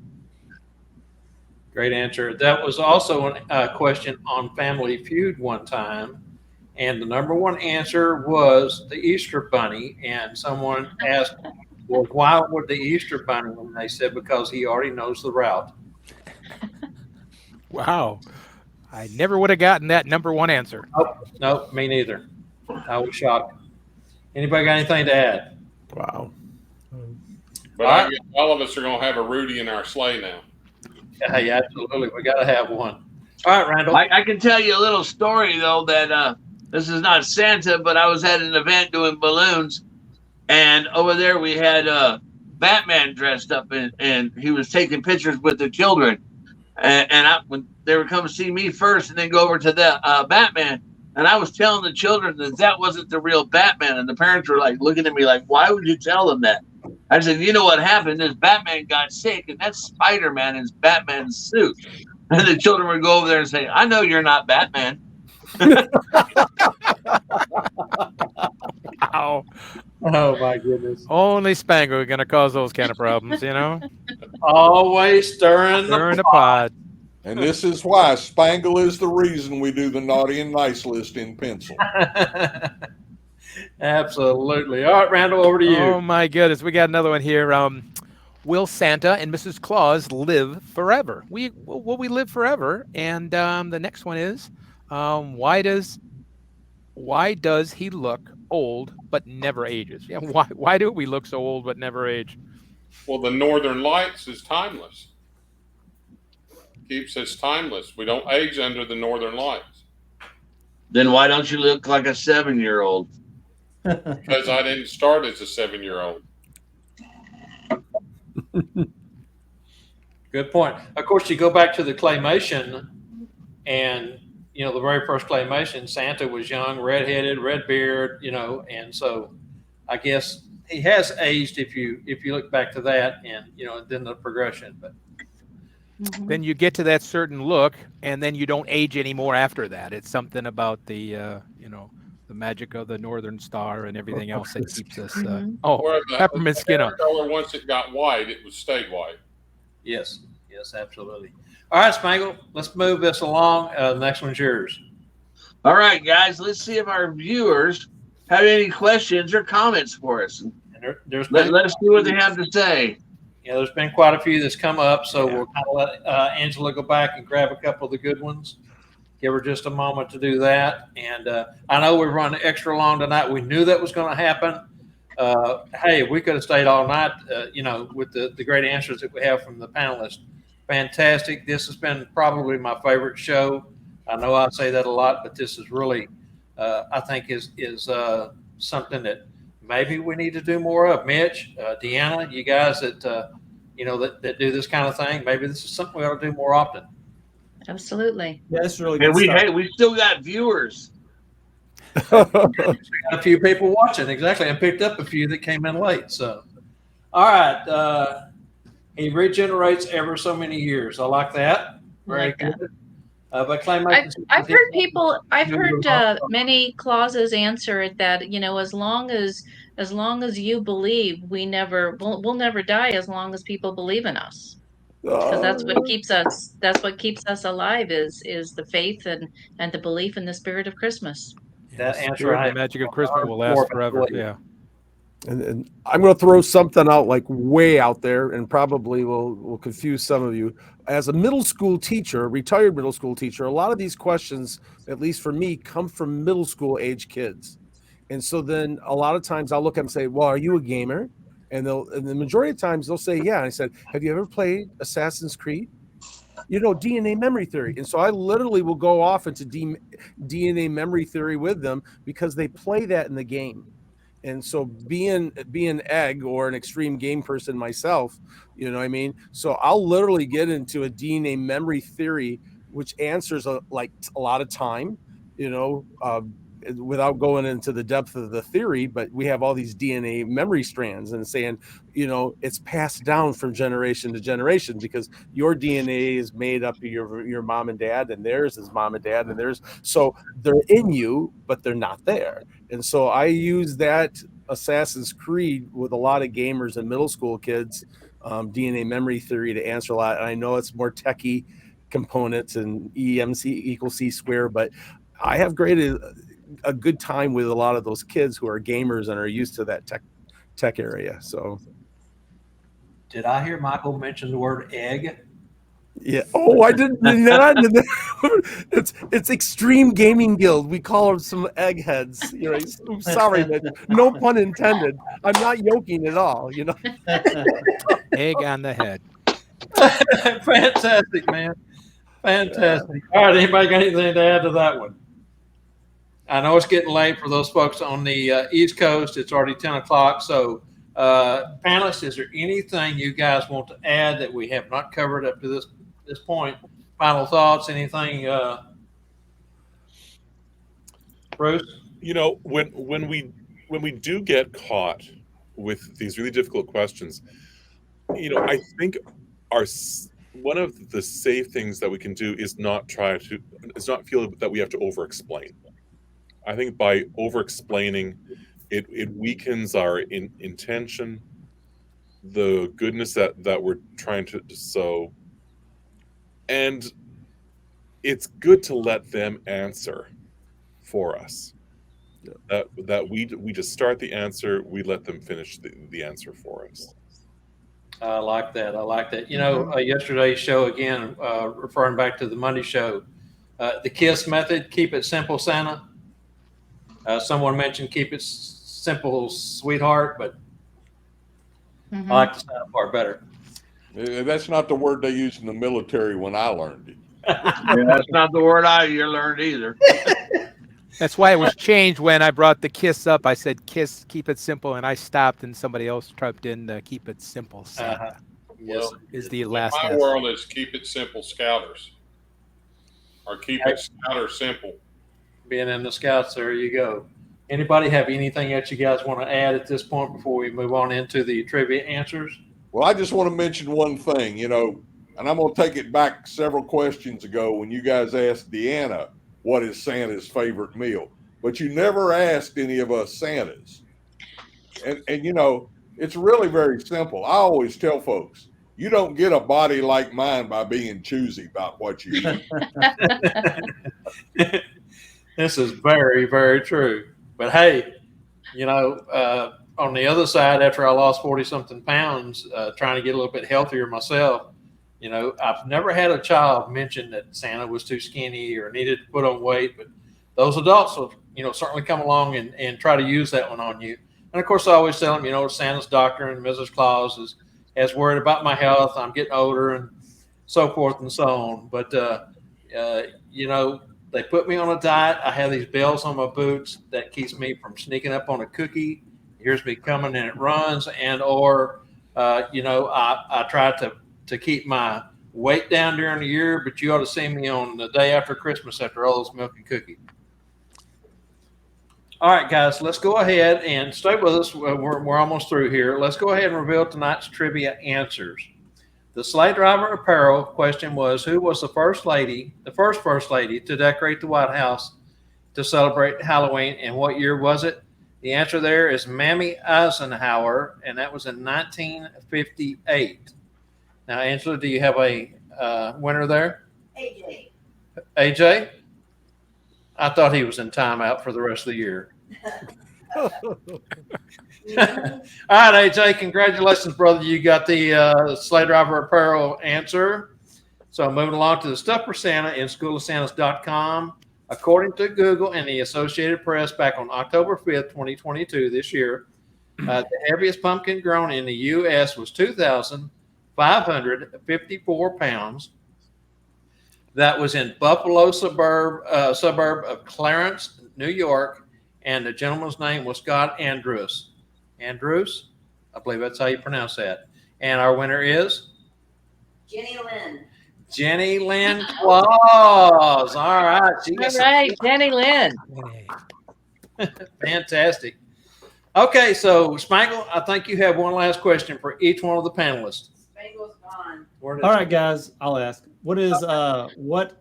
Great answer. That was also a question on Family Feud one time. And the number one answer was the Easter Bunny. And someone asked, well, why would the Easter Bunny? And they said, because he already knows the route. Wow. I never would have gotten that number one answer. Nope, me neither. I was shocked. Anybody got anything to add? Wow. But I guess all of us are going to have a Rudy in our sleigh now. Yeah, absolutely. We got to have one. All right, Randall. I can tell you a little story, though, that this is not Santa, but I was at an event doing balloons. And over there we had Batman dressed up, and he was taking pictures with the children. And when they would come see me first and then go over to the Batman. And I was telling the children that wasn't the real Batman. And the parents were like looking at me like, why would you tell them that? I said, you know what happened? This Batman got sick, and that's Spider-Man in Batman's suit. And the children would go over there and say, I know you're not Batman. Wow. Oh, my goodness. Only Spangle are going to cause those kind of problems, you know? Always stirring the pot. And this is why Spangle is the reason we do the naughty and nice list in pencil. Absolutely. All right, Randall, over to you. Oh, my goodness. We got another one here. Will Santa and Mrs. Claus live forever? Will we live forever? And the next one is, why does he look old but never ages? Yeah, why do we look so old but never age? Well, the Northern Lights is timeless. Keeps us timeless. We don't age under the Northern Lights. Then why don't you look like a 7-year-old? Because I didn't start as a 7-year-old. Good point. Of course, you go back to the claymation, and you know the very first claymation, Santa was young, redheaded, red beard, you know, and so I guess he has aged if you look back to that, and you know, then the progression. But then you get to that certain look, and then you don't age anymore after that. It's something about the the magic of the Northern Star and everything else that keeps us. Peppermint skin on. Color, once it got white, it was stayed white. Yes, absolutely. All right, Spangle, let's move this along. The next one's yours. All right, guys, let's see if our viewers have any questions or comments for us. Let us see what they have to say. Yeah, there's been quite a few that's come up, so we'll kind of let Angela go back and grab a couple of the good ones. Give her just a moment to do that. And I know we've run extra long tonight. We knew that was going to happen. Hey, we could have stayed all night, with the great answers that we have from the panelists. Fantastic. This has been probably my favorite show. I know I say that a lot, but this is really, I think, is something that maybe we need to do more of. Mitch, Deanna, you guys that that do this kind of thing, maybe this is something we ought to do more often. Absolutely. Yeah, that's really good. And we still got viewers. We got a few people watching. Exactly. I picked up a few that came in late. So, all right. He regenerates ever so many years. I like that. Very good. But I've heard many clauses answer it that, as long as as long as you believe, we'll never die as long as people believe in us. Because that's what keeps us alive is the faith and the belief in the spirit of Christmas. That The answer spirit and I the have magic of Christmas will more last forever. believe. Yeah. And I'm going to throw something out like way out there, and probably will confuse some of you. As a middle school teacher, retired middle school teacher, a lot of these questions, at least for me, come from middle school age kids. And so then a lot of times I'll look at them and say, well, are you a gamer? And the majority of times they'll say, yeah. And I said, have you ever played Assassin's Creed? DNA memory theory. And so I literally will go off into DNA memory theory with them because they play that in the game. And so being egg or an extreme game person myself, you know what I mean? So I'll literally get into a DNA memory theory, which answers a lot of time, without going into the depth of the theory, but we have all these DNA memory strands and saying, it's passed down from generation to generation because your DNA is made up of your mom and dad, and theirs is mom and dad, and theirs. So they're in you, but they're not there. And so I use that Assassin's Creed with a lot of gamers and middle school kids, DNA memory theory to answer a lot. And I know it's more techie components and EMC equals C square, but I have a good time with a lot of those kids who are gamers and are used to that tech area. So did I hear Michael mention the word egg? Yeah. Oh, I didn't. It's Extreme Gaming Guild. We call them some eggheads. Sorry, but no pun intended. I'm not joking at all. Egg on the head. Fantastic, man. Fantastic. All right. Anybody got anything to add to that one? I know it's getting late for those folks on the East Coast. It's already 10 o'clock. So, panelists, is there anything you guys want to add that we have not covered up to this point? Final thoughts? Anything, Bruce? When we do get caught with these really difficult questions, I think one of the safe things that we can do is not feel that we have to over-explain. I think by over-explaining, it weakens our intention, the goodness that we're trying to sow, and it's good to let them answer for us. That we just start the answer, we let them finish the answer for us. I like that. Yesterday's show, again, referring back to the Monday show, the KISS method, keep it simple, Santa. Someone mentioned keep it simple, sweetheart, but I like the Santa part better. That's not the word they use in the military when I learned it. Yeah, that's not the word I learned either. That's why it was changed when I brought the KISS up. I said KISS, keep it simple, and I stopped, and somebody else typed in keep it simple. Yes, is the last. My world is keep it simple, Scouters, or keep it Scouter simple. Being in the Scouts, there you go. Anybody have anything that you guys want to add at this point before we move on into the trivia answers? Well, I just want to mention one thing, and I'm going to take it back several questions ago when you guys asked Deanna what is Santa's favorite meal, but you never asked any of us Santas. And it's really very simple. I always tell folks, you don't get a body like mine by being choosy about what you eat. This is very, very true. But hey, on the other side, after I lost 40-something pounds, trying to get a little bit healthier myself, I've never had a child mention that Santa was too skinny or needed to put on weight, but those adults will, certainly come along and try to use that one on you. And of course, I always tell them, Santa's doctor and Mrs. Claus is worried about my health. I'm getting older and so forth and so on. But, they put me on a diet. I have these bells on my boots that keeps me from sneaking up on a cookie. Here's me coming and it runs. I try to keep my weight down during the year, but you ought to see me on the day after Christmas after all those milk and cookies. All right, guys, let's go ahead and stay with us. We're almost through here. Let's go ahead and reveal tonight's trivia answers. The Sleigh Driver Apparel question was, who was the first first lady to decorate the White House to celebrate Halloween, and what year was it? The answer there is Mammy Eisenhower, and that was in 1958. Now, Angela, do you have a winner there? AJ. AJ? I thought he was in timeout for the rest of the year. All right, AJ, congratulations, brother. You got the Sleigh Driver Apparel answer. So moving along to the Stuff for Santa in schoolofsantas.com. According to Google and the Associated Press back on October 5th, 2022, this year, the heaviest pumpkin grown in the U.S. was 2,554 pounds. That was in Buffalo suburb of Clarence, New York, and the gentleman's name was Scott Andrews. Andrews? I believe that's how you pronounce that. And our winner is? Jenny Lynn. Jenny Lynn Claus. All right. All right, Jenny Lynn. Fantastic. Okay, so Spangle, I think you have one last question for each one of the panelists. Spangle's gone. All right, guys, I'll ask. What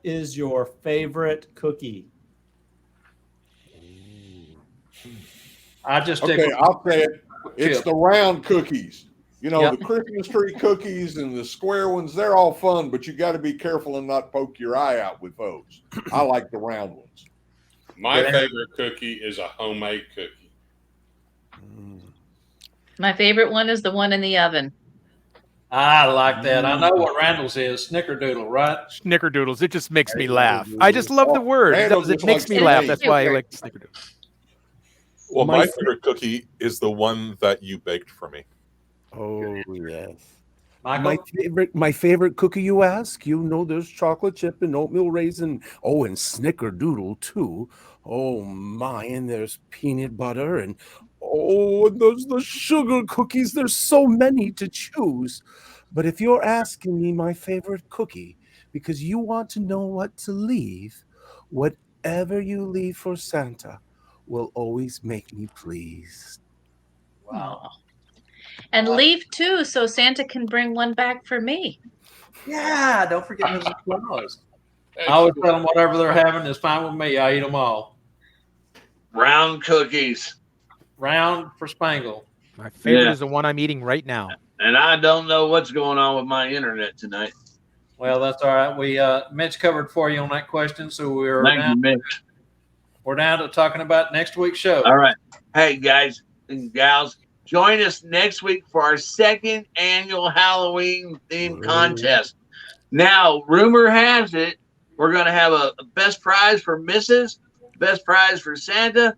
is your favorite cookie? I just Okay, I'll say it. It's the round cookies. You know, Yep. the Christmas tree cookies and the square ones, they're all fun, but you got to be careful and not poke your eye out with those. I like the round ones. My favorite cookie is a homemade cookie. My favorite one is the one in the oven. I like that. I know what Randall's is. Snickerdoodle, right? Snickerdoodles. It just makes me laugh. I just love the word. It Randall does. It just makes likes me to laugh. eat. That's why I like snickerdoodle. Well, my favorite cookie is the one that you baked for me. Oh yes. Michael? My favorite cookie, you ask? You know, there's chocolate chip and oatmeal raisin. Oh, and snickerdoodle too. Oh my, and there's peanut butter and and there's the sugar cookies. There's so many to choose. But if you're asking me my favorite cookie because you want to know what to leave, whatever you leave for Santa will always make me pleased. Wow. And leave too, so Santa can bring one back for me. Yeah, don't forget Mrs. Claus. I always tell them whatever they're having is fine with me. I eat them all. Round cookies. Round for Spangle. My favorite is the one I'm eating right now. And I don't know what's going on with my internet tonight. Well, that's all right. We Mitch covered for you on that question, so Thank you, Mitch. We're down to talking about next week's show. All right. Hey, guys and gals, join us next week for our second annual Halloween themed contest. Now, rumor has it we're going to have a best prize for Mrs., best prize for Santa,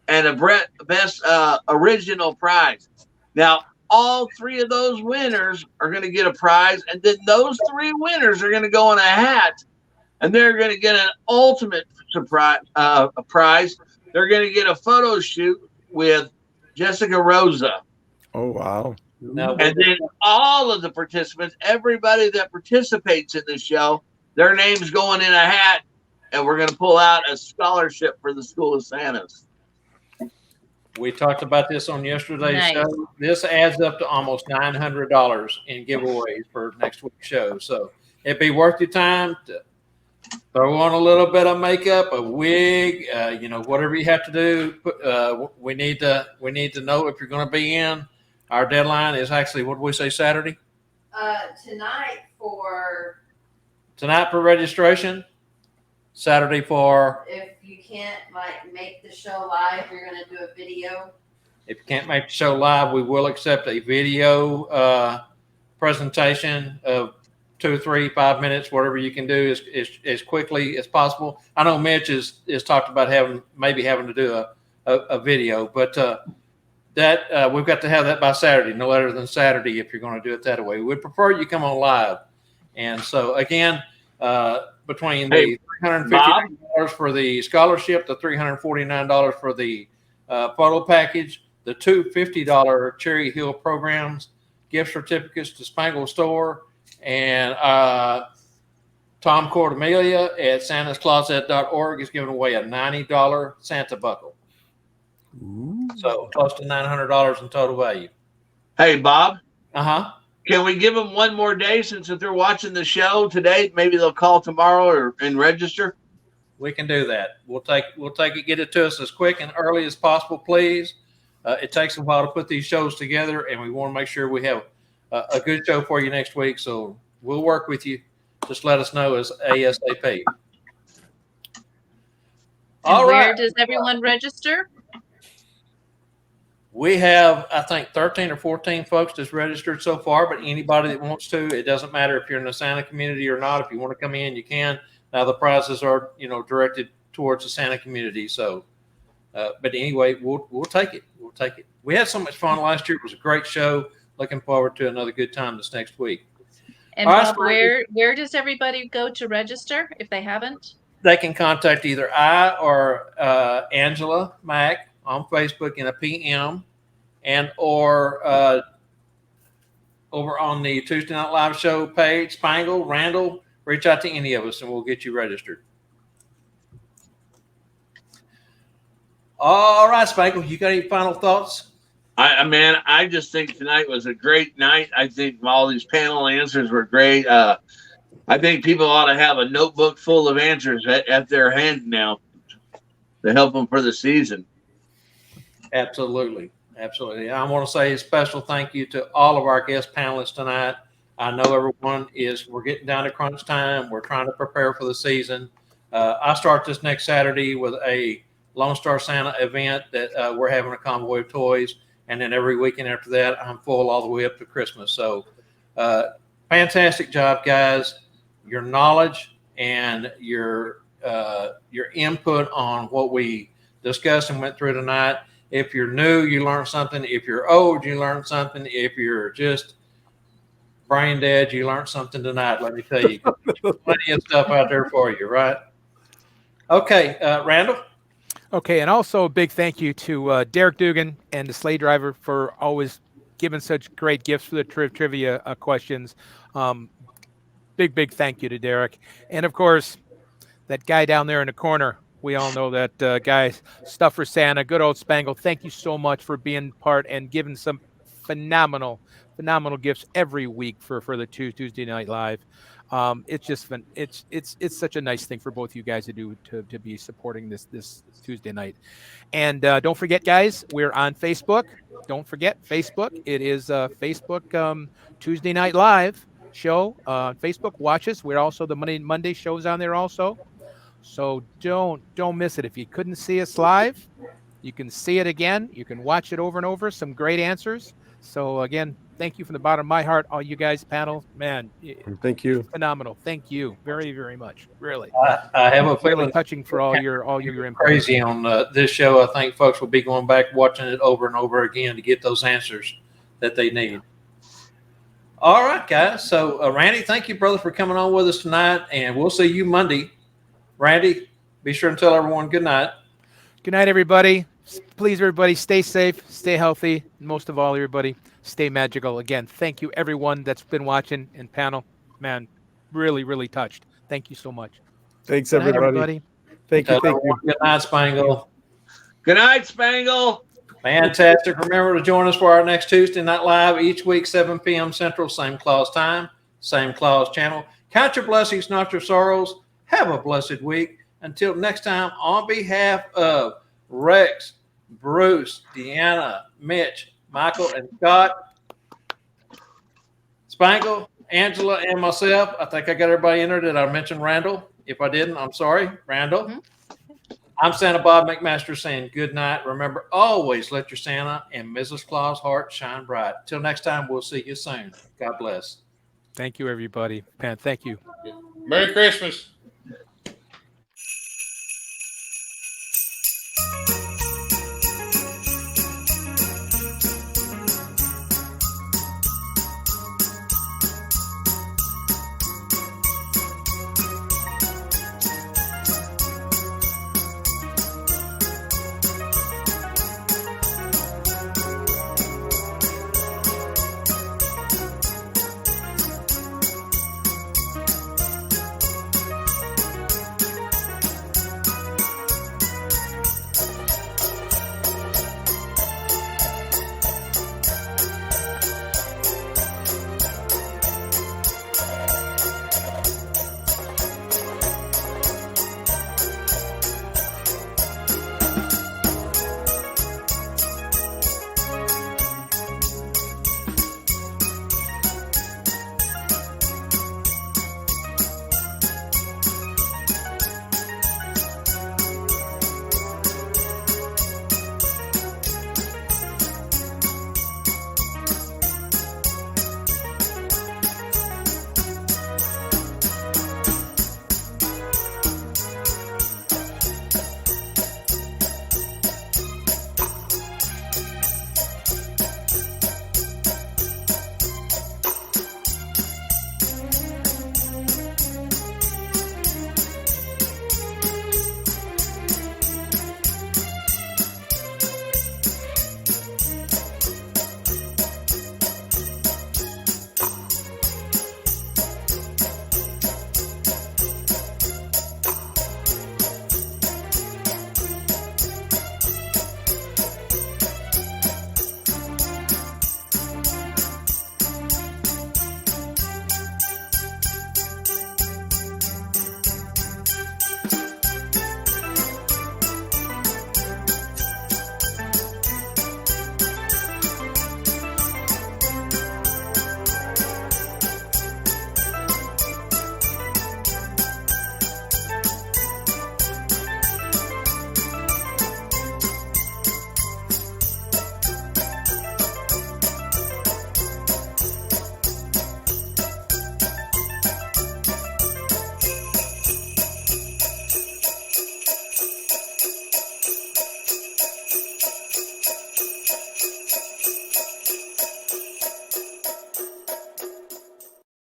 and a best original prize. Now, all three of those winners are going to get a prize, and then those three winners are going to go in a hat, and they're going to get an ultimate surprise prize. They're going to get a photo shoot with Jessica Rosa. Oh, wow. Now, And then all of the participants, everybody that participates in the show, their names going in a hat, and we're going to pull out a scholarship for the School of Santas. we talked about this on yesterday's Nice. show. This adds up to almost $900 in giveaways for next week's show. So it'd be worth your time to throw on a little bit of makeup, a wig, whatever you have to do. We need to know if you're going to be in. Our deadline is actually, what did we say, Saturday? Tonight for registration. Saturday for, if you can't make the show live, you're gonna do a video. if you can't make the show live, we will accept a video presentation of 2, 3, 5 minutes, whatever you can do as quickly as possible. I know Mitch is talked about having to do a video, but that we've got to have that by Saturday, no later than Saturday if you're going to do it that way. We'd prefer you come on live. And so again, between the $350 for the scholarship, the $349 for the photo package, the two $50 Cherry Hill programs, gift certificates to Spangle Store, and Tom Cordemelia at santascloset.org is giving away a $90 Santa buckle. So close to $900 in total value. Hey, Bob. Can we give them one more day since if they're watching the show today, maybe they'll call tomorrow and register? We can do that. We'll take it. Get it to us as quick and early as possible, please. It takes a while to put these shows together, and we want to make sure we have a good show for you next week. So we'll work with you. Just let us know as ASAP. And where does everyone register? We have, I think, 13 or 14 folks that's registered so far, but anybody that wants to, it doesn't matter if you're in the Santa community or not. If you want to come in, you can. Now the prizes are, directed towards the Santa community. So, but anyway, we'll take it. We'll take it. We had so much fun last year. It was a great show. Looking forward to another good time this next week. And Bob, where does everybody go to register if they haven't? They can contact either I or Angela Mack on Facebook in a PM, and or over on the Tuesday Night Live show page, Spangle, Randall, reach out to any of us and we'll get you registered. All right, Spangle, you got any final thoughts? I just think tonight was a great night. I think all these panel answers were great. I think people ought to have a notebook full of answers at their hand now to help them for the season. Absolutely. Absolutely. I want to say a special thank you to all of our guest panelists tonight. I know everyone we're getting down to crunch time. We're trying to prepare for the season. I start this next Saturday with a Lone Star Santa event that we're having a convoy of toys. And then every weekend after that, I'm full all the way up to Christmas. So fantastic job, guys. Your knowledge and your input on what we discussed and went through tonight. If you're new, you learned something. If you're old, you learned something. If you're just brain dead, you learned something tonight. Let me tell you, plenty of stuff out there for you, right? Okay, Randall. Okay, and also a big thank you to Derek Dugan and the Sleigh Driver for always giving such great gifts for the trivia questions. Big thank you to Derek. And, of course, that guy down there in the corner. We all know that guy, Stuff for Santa, good old Spangle. Thank you so much for being part and giving some phenomenal gifts every week for the Tuesday Night Live. It's just been it's such a nice thing for both you guys to do to be supporting this Tuesday night. And don't forget, guys, we're on Facebook. Don't forget Facebook. It is Facebook Tuesday Night Live show on Facebook. Watch us. We're also the Monday shows on there also. So don't miss it. If you couldn't see us live, you can see it again. You can watch it over and over. Some great answers. So again, thank you from the bottom of my heart, all you guys, panel. Man, thank you. Phenomenal. Thank you very, very much. Really. I have a feeling really touching for all your input. Crazy on this show. I think folks will be going back watching it over and over again to get those answers that they need. All right, guys. So Randy, thank you, brother, for coming on with us tonight, and we'll see you Monday. Randy, be sure and tell everyone good night. Good night, everybody. Please, everybody, stay safe, stay healthy, and most of all, everybody, stay magical. Again, thank you, everyone that's been watching and panel. Man, really, really touched. Thank you so much. Thanks, good night, everybody. Thank you. Good night, Spangle. Good night, Spangle. Fantastic. Remember to join us for our next Tuesday Night Live each week, 7 p.m. Central, same Claus time, same Claus channel. Count your blessings, not your sorrows. Have a blessed week. Until next time, on behalf of Rex, Bruce, Deanna, Mitch, Michael, and Scott, Spangle, Angela, and myself, I think I got everybody in there. Did I mention Randall? If I didn't, I'm sorry. Randall. Mm-hmm. I'm Santa Bob McMaster saying good night. Remember, always let your Santa and Mrs. Claus heart shine bright. Till next time, we'll see you soon. God bless. Thank you, everybody. Pan, thank you. Merry Christmas.